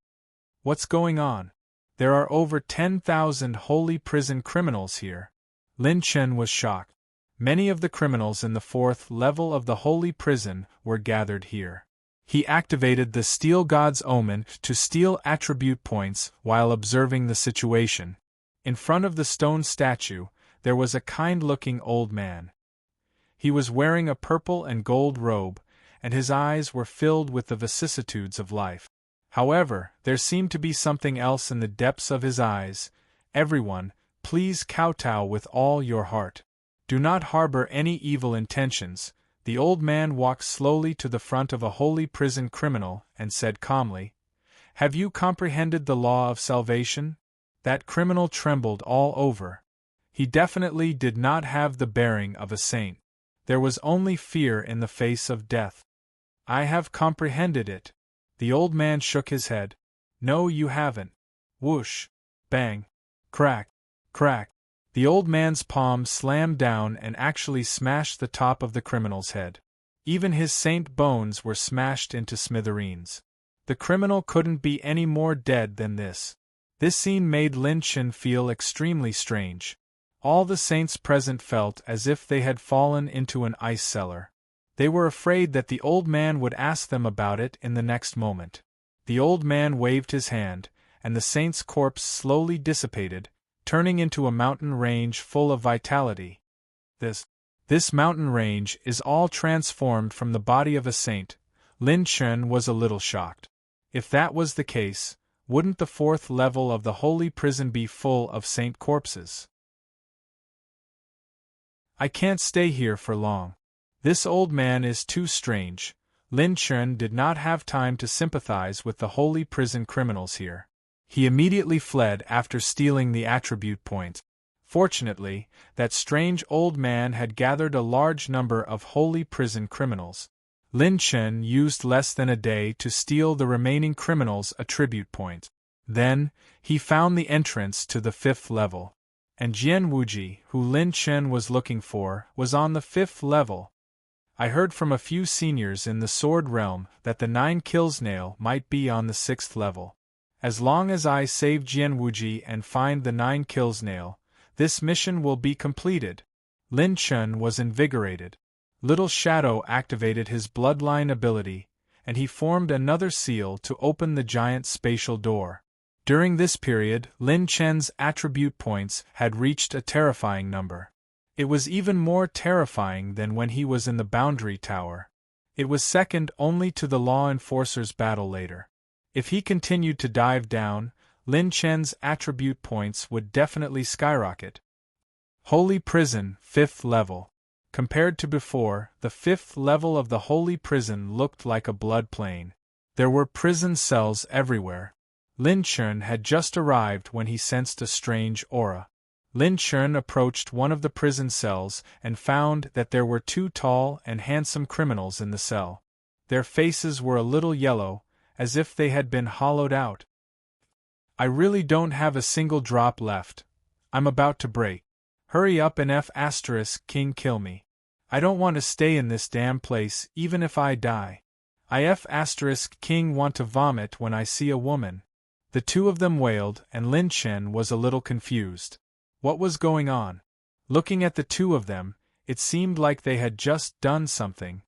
What's going on? There are over 10,000 holy prison criminals here. Lin Chun was shocked. Many of the criminals in the 4th level of the holy prison were gathered here. He activated the Steel God's Omen to steal attribute points while observing the situation. In front of the stone statue, there was a kind-looking old man. He was wearing a purple and gold robe, and his eyes were filled with the vicissitudes of life. However, there seemed to be something else in the depths of his eyes. Everyone, please kowtow with all your heart. Do not harbor any evil intentions. The old man walked slowly to the front of a holy prison criminal and said calmly, "Have you comprehended the law of salvation?" That criminal trembled all over. He definitely did not have the bearing of a saint. There was only fear in the face of death. "I have comprehended it." The old man shook his head. "No, you haven't." Whoosh! Bang! Crack! Crack! The old man's palm slammed down and actually smashed the top of the criminal's head. Even his saint bones were smashed into smithereens. The criminal couldn't be any more dead than this. This scene made Lin Chun feel extremely strange. All the saints present felt as if they had fallen into an ice cellar. They were afraid that the old man would ask them about it in the next moment. The old man waved his hand, and the saint's corpse slowly dissipated, turning into a mountain range full of vitality. This This mountain range is all transformed from the body of a saint. Lin Chen was a little shocked. If that was the case, wouldn't the 4th level of the holy prison be full of saint corpses? I can't stay here for long. This old man is too strange. Lin Chen did not have time to sympathize with the holy prison criminals here. He immediately fled after stealing the attribute point. Fortunately, that strange old man had gathered a large number of holy prison criminals. Lin Chen used less than a day to steal the remaining criminals' attribute point. Then, he found the entrance to the 5th level. And Jian Wuji, who Lin Chen was looking for, was on the 5th level. I heard from a few seniors in the Sword Realm that the 9 kills nail might be on the 6th level. As long as I save Jian Wuji and find the 9 kills nail, this mission will be completed. Lin Chen was invigorated. Little Shadow activated his bloodline ability, and he formed another seal to open the giant spatial door. During this period, Lin Chen's attribute points had reached a terrifying number. It was even more terrifying than when he was in the Boundary Tower. It was second only to the Law Enforcer's battle later. If he continued to dive down, Lin Chen's attribute points would definitely skyrocket. Holy Prison, 5th level. Compared to before, the 5th level of the Holy Prison looked like a blood plain. There were prison cells everywhere. Lin Chen had just arrived when he sensed a strange aura. Lin Chen approached one of the prison cells and found that there were 2 tall and handsome criminals in the cell. Their faces were a little yellow, as if they had been hollowed out. I really don't have a single drop left. I'm about to break. Hurry up and King kill me. I don't want to stay in this damn place even if I die. I King want to vomit when I see a woman. The 2 of them wailed, and Lin Chen was a little confused. What was going on? Looking at the 2 of them, it seemed like they had just done something.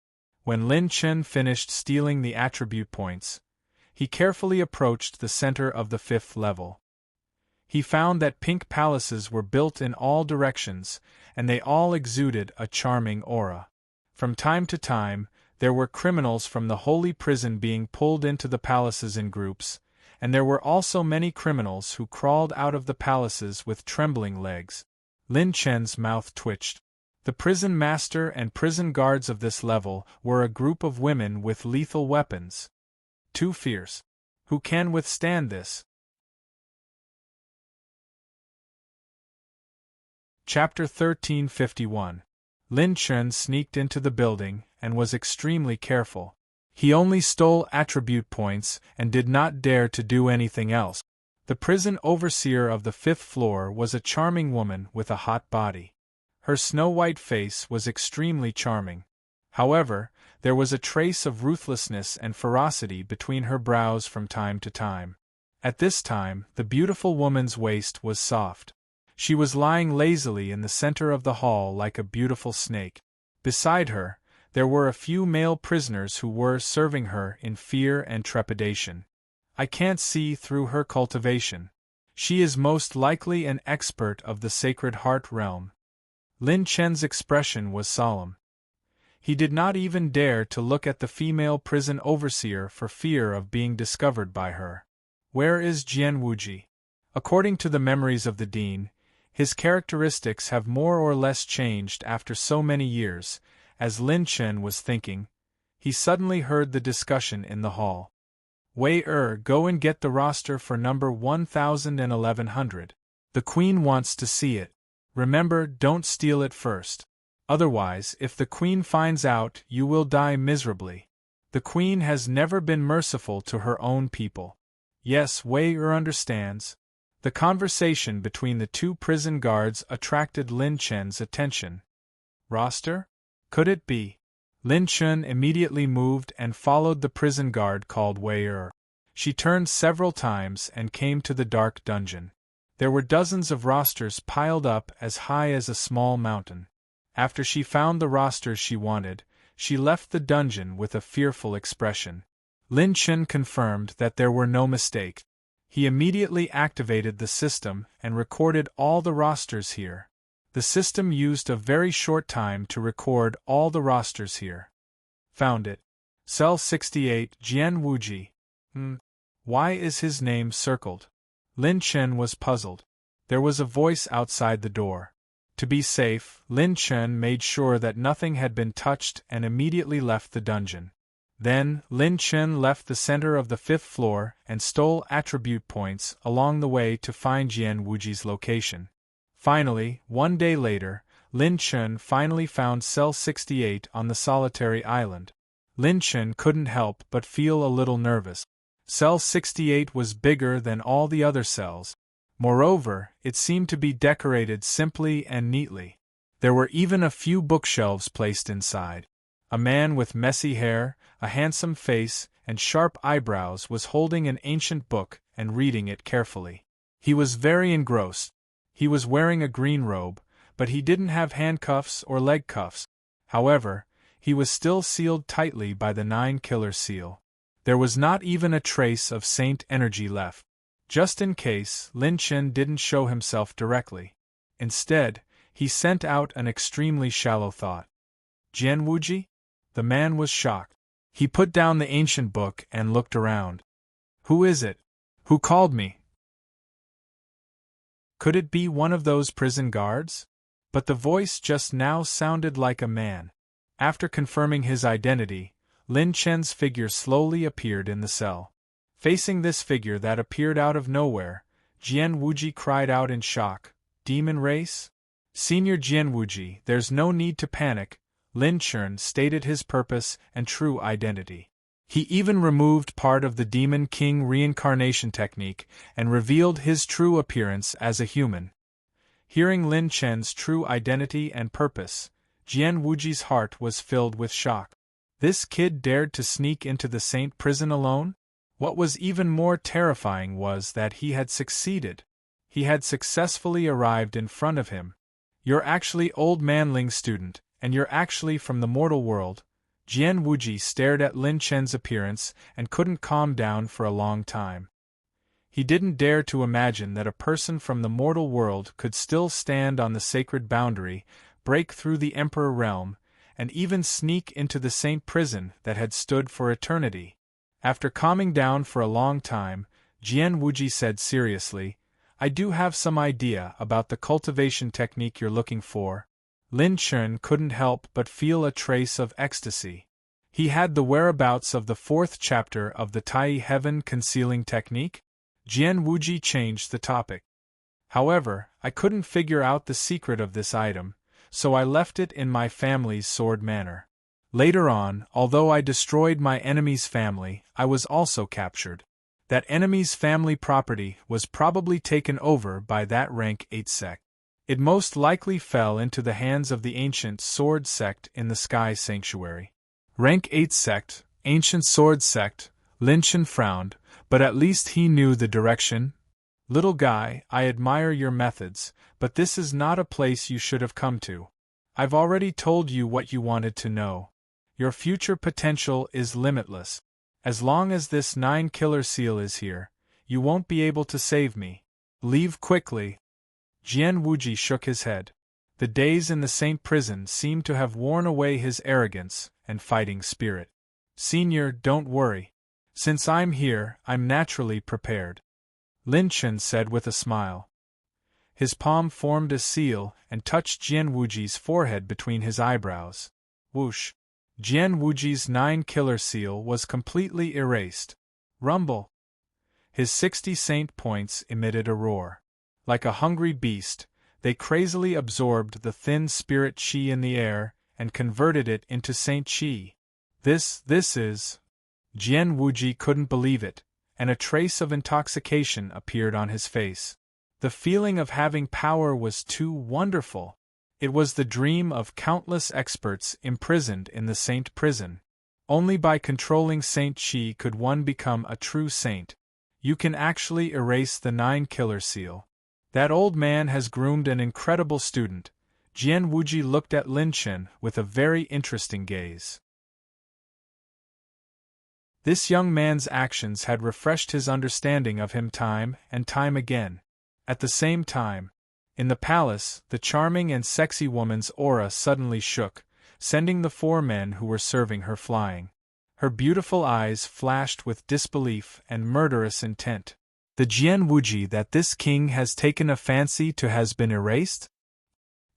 When Lin Chen finished stealing the attribute points, he carefully approached the center of the 5th level. He found that pink palaces were built in all directions, and they all exuded a charming aura. From time to time, there were criminals from the holy prison being pulled into the palaces in groups, and there were also many criminals who crawled out of the palaces with trembling legs. Lin Chen's mouth twitched. The prison master and prison guards of this level were a group of women with lethal weapons. Too fierce. Who can withstand this? Chapter 1351. Lin Chen sneaked into the building and was extremely careful. He only stole attribute points and did not dare to do anything else. The prison overseer of the 5th floor was a charming woman with a hot body. Her snow-white face was extremely charming. However, there was a trace of ruthlessness and ferocity between her brows from time to time. At this time, the beautiful woman's waist was soft. She was lying lazily in the center of the hall like a beautiful snake. Beside her, there were a few male prisoners who were serving her in fear and trepidation. I can't see through her cultivation. She is most likely an expert of the Sacred Heart realm. Lin Chen's expression was solemn. He did not even dare to look at the female prison overseer for fear of being discovered by her. Where is Jian Wuji? According to the memories of the dean, his characteristics have more or less changed after so many years. As Lin Chen was thinking, he suddenly heard the discussion in the hall. Wei go and get the roster for number 1100. The queen wants to see it. Remember, don't steal it first. Otherwise, if the queen finds out, you will die miserably. The queen has never been merciful to her own people. Yes, Wei understands. The conversation between the 2 prison guards attracted Lin Chen's attention. Roster? Could it be? Lin Chen immediately moved and followed the prison guard called Wei. She turned several times and came to the dark dungeon. There were dozens of rosters piled up as high as a small mountain. After she found the rosters she wanted, she left the dungeon with a fearful expression. Lin Chen confirmed that there were no mistakes. He immediately activated the system and recorded all the rosters here. The The system used a very short time to record all the rosters here. Found it. Cell 68, Jian Wuji. Why is his name circled? Lin Chen was puzzled. There was a voice outside the door. To be safe, Lin Chen made sure that nothing had been touched and immediately left the dungeon. Then, Lin Chen left the center of the 5th floor and stole attribute points along the way to find Jian Wuji's location. Finally, one day later, Lin Chen finally found Cell 68 on the solitary island. Lin Chen couldn't help but feel a little nervous. Cell 68 was bigger than all the other cells. Moreover, it seemed to be decorated simply and neatly. There were even a few bookshelves placed inside. A man with messy hair, a handsome face, and sharp eyebrows was holding an ancient book and reading it carefully. He was very engrossed. He was wearing a green robe, but he didn't have handcuffs or leg cuffs. However, he was still sealed tightly by the 9-killer seal. There was not even a trace of saint energy left. Just in case, Lin Chen didn't show himself directly. Instead, he sent out an extremely shallow thought. Jian Wuji? The man was shocked. He put down the ancient book and looked around. Who is it? Who called me? Could it be one of those prison guards? But the voice just now sounded like a man. After confirming his identity, Lin Chen's figure slowly appeared in the cell. Facing this figure that appeared out of nowhere, Jian Wuji cried out in shock, "Demon race?" "Senior Jian Wuji, there's no need to panic," Lin Chen stated his purpose and true identity. He even removed part of the Demon King reincarnation technique and revealed his true appearance as a human. Hearing Lin Chen's true identity and purpose, Jian Wuji's heart was filled with shock. This kid dared to sneak into the Saint prison alone? What was even more terrifying was that he had succeeded. He had successfully arrived in front of him. "You're actually Old Manling's student, and you're actually from the mortal world." Jian Wuji stared at Lin Chen's appearance and couldn't calm down for a long time. He didn't dare to imagine that a person from the mortal world could still stand on the sacred boundary, break through the Emperor realm, and even sneak into the Saint prison that had stood for eternity. After calming down for a long time, Jian Wuji said seriously, "I do have some idea about the cultivation technique you're looking for." Lin Chen couldn't help but feel a trace of ecstasy. He had the whereabouts of the 4th chapter of the Tai Heaven concealing technique? Jian Wuji changed the topic. "However, I couldn't figure out the secret of this item, so I left it in my family's sword manor. Later on, although I destroyed my enemy's family, I was also captured. That enemy's family property was probably taken over by that rank 8 sect. It most likely fell into the hands of the ancient sword sect in the Sky Sanctuary." Rank 8 sect, ancient sword sect, Lin Chen frowned, but at least he knew the direction. "Little guy, I admire your methods, but this is not a place you should have come to. I've already told you what you wanted to know. Your future potential is limitless. As long as this 9-killer seal is here, you won't be able to save me. Leave quickly." Jian Wuji shook his head. The days in the Saint prison seemed to have worn away his arrogance and fighting spirit. "Senior, don't worry. Since I'm here, I'm naturally prepared," Lin Chen said with a smile. His palm formed a seal and touched Jian Wuji's forehead between his eyebrows. Whoosh! Jian Wuji's 9-killer seal was completely erased. Rumble! His 60 saint points emitted a roar. Like a hungry beast, they crazily absorbed the thin spirit qi in the air and converted it into saint qi. This is... Jian Wuji couldn't believe it, and a trace of intoxication appeared on his face. The feeling of having power was too wonderful. It was the dream of countless experts imprisoned in the saint prison. Only by controlling saint qi could one become a true saint. You can actually erase the 9-killer seal. That old man has groomed an incredible student. Jian Wuji looked at Lin Chen with a very interesting gaze. This young man's actions had refreshed his understanding of him time and time again. At the same time, In the palace, the charming and sexy woman's aura suddenly shook, sending the 4 men who were serving her flying. Her beautiful eyes flashed with disbelief and murderous intent. The Jian Wuji that this king has taken a fancy to has been erased?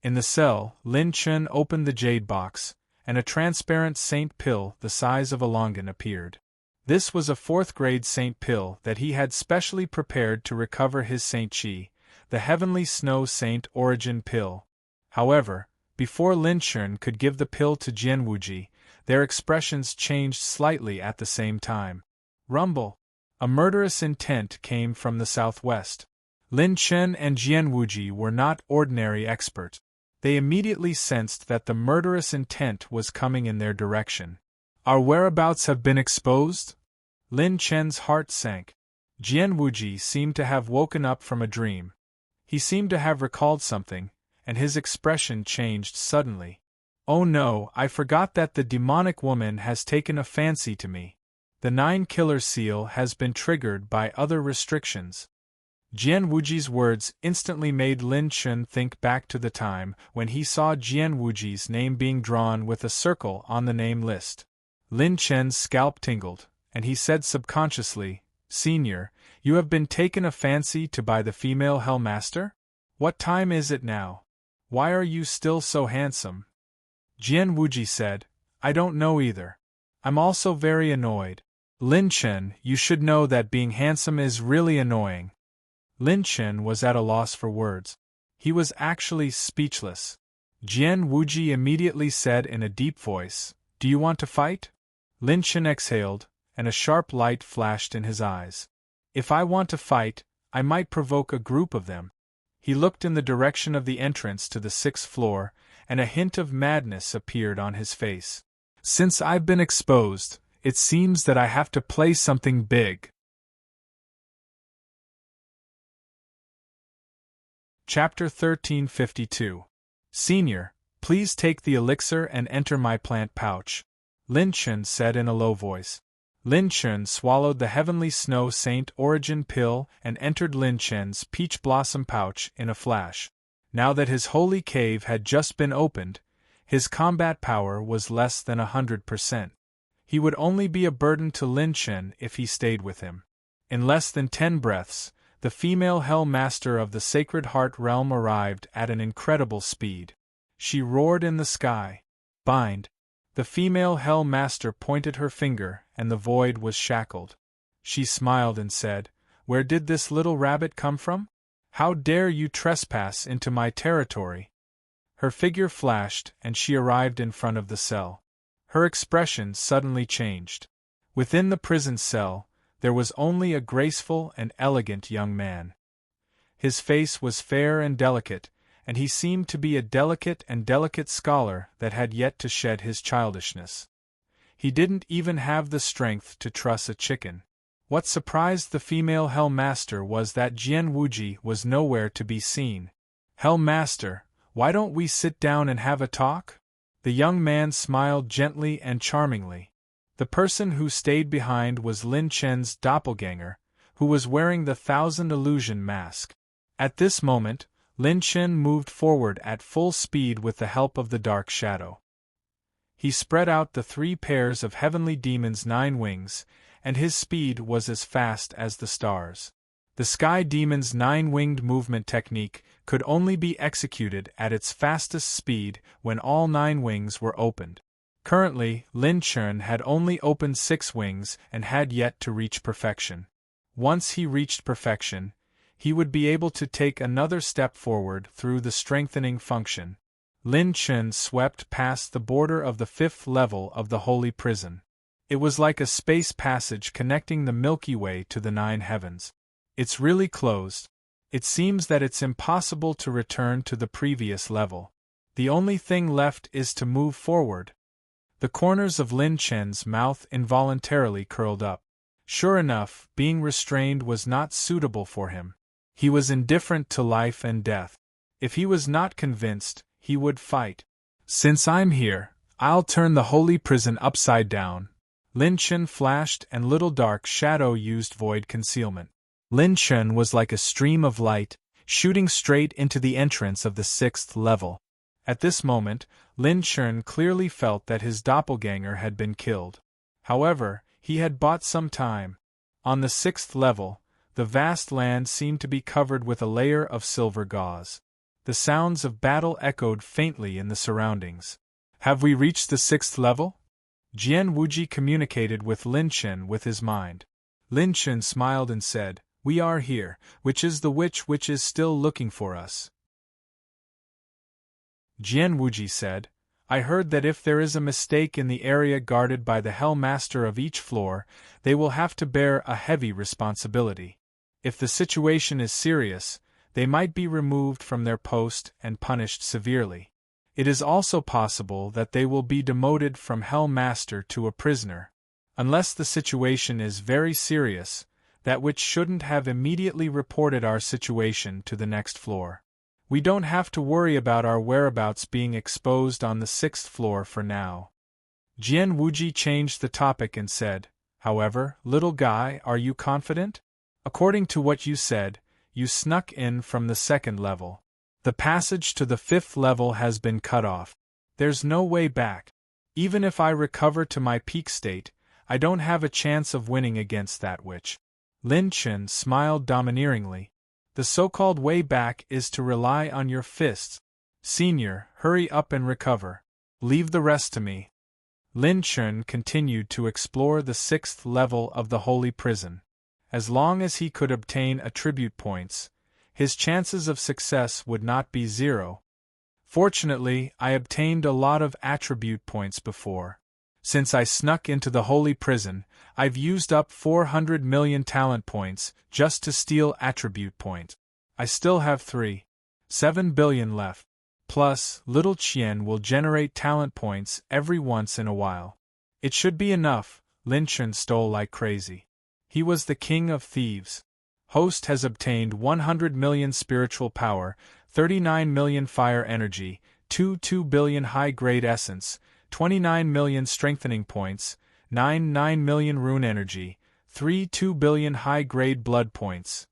In the cell, Lin Chen opened the jade box, and a transparent saint pill the size of a longan appeared. This was a 4th-grade saint pill that he had specially prepared to recover his Saint Qi, the heavenly snow saint origin pill. However, before Lin Chen could give the pill to Jian Wuji, their expressions changed slightly at the same time. Rumble! A murderous intent came from the southwest. Lin Chen and Jian Wuji were not ordinary experts. They immediately sensed that the murderous intent was coming in their direction. Our whereabouts have been exposed? Lin Chen's heart sank. Jian Wuji seemed to have woken up from a dream. He seemed to have recalled something, and his expression changed suddenly. Oh no, I forgot that the demonic woman has taken a fancy to me. The 9-killer seal has been triggered by other restrictions. Jian Wuji's words instantly made Lin Chen think back to the time when he saw Jian Wuji's name being drawn with a circle on the name list. Lin Chen's scalp tingled, and he said subconsciously, "Senior, you have been taken a fancy to by the female Hellmaster? What time is it now? Why are you still so handsome?" Jian Wuji said, "I don't know either. I'm also very annoyed." Lin Chen, you should know that being handsome is really annoying. Lin Chen was at a loss for words. He was actually speechless. Jian Wuji immediately said in a deep voice, "Do you want to fight?" Lin Chen exhaled, and a sharp light flashed in his eyes. "If I want to fight, I might provoke a group of them." He looked in the direction of the entrance to the 6th floor, and a hint of madness appeared on his face. "Since I've been exposed, it seems that I have to play something big." Chapter 1352. Senior, please take the elixir and enter my plant pouch, Lin Chen said in a low voice. Lin Chen swallowed the heavenly snow saint origin pill and entered Lin Chen's peach blossom pouch in a flash. Now that his holy cave had just been opened, his combat power was less than 100%. He would only be a burden to Lin Chen if he stayed with him. In less than 10 breaths, the female Hell Master of the Sacred Heart Realm arrived at an incredible speed. She roared in the sky. "Bind!" The female Hell Master pointed her finger, and the void was shackled. She smiled and said, "Where did this little rabbit come from? How dare you trespass into my territory?" Her figure flashed, and she arrived in front of the cell. Her expression suddenly changed. Within the prison cell, there was only a graceful and elegant young man. His face was fair and delicate, and he seemed to be a delicate scholar that had yet to shed his childishness. He didn't even have the strength to truss a chicken. What surprised the female Hell Master was that Jian Wuji was nowhere to be seen. "Hell Master, why don't we sit down and have a talk?" The young man smiled gently and charmingly. The person who stayed behind was Lin Chen's doppelganger, who was wearing the Thousand Illusion mask. At this moment, Lin Chen moved forward at full speed with the help of the dark shadow. He spread out the 3 pairs of heavenly demons' 9 wings, and his speed was as fast as the stars. The sky demon's 9-winged movement technique could only be executed at its fastest speed when all 9 wings were opened. Currently, Lin Chen had only opened 6 wings and had yet to reach perfection. Once he reached perfection, he would be able to take another step forward through the strengthening function. Lin Chen swept past the border of the 5th level of the holy prison. It was like a space passage connecting the Milky Way to the 9 heavens. It's really closed. It seems that it's impossible to return to the previous level. The only thing left is to move forward. The corners of Lin Chen's mouth involuntarily curled up. Sure enough, being restrained was not suitable for him. He was indifferent to life and death. If he was not convinced, he would fight. "Since I'm here, I'll turn the holy prison upside down." Lin Chen flashed, and little dark shadow used void concealment. Lin Chen was like a stream of light, shooting straight into the entrance of the 6th level. At this moment, Lin Chun clearly felt that his doppelganger had been killed. However, he had bought some time. On the 6th level, the vast land seemed to be covered with a layer of silver gauze. The sounds of battle echoed faintly in the surroundings. "Have we reached the 6th level?" Jian Wuji communicated with Lin Chun with his mind. Lin Chun smiled and said, "We are here, which is the witch which is still looking for us." Jian Wuji said, "I heard that if there is a mistake in the area guarded by the Hell Master of each floor, they will have to bear a heavy responsibility. If the situation is serious, they might be removed from their post and punished severely. It is also possible that they will be demoted from Hell Master to a prisoner. Unless the situation is very serious, that witch shouldn't have immediately reported our situation to the next floor. We don't have to worry about our whereabouts being exposed on the 6th floor for now." Jian Wuji changed the topic and said, "However, little guy, are you confident? According to what you said, you snuck in from the 2nd level. The passage to the 5th level has been cut off. There's no way back. Even if I recover to my peak state, I don't have a chance of winning against that witch." Lin Chun smiled domineeringly. "The so-called way back is to rely on your fists. Senior, hurry up and recover. Leave the rest to me." Lin Chun continued to explore the 6th level of the Holy Prison. As long as he could obtain attribute points, his chances of success would not be 0. "Fortunately, I obtained a lot of attribute points before. Since I snuck into the Holy Prison, I've used up 400 million talent points just to steal attribute points. I still have 3.7 billion left. Plus, little Qian will generate talent points every once in a while. It should be enough." Lin Chun stole like crazy. He was the king of thieves. Host has obtained 100 million spiritual power, 39 million fire energy, 2 billion high-grade essence, 29 million strengthening points, 9 million rune energy, 2 billion high-grade blood points.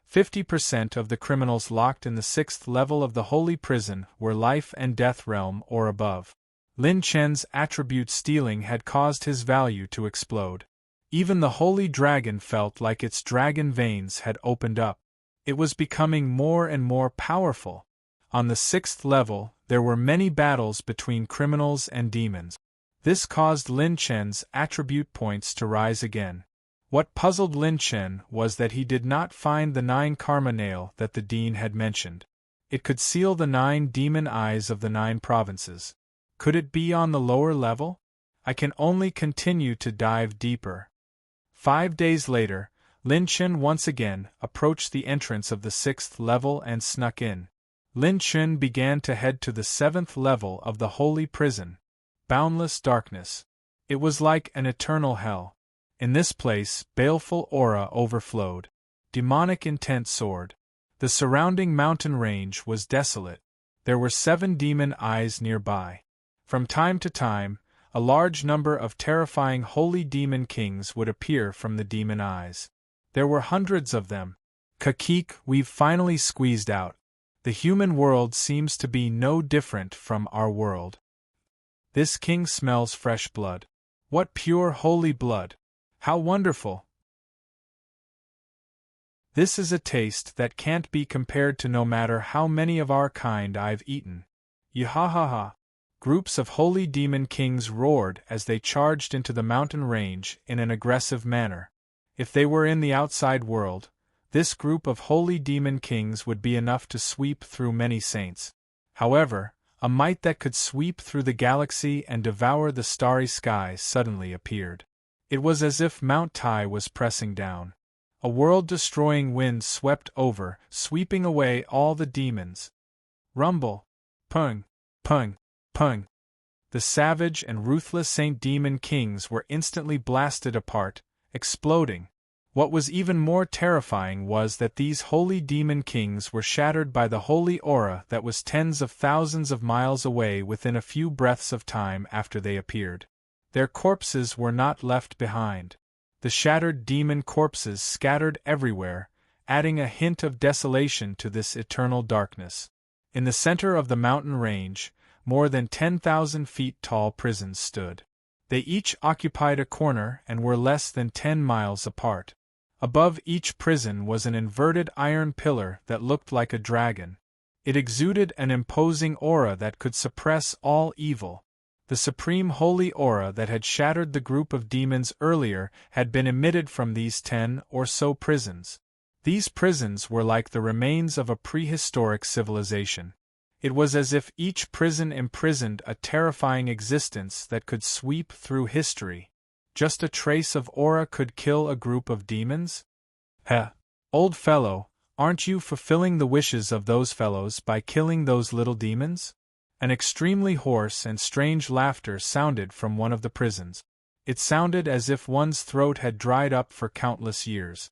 50% of the criminals locked in the 6th level of the Holy Prison were life and death realm or above. Lin Chen's attribute stealing had caused his value to explode. Even the Holy Dragon felt like its dragon veins had opened up. It was becoming more and more powerful. On the 6th level, there were many battles between criminals and demons. This caused Lin Chen's attribute points to rise again. What puzzled Lin Chen was that he did not find the 9 karma nail that the dean had mentioned. It could seal the 9 demon eyes of the 9 provinces. Could it be on the lower level? I can only continue to dive deeper. 5 days later, Lin Chen once again approached the entrance of the 6th level and snuck in. Lin Chen began to head to the 7th level of the Holy Prison. Boundless darkness. It was like an eternal hell. In this place, baleful aura overflowed. Demonic intent soared. The surrounding mountain range was desolate. There were 7 demon eyes nearby. From time to time, a large number of terrifying holy demon kings would appear from the demon eyes. There were hundreds of them. "Kakik, we've finally squeezed out. The human world seems to be no different from our world. This king smells fresh blood. What pure holy blood! How wonderful! This is a taste that can't be compared to no matter how many of our kind I've eaten. Yahahaha!" Groups of holy demon kings roared as they charged into the mountain range in an aggressive manner. If they were in the outside world, this group of holy demon kings would be enough to sweep through many saints. However, a might that could sweep through the galaxy and devour the starry sky suddenly appeared. It was as if Mount Tai was pressing down. A world-destroying wind swept over, sweeping away all the demons. Rumble! Pung! Pung! Pung! The savage and ruthless Saint Demon Kings were instantly blasted apart, exploding. What was even more terrifying was that these holy demon kings were shattered by the holy aura that was tens of thousands of miles away within a few breaths of time after they appeared. Their corpses were not left behind. The shattered demon corpses scattered everywhere, adding a hint of desolation to this eternal darkness. In the center of the mountain range, more than 10,000 feet tall prisons stood. They each occupied a corner and were less than 10 miles apart. Above each prison was an inverted iron pillar that looked like a dragon. It exuded an imposing aura that could suppress all evil. The supreme holy aura that had shattered the group of demons earlier had been emitted from these 10 or so prisons. These prisons were like the remains of a prehistoric civilization. It was as if each prison imprisoned a terrifying existence that could sweep through history. Just a trace of aura could kill a group of demons? Heh! Old fellow, aren't you fulfilling the wishes of those fellows by killing those little demons? An extremely hoarse and strange laughter sounded from one of the prisons. It sounded as if one's throat had dried up for countless years.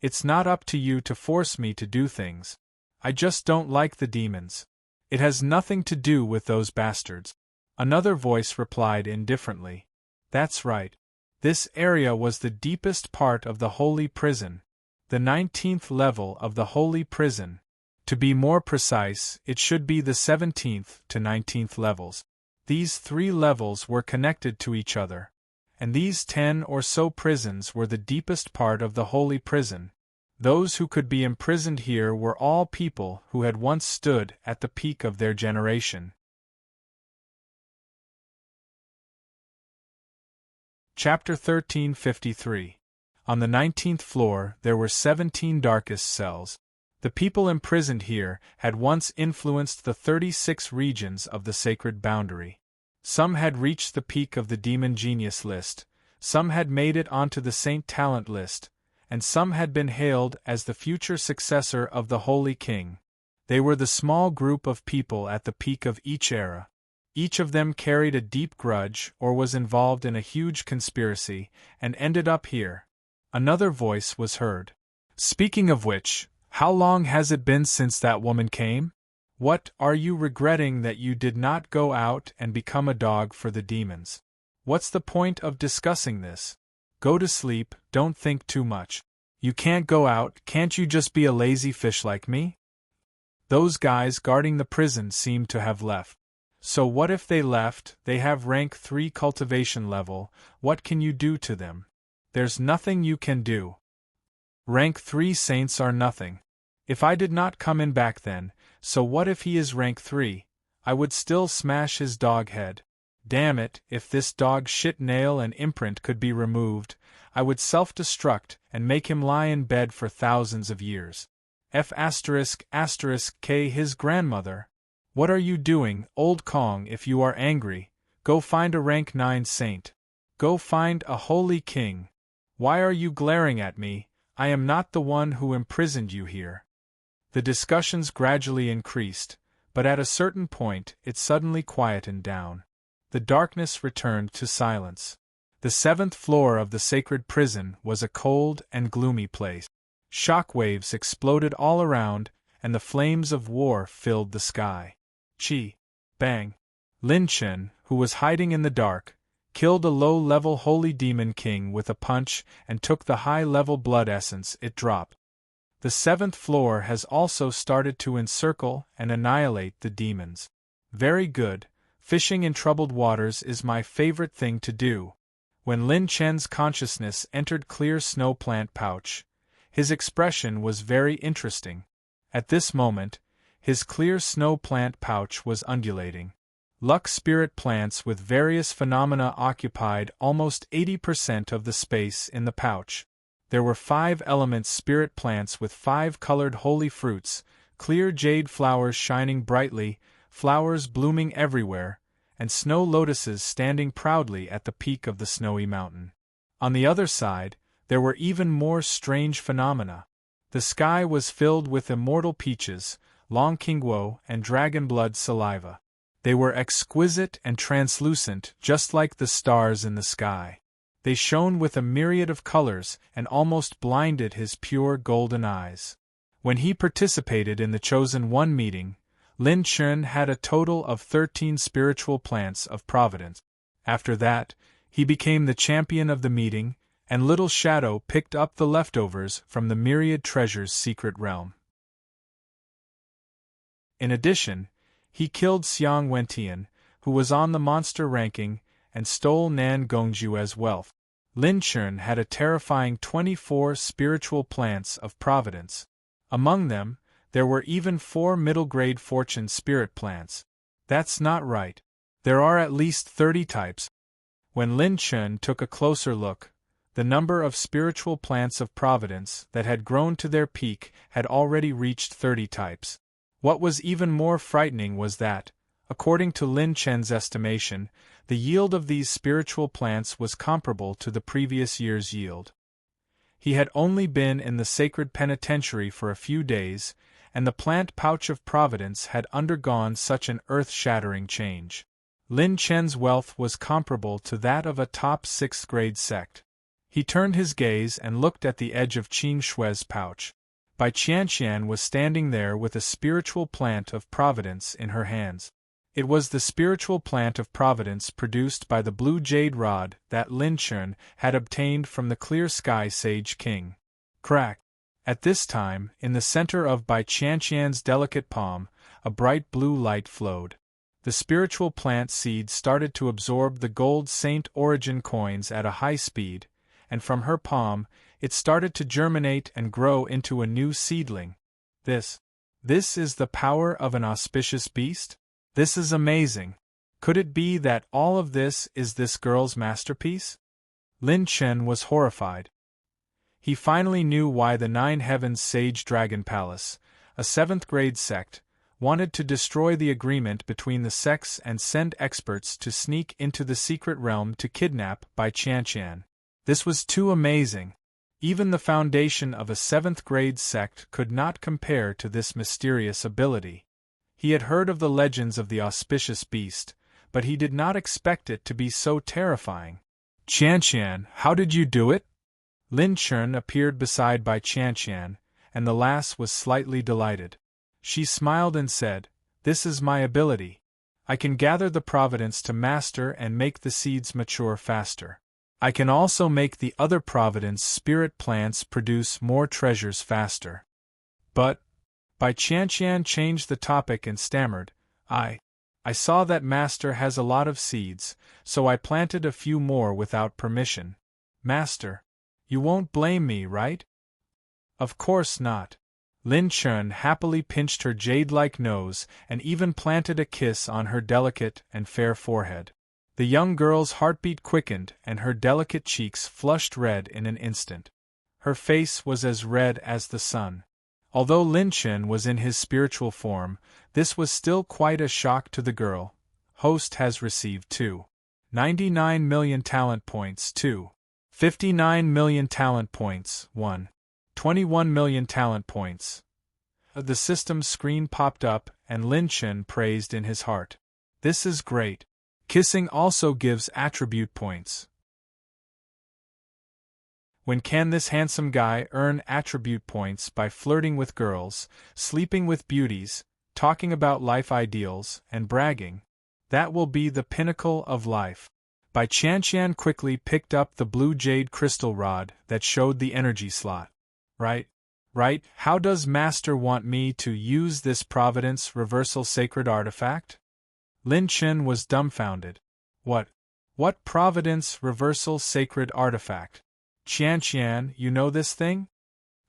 It's not up to you to force me to do things. I just don't like the demons. It has nothing to do with those bastards. Another voice replied indifferently. That's right. This area was the deepest part of the holy prison. The 19th level of the holy prison. To be more precise, it should be the 17th to 19th levels. These 3 levels were connected to each other. And these 10 or so prisons were the deepest part of the holy prison. Those who could be imprisoned here were all people who had once stood at the peak of their generation. Chapter 1353. On the 19th floor there were 17 darkest cells. The people imprisoned here had once influenced the 36 regions of the sacred boundary. Some had reached the peak of the Demon Genius list, some had made it onto the Saint Talent list, and some had been hailed as the future successor of the Holy King. They were the small group of people at the peak of each era. Each of them carried a deep grudge or was involved in a huge conspiracy, and ended up here. Another voice was heard. Speaking of which, how long has it been since that woman came? What, are you regretting that you did not go out and become a dog for the demons? What's the point of discussing this? Go to sleep, don't think too much. You can't go out, can't you just be a lazy fish like me? Those guys guarding the prison seem to have left. So what if they left? They have rank 3 cultivation level, what can you do to them? There's nothing you can do. Rank 3 saints are nothing. If I did not come in back then, so what if he is rank 3? I would still smash his dog head. Damn it, if this dog shit nail and imprint could be removed, I would self-destruct and make him lie in bed for thousands of years. F***K his grandmother. What are you doing, old Kong? If you are angry, go find a rank 9 saint. Go find a holy king. Why are you glaring at me? I am not the one who imprisoned you here. The discussions gradually increased, but at a certain point it suddenly quietened down. The darkness returned to silence. The 7th floor of the sacred prison was a cold and gloomy place. Shockwaves exploded all around, and the flames of war filled the sky. Chi. Bang. Lin Chen, who was hiding in the dark, killed a low-level holy demon king with a punch and took the high-level blood essence it dropped. The 7th floor has also started to encircle and annihilate the demons. Very good. Fishing in troubled waters is my favorite thing to do. When Lin Chen's consciousness entered clear snow plant pouch, his expression was very interesting. At this moment, his clear snow plant pouch was undulating. Luck spirit plants with various phenomena occupied almost 80% of the space in the pouch. There were 5 element spirit plants with 5 colored holy fruits, clear jade flowers shining brightly, flowers blooming everywhere, and snow lotuses standing proudly at the peak of the snowy mountain. On the other side, there were even more strange phenomena. The sky was filled with immortal peaches, long kingwo, and dragon blood saliva. They were exquisite and translucent, just like the stars in the sky. They shone with a myriad of colors and almost blinded his pure golden eyes. When he participated in the Chosen One meeting, Lin Chen had a total of 13 spiritual plants of providence. After that, he became the champion of the meeting, and Little Shadow picked up the leftovers from the myriad treasures' secret realm. In addition, he killed Xiang Wentian, who was on the monster ranking, and stole Nan Gongjue's wealth. Lin Chun had a terrifying 24 spiritual plants of providence. Among them, there were even 4 middle-grade fortune spirit plants. That's not right. There are at least 30 types. When Lin Chun took a closer look, the number of spiritual plants of providence that had grown to their peak had already reached 30 types. What was even more frightening was that, according to Lin Chen's estimation, the yield of these spiritual plants was comparable to the previous year's yield. He had only been in the sacred penitentiary for a few days, and the plant pouch of providence had undergone such an earth-shattering change. Lin Chen's wealth was comparable to that of a top 6th-grade sect. He turned his gaze and looked at the edge of Qing Shui's pouch. Bai Qianqian was standing there with a spiritual plant of providence in her hands. It was the spiritual plant of providence produced by the blue jade rod that Lin Chun had obtained from the clear sky sage king. Crack! At this time, in the center of Bai Qianqian's delicate palm, a bright blue light flowed. The spiritual plant seed started to absorb the gold Saint Origin coins at a high speed, and from her palm, it started to germinate and grow into a new seedling. This is the power of an auspicious beast? This is amazing. Could it be that all of this is this girl's masterpiece? Lin Chen was horrified. He finally knew why the Nine Heavens Sage Dragon Palace, a 7th-grade sect, wanted to destroy the agreement between the sects and send experts to sneak into the secret realm to kidnap Bai Qianqian. This was too amazing. Even the foundation of a 7th-grade sect could not compare to this mysterious ability. He had heard of the legends of the auspicious beast, but he did not expect it to be so terrifying. Qianqian, how did you do it? Lin Chun appeared beside Bai Qianqian, and the lass was slightly delighted. She smiled and said, "This is my ability. I can gather the providence to master and make the seeds mature faster. I can also make the other providence spirit plants produce more treasures faster." But Bai Qianqian changed the topic and stammered, I saw that master has a lot of seeds, so I planted a few more without permission. Master, you won't blame me, right? Of course not. Lin Chun happily pinched her jade-like nose and even planted a kiss on her delicate and fair forehead. The young girl's heartbeat quickened and her delicate cheeks flushed red in an instant. Her face was as red as the sun. Although Lin Chun was in his spiritual form, this was still quite a shock to the girl. Host has received 99 million talent points 59 million talent points 21 million talent points. The system screen popped up and Lin Chun praised in his heart. This is great. Kissing also gives attribute points. When can this handsome guy earn attribute points? By flirting with girls, sleeping with beauties, talking about life ideals, and bragging. That will be the pinnacle of life. Bai Qianqian quickly picked up the blue jade crystal rod that showed the energy slot. Right. How does Master want me to use this Providence Reversal Sacred Artifact? Lin Chun was dumbfounded. What Providence Reversal Sacred Artifact? Qianqian, you know this thing?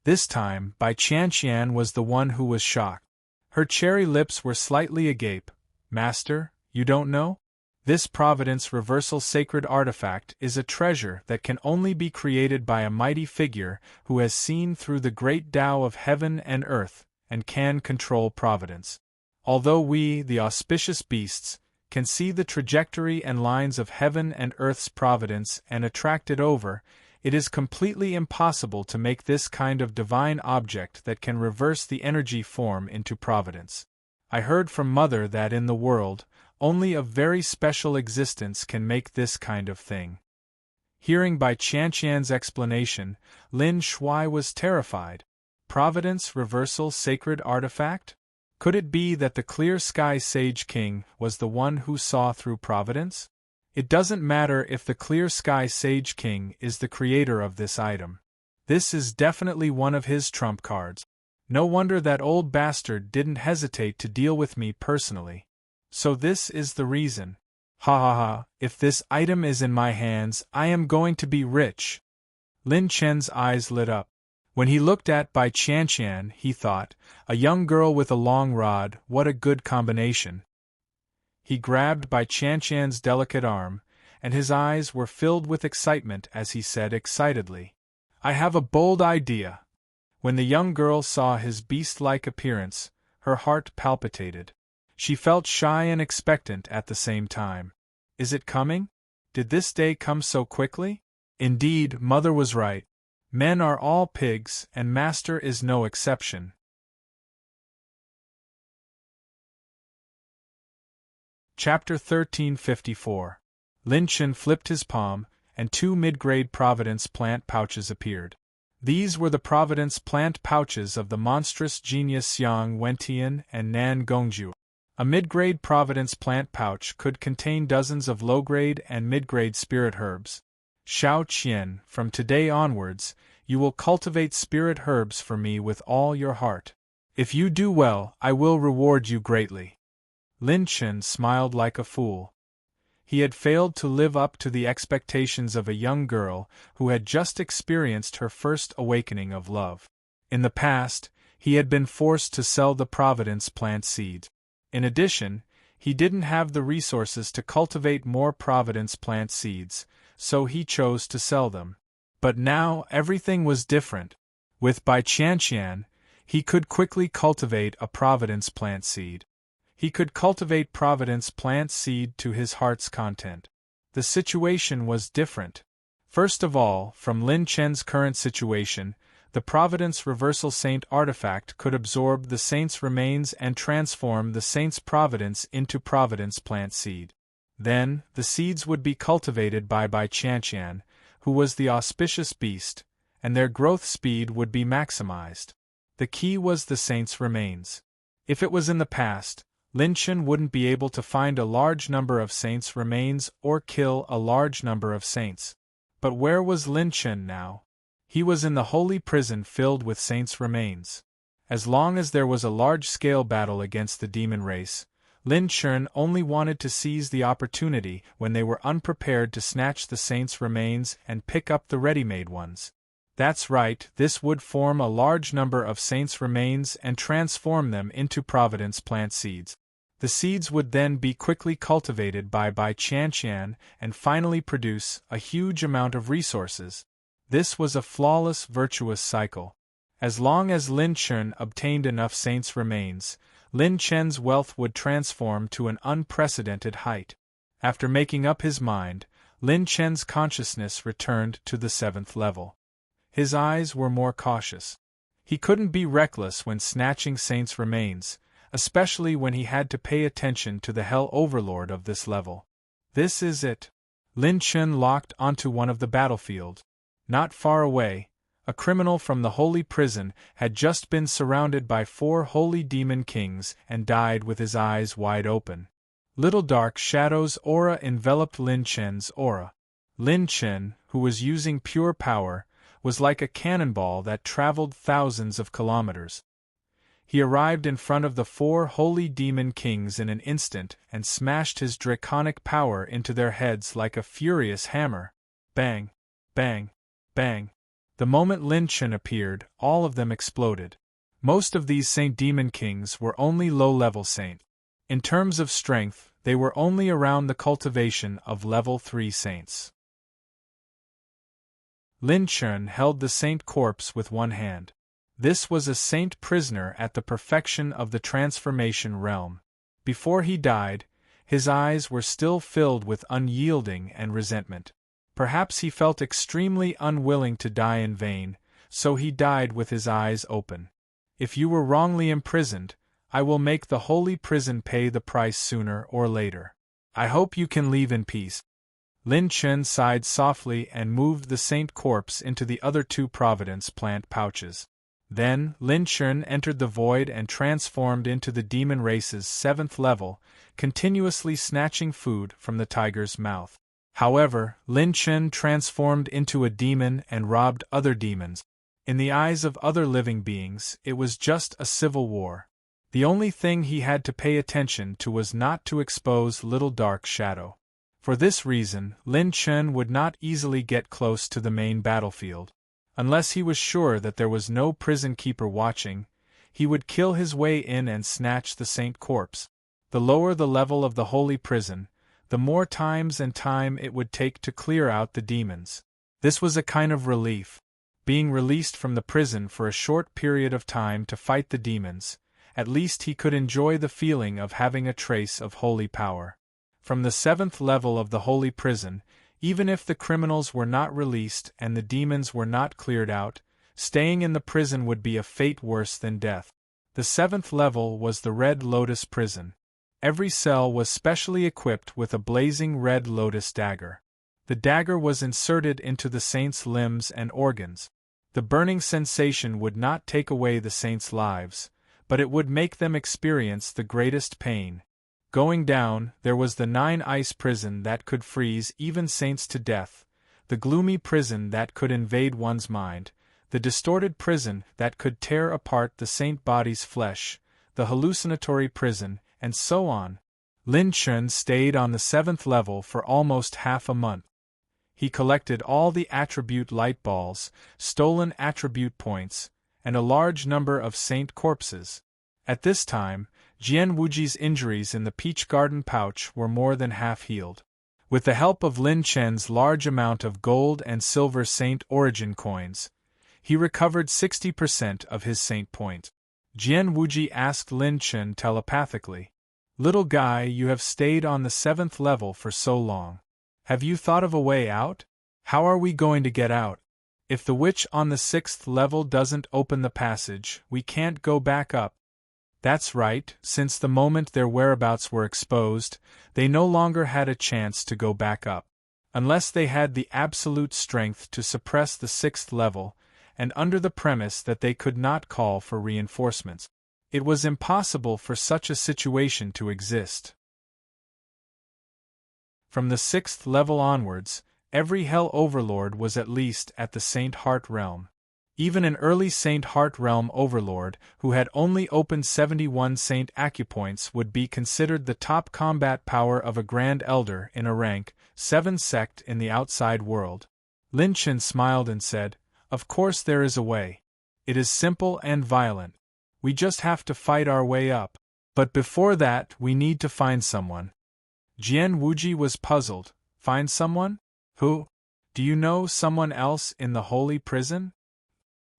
This time, Bai Qianqian was the one who was shocked. Her cherry lips were slightly agape. Master, you don't know? This Providence Reversal Sacred Artifact is a treasure that can only be created by a mighty figure who has seen through the great Tao of heaven and earth, and can control providence. Although we, the auspicious beasts, can see the trajectory and lines of heaven and earth's providence and attract it over, it is completely impossible to make this kind of divine object that can reverse the energy form into providence. I heard from Mother that in the world, only a very special existence can make this kind of thing. Hearing Bai Qianqian's explanation, Lin Shui was terrified. Providence Reversal Sacred Artifact? Could it be that the Clear Sky Sage King was the one who saw through providence? It doesn't matter if the Clear Sky Sage King is the creator of this item. This is definitely one of his trump cards. No wonder that old bastard didn't hesitate to deal with me personally. So this is the reason. Ha ha ha, if this item is in my hands, I am going to be rich. Lin Chen's eyes lit up. When he looked at Bai Qianqian, he thought, a young girl with a long rod, what a good combination. He grabbed Bai Qianqian's delicate arm, and his eyes were filled with excitement as he said excitedly, I have a bold idea. When the young girl saw his beast-like appearance, her heart palpitated. She felt shy and expectant at the same time. Is it coming? Did this day come so quickly? Indeed, mother was right. Men are all pigs, and master is no exception. Chapter 1354. Lin Chen flipped his palm, and 2 mid-grade Providence plant pouches appeared. These were the Providence plant pouches of the monstrous genius Xiang Wentian and Nan Gongju. A mid-grade Providence plant pouch could contain dozens of low-grade and mid-grade spirit herbs. Xiao Qian, from today onwards, you will cultivate spirit herbs for me with all your heart. If you do well, I will reward you greatly. Lin Chen smiled like a fool. He had failed to live up to the expectations of a young girl who had just experienced her first awakening of love. In the past, he had been forced to sell the Providence plant seeds. In addition, he didn't have the resources to cultivate more Providence plant seeds, so he chose to sell them. But now everything was different. With Bai Qianqian, he could quickly cultivate a Providence plant seed. He could cultivate Providence plant seed to his heart's content. The situation was different. First of all, from Lin Chen's current situation, the Providence Reversal Saint artifact could absorb the saint's remains and transform the saint's providence into Providence plant seed. Then, the seeds would be cultivated by Bai Qianqian, who was the auspicious beast, and their growth speed would be maximized. The key was the saint's remains. If it was in the past, Lin Chen wouldn't be able to find a large number of saints' remains or kill a large number of saints. But where was Lin Chen now? He was in the holy prison filled with saints' remains. As long as there was a large-scale battle against the demon race, Lin Chen only wanted to seize the opportunity when they were unprepared to snatch the saints' remains and pick up the ready-made ones. That's right, this would form a large number of saints' remains and transform them into Providence plant seeds. The seeds would then be quickly cultivated by Bai Qianqian and finally produce a huge amount of resources. This was a flawless, virtuous cycle. As long as Lin Chen obtained enough saints' remains, Lin Chen's wealth would transform to an unprecedented height. After making up his mind, Lin Chen's consciousness returned to the 7th level. His eyes were more cautious. He couldn't be reckless when snatching saints' remains, especially when he had to pay attention to the Hell Overlord of this level. This is it. Lin Chen locked onto one of the battlefield. Not far away, a criminal from the holy prison had just been surrounded by 4 holy demon kings and died with his eyes wide open. Little dark shadows' aura enveloped Lin Chen's aura. Lin Chen, who was using pure power, was like a cannonball that traveled thousands of kilometers. He arrived in front of the 4 holy demon kings in an instant and smashed his draconic power into their heads like a furious hammer. Bang! Bang! Bang! The moment Lin Chen appeared, all of them exploded. Most of these Saint Demon Kings were only low-level saint. In terms of strength, they were only around the cultivation of level 3 saints. Lin Chen held the saint corpse with one hand. This was a saint prisoner at the perfection of the transformation realm. Before he died, his eyes were still filled with unyielding and resentment. Perhaps he felt extremely unwilling to die in vain, so he died with his eyes open. If you were wrongly imprisoned, I will make the holy prison pay the price sooner or later. I hope you can leave in peace. Lin Chen sighed softly and moved the saint corpse into the other 2 Providence plant pouches. Then, Lin Chen entered the void and transformed into the demon race's 7th level, continuously snatching food from the tiger's mouth. However, Lin Chen transformed into a demon and robbed other demons. In the eyes of other living beings, it was just a civil war. The only thing he had to pay attention to was not to expose Little Dark Shadow. For this reason, Lin Chen would not easily get close to the main battlefield. Unless he was sure that there was no prison keeper watching, he would kill his way in and snatch the saint corpse. The lower the level of the holy prison, the more times and time it would take to clear out the demons. This was a kind of relief. Being released from the prison for a short period of time to fight the demons, at least he could enjoy the feeling of having a trace of holy power. From the 7th level of the holy prison, even if the criminals were not released and the demons were not cleared out, staying in the prison would be a fate worse than death. The 7th level was the Red Lotus prison. Every cell was specially equipped with a blazing red lotus dagger. The dagger was inserted into the saint's limbs and organs. The burning sensation would not take away the saints' lives, but it would make them experience the greatest pain. Going down, there was the 9-ice prison that could freeze even saints to death, the gloomy prison that could invade one's mind, the distorted prison that could tear apart the saint body's flesh, the hallucinatory prison, and so on. Lin Chen stayed on the 7th level for almost half a month. He collected all the attribute light balls, stolen attribute points, and a large number of saint corpses. At this time, Jian Wuji's injuries in the peach garden pouch were more than half healed. With the help of Lin Chen's large amount of gold and silver saint origin coins, he recovered 60% of his saint point. Jian Wuji asked Lin Chen telepathically, "Little guy, you have stayed on the 7th level for so long. Have you thought of a way out? How are we going to get out? If the witch on the 6th level doesn't open the passage, we can't go back up." That's right, since the moment their whereabouts were exposed, they no longer had a chance to go back up. Unless they had the absolute strength to suppress the 6th level, and under the premise that they could not call for reinforcements, it was impossible for such a situation to exist. From the 6th level onwards, every Hell Overlord was at least at the Saint Heart realm. Even an early Saint Heart realm overlord who had only opened 71 Saint Acupoints would be considered the top combat power of a Grand Elder in a rank 7 sect in the outside world. Lin Chen smiled and said, "Of course there is a way. It is simple and violent. We just have to fight our way up. But before that, we need to find someone." Jian Wuji was puzzled. Find someone? Who? Do you know someone else in the holy prison?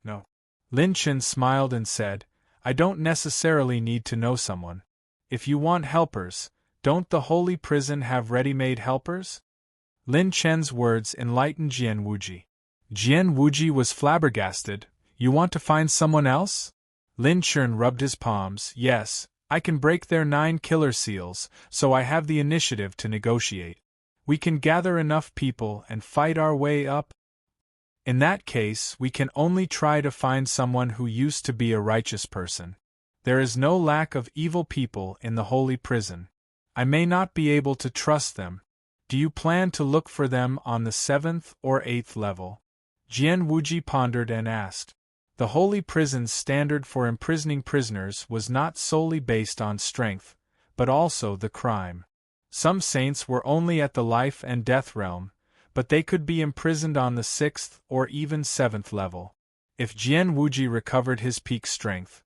No. Lin Chen smiled and said, "I don't necessarily need to know someone. If you want helpers, don't the holy prison have ready-made helpers?" Lin Chen's words enlightened Jian Wuji. Jian Wuji was flabbergasted. "You want to find someone else?" Lin Chen rubbed his palms. "Yes, I can break their 9 killer seals, so I have the initiative to negotiate. We can gather enough people and fight our way up. In that case, we can only try to find someone who used to be a righteous person. There is no lack of evil people in the holy prison. I may not be able to trust them. Do you plan to look for them on the 7th or 8th level?" Jian Wuji pondered and asked. The holy prison's standard for imprisoning prisoners was not solely based on strength, but also the crime. Some saints were only at the life and death realm, but they could be imprisoned on the 6th or even 7th level. If Jian Wuji recovered his peak strength,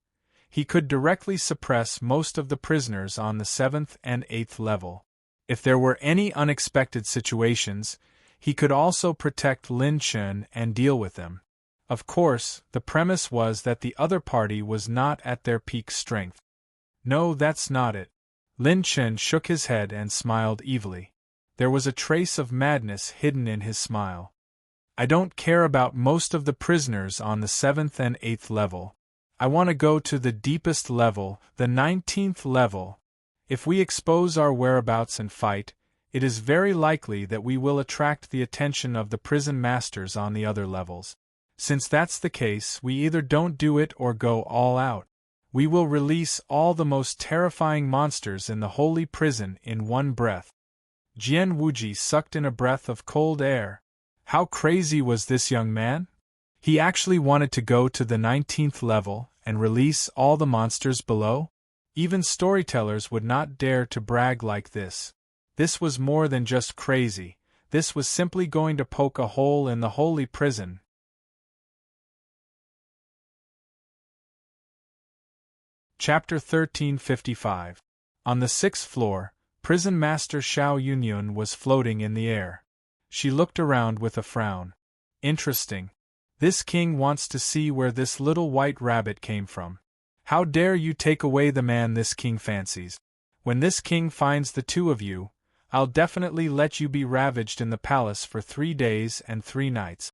he could directly suppress most of the prisoners on the 7th and 8th level. If there were any unexpected situations, he could also protect Lin Chen and deal with them. Of course, the premise was that the other party was not at their peak strength. No, that's not it. Lin Chen shook his head and smiled evilly. There was a trace of madness hidden in his smile. "I don't care about most of the prisoners on the 7th and 8th level. I want to go to the deepest level, the 19th level. If we expose our whereabouts and fight, it is very likely that we will attract the attention of the prison masters on the other levels. Since that's the case, we either don't do it or go all out. We will release all the most terrifying monsters in the holy prison in one breath." Jian Wuji sucked in a breath of cold air. How crazy was this young man? He actually wanted to go to the 19th level and release all the monsters below? Even storytellers would not dare to brag like this. This was more than just crazy, this was simply going to poke a hole in the holy prison. Chapter 1355. On the 6th floor, Prison Master Xiao Yunyun was floating in the air. She looked around with a frown. Interesting. This king wants to see where this little white rabbit came from. How dare you take away the man this king fancies? When this king finds the two of you, I'll definitely let you be ravaged in the palace for 3 days and 3 nights.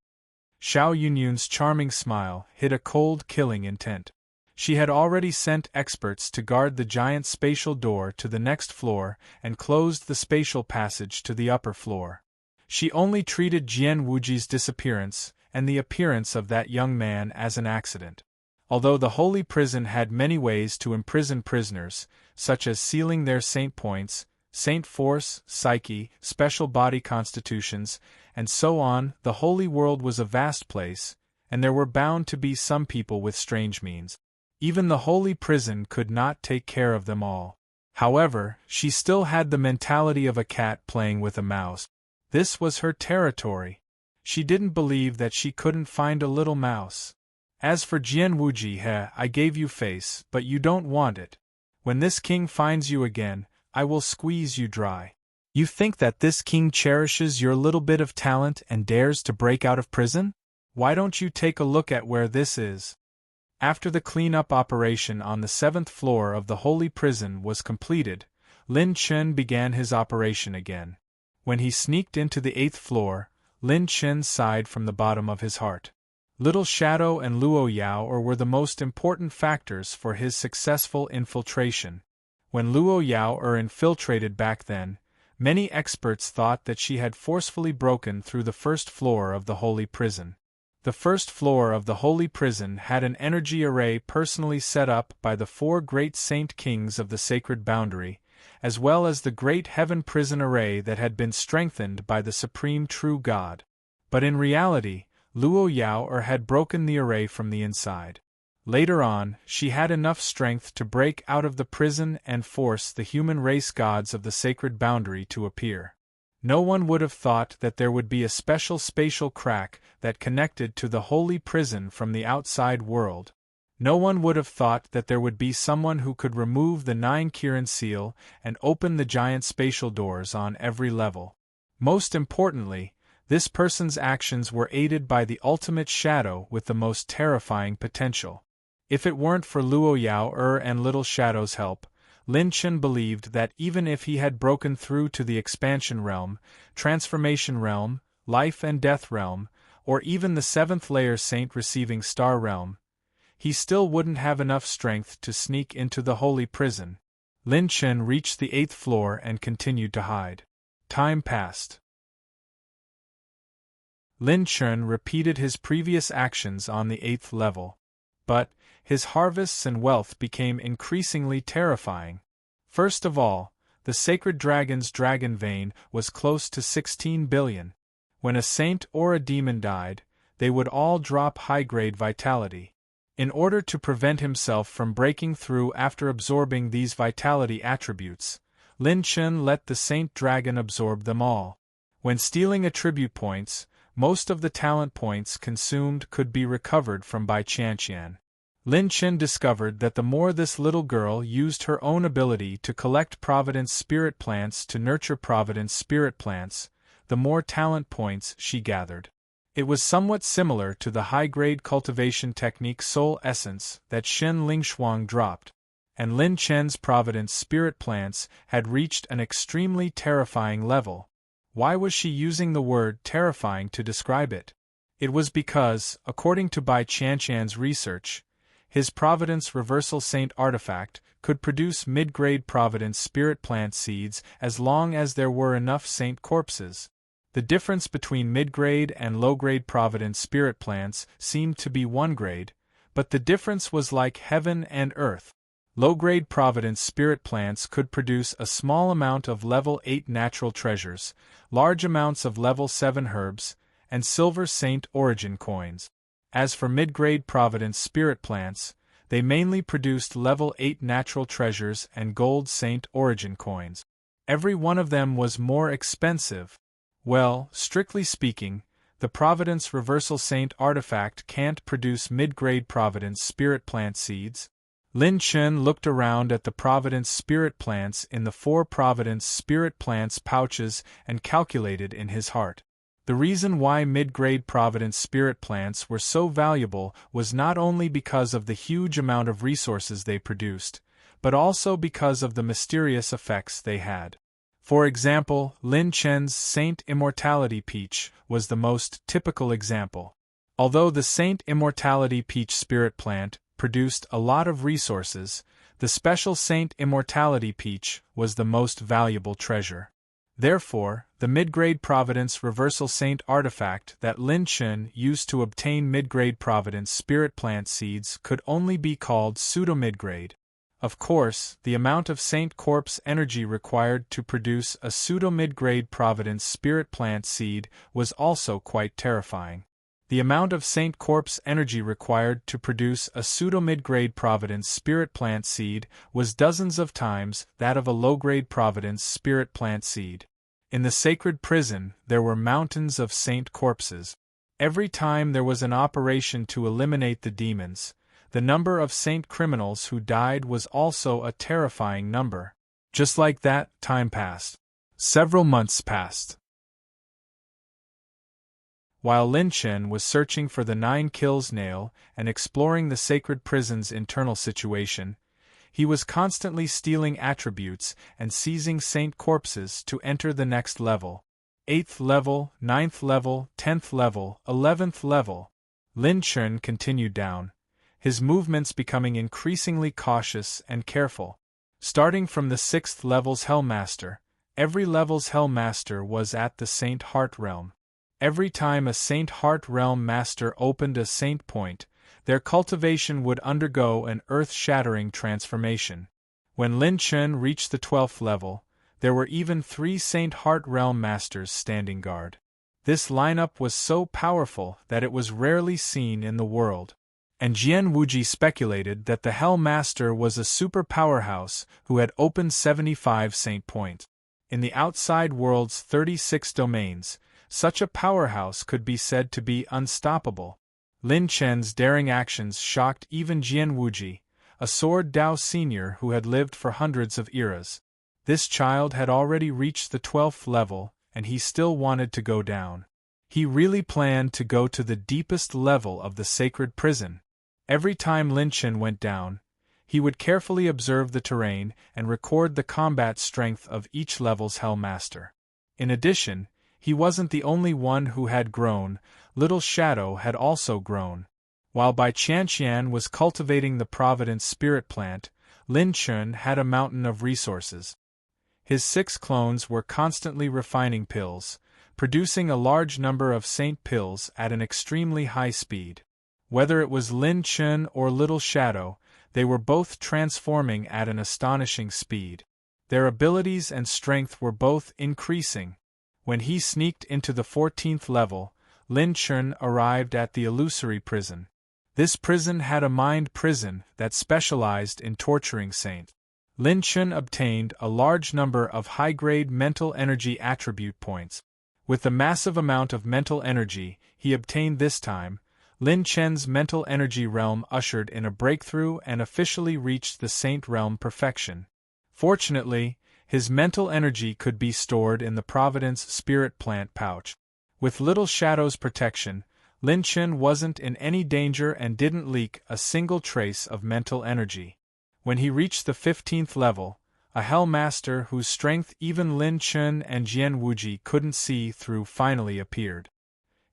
Xiao Yunyun's charming smile hid a cold, killing intent. She had already sent experts to guard the giant spatial door to the next floor and closed the spatial passage to the upper floor. She only treated Jian Wuji's disappearance and the appearance of that young man as an accident. Although the holy prison had many ways to imprison prisoners, such as sealing their saint points, saint force, psyche, special body constitutions, and so on, the holy world was a vast place, and there were bound to be some people with strange means. Even the holy prison could not take care of them all. However, she still had the mentality of a cat playing with a mouse. This was her territory. She didn't believe that she couldn't find a little mouse. As for Jian Wuji, I gave you face, but you don't want it. When this king finds you again, I will squeeze you dry. You think that this king cherishes your little bit of talent and dares to break out of prison? Why don't you take a look at where this is? After the clean-up operation on the 7th floor of the holy prison was completed, Lin Chen began his operation again. When he sneaked into the 8th floor, Lin Chen sighed from the bottom of his heart. Little Shadow and Luo Yao were the most important factors for his successful infiltration. When Luo Yao infiltrated back then, many experts thought that she had forcefully broken through the 1st floor of the holy prison. The 1st floor of the holy prison had an energy array personally set up by the 4 great saint kings of the sacred boundary, as well as the great heaven prison array that had been strengthened by the supreme true God. But in reality, Luo Yao had broken the array from the inside. Later on, she had enough strength to break out of the prison and force the human race gods of the sacred boundary to appear. No one would have thought that there would be a special spatial crack that connected to the holy prison from the outside world. No one would have thought that there would be someone who could remove the 9 Kirin seal and open the giant spatial doors on every level. Most importantly, this person's actions were aided by the ultimate shadow with the most terrifying potential. If it weren't for Luo Yao and Little Shadow's help, Lin Chen believed that even if he had broken through to the expansion realm, transformation realm, life and death realm, or even the 7th layer saint receiving star realm, he still wouldn't have enough strength to sneak into the holy prison. Lin Chen reached the 8th floor and continued to hide. Time passed. Lin Chen repeated his previous actions on the 8th level. But his harvests and wealth became increasingly terrifying. First of all, the sacred dragon's dragon vein was close to 16 billion. When a saint or a demon died, they would all drop high-grade vitality. In order to prevent himself from breaking through after absorbing these vitality attributes, Lin Chen let the saint dragon absorb them all. When stealing attribute points, most of the talent points consumed could be recovered from Bai Qianqian. Lin Chen discovered that the more this little girl used her own ability to collect Providence spirit plants to nurture Providence spirit plants, the more talent points she gathered. It was somewhat similar to the high-grade cultivation technique Soul Essence that Shen Lingshuang dropped, and Lin Chen's Providence spirit plants had reached an extremely terrifying level. Why was she using the word terrifying to describe it? It was because, according to Bai Qianqian's research, his Providence Reversal Saint artifact could produce mid-grade Providence spirit plant seeds as long as there were enough saint corpses. The difference between mid-grade and low-grade Providence spirit plants seemed to be 1 grade, but the difference was like heaven and earth. Low-grade Providence spirit plants could produce a small amount of level 8 natural treasures, large amounts of level 7 herbs, and silver saint origin coins. As for mid-grade Providence spirit plants, they mainly produced level 8 natural treasures and gold saint origin coins. Every one of them was more expensive. Well, strictly speaking, the Providence Reversal Saint artifact can't produce mid-grade Providence spirit plant seeds. Lin Chen looked around at the Providence spirit plants in the 4 Providence spirit plants pouches and calculated in his heart. The reason why mid-grade Providence spirit plants were so valuable was not only because of the huge amount of resources they produced, but also because of the mysterious effects they had. For example, Lin Chen's Saint Immortality Peach was the most typical example. Although the Saint Immortality Peach spirit plant produced a lot of resources, the special Saint Immortality Peach was the most valuable treasure. Therefore, the mid-grade Providence Reversal Saint artifact that Lin Chen used to obtain mid-grade Providence spirit plant seeds could only be called pseudo-mid-grade. Of course, the amount of Saint Corpse energy required to produce a pseudo-mid-grade Providence spirit plant seed was also quite terrifying. The amount of Saint Corpse energy required to produce a pseudo-mid-grade Providence spirit plant seed was dozens of times that of a low-grade Providence spirit plant seed. In the sacred prison, there were mountains of Saint Corpses. Every time there was an operation to eliminate the demons, the number of Saint criminals who died was also a terrifying number. Just like that, time passed. Several months passed. While Lin Chen was searching for the 9 kills nail and exploring the sacred prison's internal situation, he was constantly stealing attributes and seizing Saint Corpses to enter the next level. 8th level, 9th level, 10th level, 11th level. Lin Chen continued down, his movements becoming increasingly cautious and careful. Starting from the 6th level's Hellmaster, every level's Hellmaster was at the Saint Heart Realm. Every time a Saint Heart Realm Master opened a Saint Point, their cultivation would undergo an earth-shattering transformation. When Lin Chen reached the 12th level, there were even 3 Saint Heart Realm Masters standing guard. This lineup was so powerful that it was rarely seen in the world. And Jian Wuji speculated that the Hell Master was a super powerhouse who had opened 75 Saint Points. In the outside world's 36 domains, such a powerhouse could be said to be unstoppable. Lin Chen's daring actions shocked even Jian Wuji, a Sword Dao senior who had lived for hundreds of eras. This child had already reached the 12th level, and he still wanted to go down. He really planned to go to the deepest level of the sacred prison. Every time Lin Chen went down, he would carefully observe the terrain and record the combat strength of each level's Hellmaster. In addition, he wasn't the only one who had grown. Little Shadow had also grown. While Bai Qianqian was cultivating the Providence spirit plant, Lin Chen had a mountain of resources. His 6 clones were constantly refining pills, producing a large number of Saint pills at an extremely high speed. Whether it was Lin Chen or Little Shadow, they were both transforming at an astonishing speed. Their abilities and strength were both increasing. When he sneaked into the 14th level, Lin Chen arrived at the illusory prison. This prison had a mind prison that specialized in torturing saints. Lin Chen obtained a large number of high-grade mental energy attribute points. With the massive amount of mental energy he obtained this time, Lin Chen's mental energy realm ushered in a breakthrough and officially reached the Saint Realm perfection. Fortunately, his mental energy could be stored in the Providence Spirit Plant pouch. With Little Shadow's protection, Lin Chen wasn't in any danger and didn't leak a single trace of mental energy. When he reached the 15th level, a Hell Master whose strength even Lin Chen and Jian Wuji couldn't see through finally appeared.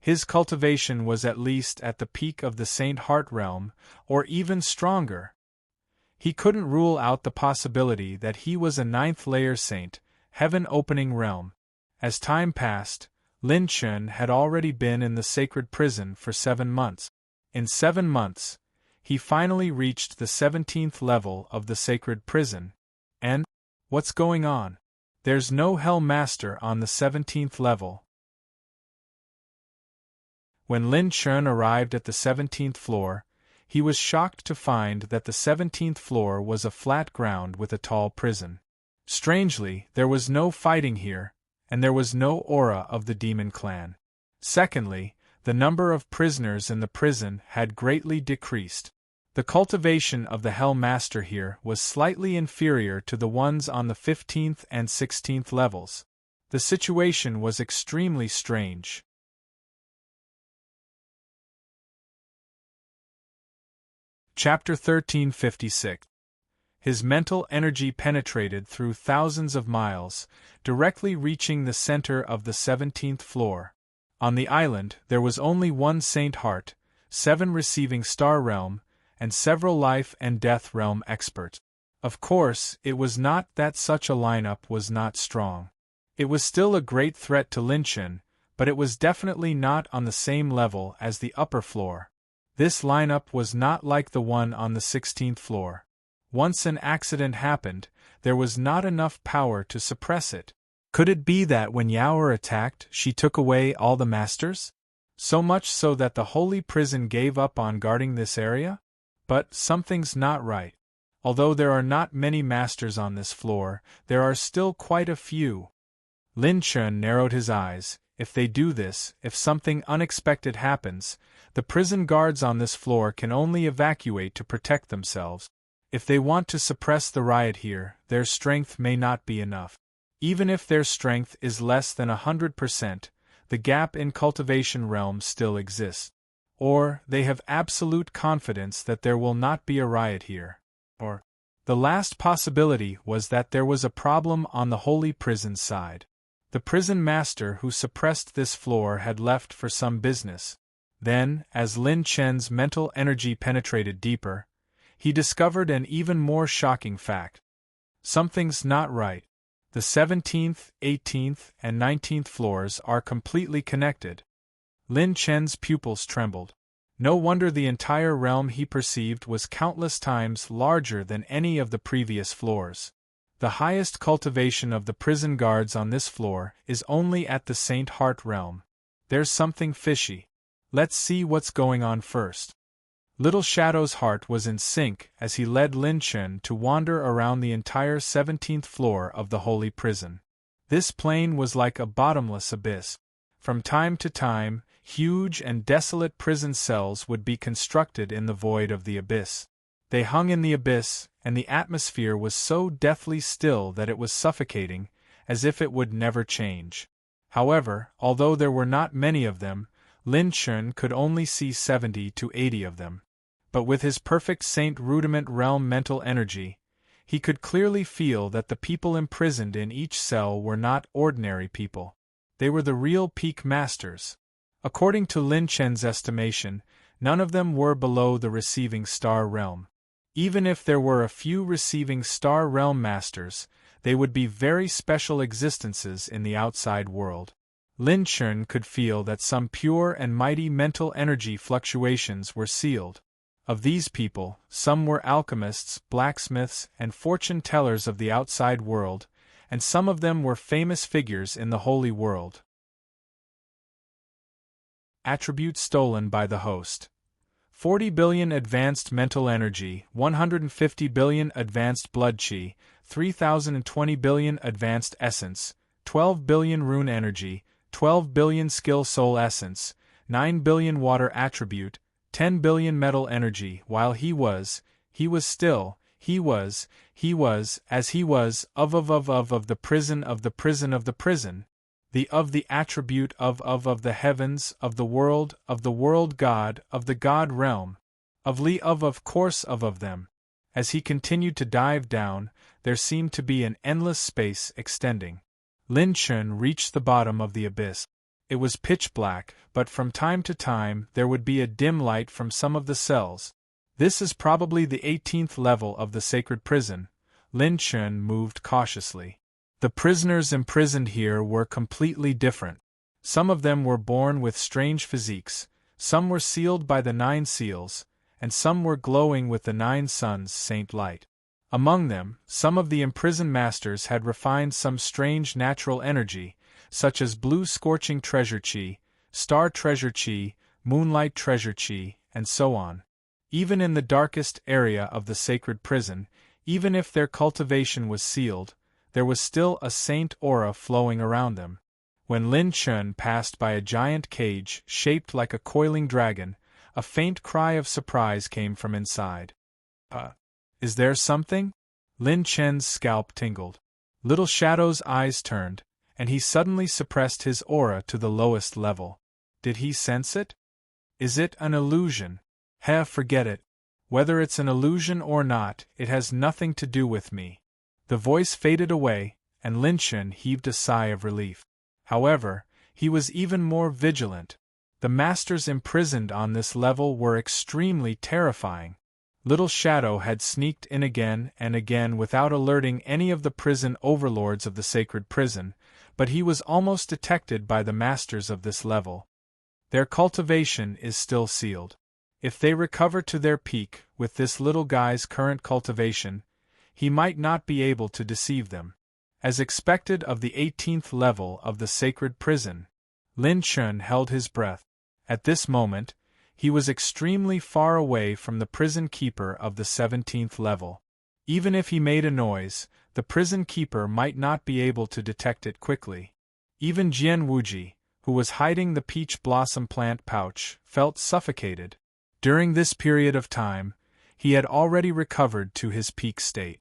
His cultivation was at least at the peak of the Saint Heart Realm, or even stronger. He couldn't rule out the possibility that he was a 9th-layer saint, heaven-opening realm. As time passed, Lin Chen had already been in the sacred prison for 7 months. In 7 months, he finally reached the 17th level of the sacred prison. And, what's going on? There's no Hell Master on the 17th level. When Lin Chun arrived at the 17th floor, he was shocked to find that the 17th floor was a flat ground with a tall prison. Strangely, there was no fighting here, and there was no aura of the demon clan. Secondly, the number of prisoners in the prison had greatly decreased. The cultivation of the Hell Master here was slightly inferior to the ones on the 15th and 16th levels. The situation was extremely strange. Chapter 1356. His mental energy penetrated through thousands of miles, directly reaching the center of the 17th floor. On the island, there was only one Saint Heart, 7 receiving star realm, and several life and death realm experts. Of course, it was not that such a lineup was not strong. It was still a great threat to Lin Chun, but it was definitely not on the same level as the upper floor. This lineup was not like the one on the 16th floor. Once an accident happened, there was not enough power to suppress it. Could it be that when Yaoer attacked, she took away all the masters? So much so that the holy prison gave up on guarding this area? But something's not right. Although there are not many masters on this floor, there are still quite a few. Lin Chun narrowed his eyes. If they do this, if something unexpected happens, the prison guards on this floor can only evacuate to protect themselves. If they want to suppress the riot here, their strength may not be enough. Even if their strength is less than 100%, the gap in cultivation realm still exists. Or, they have absolute confidence that there will not be a riot here. Or, the last possibility was that there was a problem on the holy prison side. The prison master who suppressed this floor had left for some business. Then, as Lin Chun's mental energy penetrated deeper, he discovered an even more shocking fact. Something's not right. The 17th, 18th, and 19th floors are completely connected. Lin Chun's pupils trembled. No wonder the entire realm he perceived was countless times larger than any of the previous floors. The highest cultivation of the prison guards on this floor is only at the Saint Heart realm. There's something fishy. Let's see what's going on first. Little Shadow's heart was in sync as he led Lin Chun to wander around the entire 17th floor of the holy prison. This plane was like a bottomless abyss. From time to time, huge and desolate prison cells would be constructed in the void of the abyss. They hung in the abyss, and the atmosphere was so deathly still that it was suffocating, as if it would never change. However, although there were not many of them, Lin Chun could only see 70 to 80 of them. But with his perfect Saint Rudiment realm mental energy, he could clearly feel that the people imprisoned in each cell were not ordinary people. They were the real peak masters. According to Lin Chun's estimation, none of them were below the receiving star realm. Even if there were a few receiving star realm masters, they would be very special existences in the outside world. Lin Chun could feel that some pure and mighty mental energy fluctuations were sealed. Of these people, some were alchemists, blacksmiths, and fortune-tellers of the outside world, and some of them were famous figures in the holy world. Attribute stolen by the host. 40 billion advanced mental energy, 150 billion advanced blood chi, 3020 billion advanced essence, 12 billion rune energy, 12 billion skill soul essence, 9 billion water attribute, 10 billion metal energy. While he was still, he was, as he was, of the prison of the prison of the prison, the attribute of the heavens, of the world God, of the God realm, of course of them. As he continued to dive down, there seemed to be an endless space extending. Lin Chun reached the bottom of the abyss. It was pitch black, but from time to time there would be a dim light from some of the cells. This is probably the 18th level of the sacred prison. Lin Chun moved cautiously. The prisoners imprisoned here were completely different. Some of them were born with strange physiques, some were sealed by the 9 seals, and some were glowing with the 9 suns' saint light. Among them, some of the imprisoned masters had refined some strange natural energy, such as blue scorching treasure chi, star treasure chi, moonlight treasure chi, and so on. Even in the darkest area of the sacred prison, even if their cultivation was sealed, there was still a saint aura flowing around them. When Lin Chun passed by a giant cage shaped like a coiling dragon, a faint cry of surprise came from inside. Is there something? Lin Chen's scalp tingled. Little Shadow's eyes turned, and he suddenly suppressed his aura to the lowest level. Did he sense it? Is it an illusion? Forget it. Whether it's an illusion or not, it has nothing to do with me. The voice faded away, and Lin Chen heaved a sigh of relief. However, he was even more vigilant. The masters imprisoned on this level were extremely terrifying. Little Shadow had sneaked in again and again without alerting any of the prison overlords of the sacred prison, but he was almost detected by the masters of this level. Their cultivation is still sealed. If they recover to their peak with this little guy's current cultivation, he might not be able to deceive them. As expected of the 18th level of the sacred prison, Lin Chun held his breath. At this moment, he was extremely far away from the prison keeper of the 17th level. Even if he made a noise, the prison keeper might not be able to detect it quickly. Even Jian Wuji, who was hiding the peach blossom plant pouch, felt suffocated. During this period of time, he had already recovered to his peak state.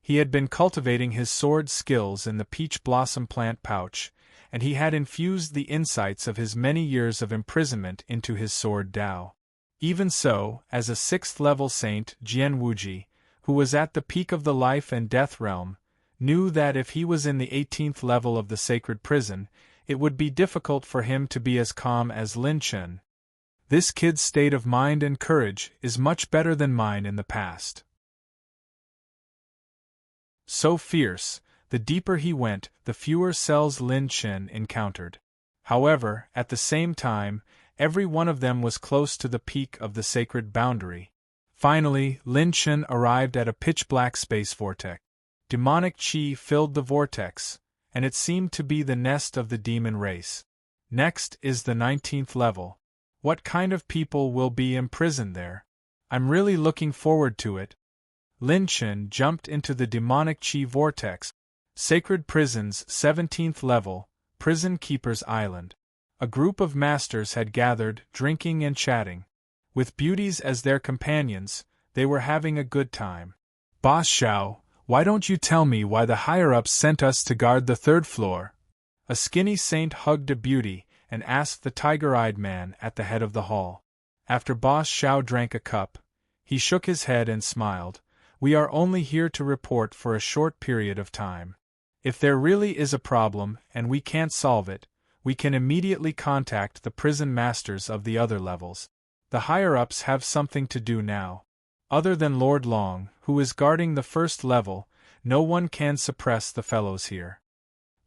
He had been cultivating his sword skills in the peach blossom plant pouch, and he had infused the insights of his many years of imprisonment into his sword Dao. Even so, as a 6th-level saint, Jian Wuji, who was at the peak of the life and death realm, knew that if he was in the 18th level of the sacred prison, it would be difficult for him to be as calm as Lin Chun. This kid's state of mind and courage is much better than mine in the past. So fierce, the deeper he went, the fewer cells Lin Chen encountered. However, at the same time, every one of them was close to the peak of the sacred boundary. Finally, Lin Chen arrived at a pitch-black space vortex. Demonic chi filled the vortex, and it seemed to be the nest of the demon race. Next is the 19th level. What kind of people will be imprisoned there? I'm really looking forward to it. Lin Chen jumped into the demonic chi vortex. Sacred Prison's 17th level, Prison Keeper's Island. A group of masters had gathered, drinking and chatting. With beauties as their companions, they were having a good time. Boss Xiao, why don't you tell me why the higher-ups sent us to guard the 3rd floor? A skinny saint hugged a beauty and asked the tiger-eyed man at the head of the hall. After Boss Xiao drank a cup, he shook his head and smiled. We are only here to report for a short period of time. If there really is a problem and we can't solve it, we can immediately contact the prison masters of the other levels. The higher-ups have something to do now. Other than Lord Long, who is guarding the 1st level, no one can suppress the fellows here.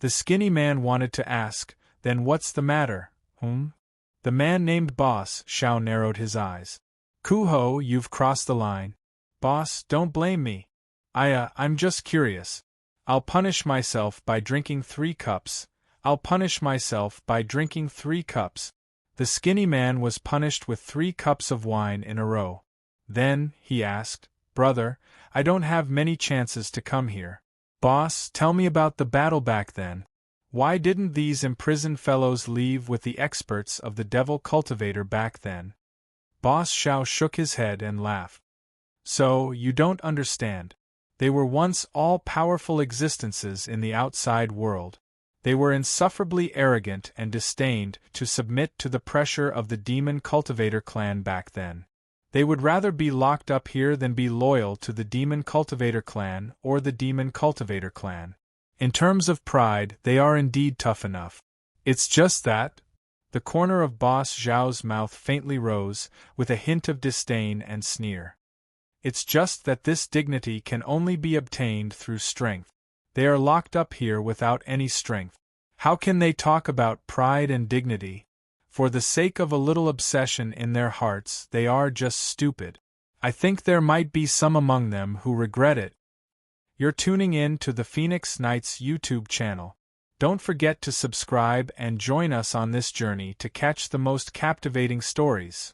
The skinny man wanted to ask, then what's the matter, The man named Boss Xiao narrowed his eyes. Kuho, you've crossed the line. Boss, don't blame me. I'm just curious. I'll punish myself by drinking 3 cups. I'll punish myself by drinking 3 cups. The skinny man was punished with 3 cups of wine in a row. Then, he asked, Brother, I don't have many chances to come here. Boss, tell me about the battle back then. Why didn't these imprisoned fellows leave with the experts of the devil cultivator back then? Boss Xiao shook his head and laughed. So, you don't understand. They were once all-powerful existences in the outside world. They were insufferably arrogant and disdained to submit to the pressure of the demon cultivator clan back then. They would rather be locked up here than be loyal to the demon cultivator clan or the demon cultivator clan. In terms of pride, they are indeed tough enough. It's just that. The corner of Boss Zhao's mouth faintly rose, with a hint of disdain and sneer. It's just that this dignity can only be obtained through strength. They are locked up here without any strength. How can they talk about pride and dignity? For the sake of a little obsession in their hearts, they are just stupid. I think there might be some among them who regret it. You're tuning in to the Phoenix Nights YouTube channel. Don't forget to subscribe and join us on this journey to catch the most captivating stories.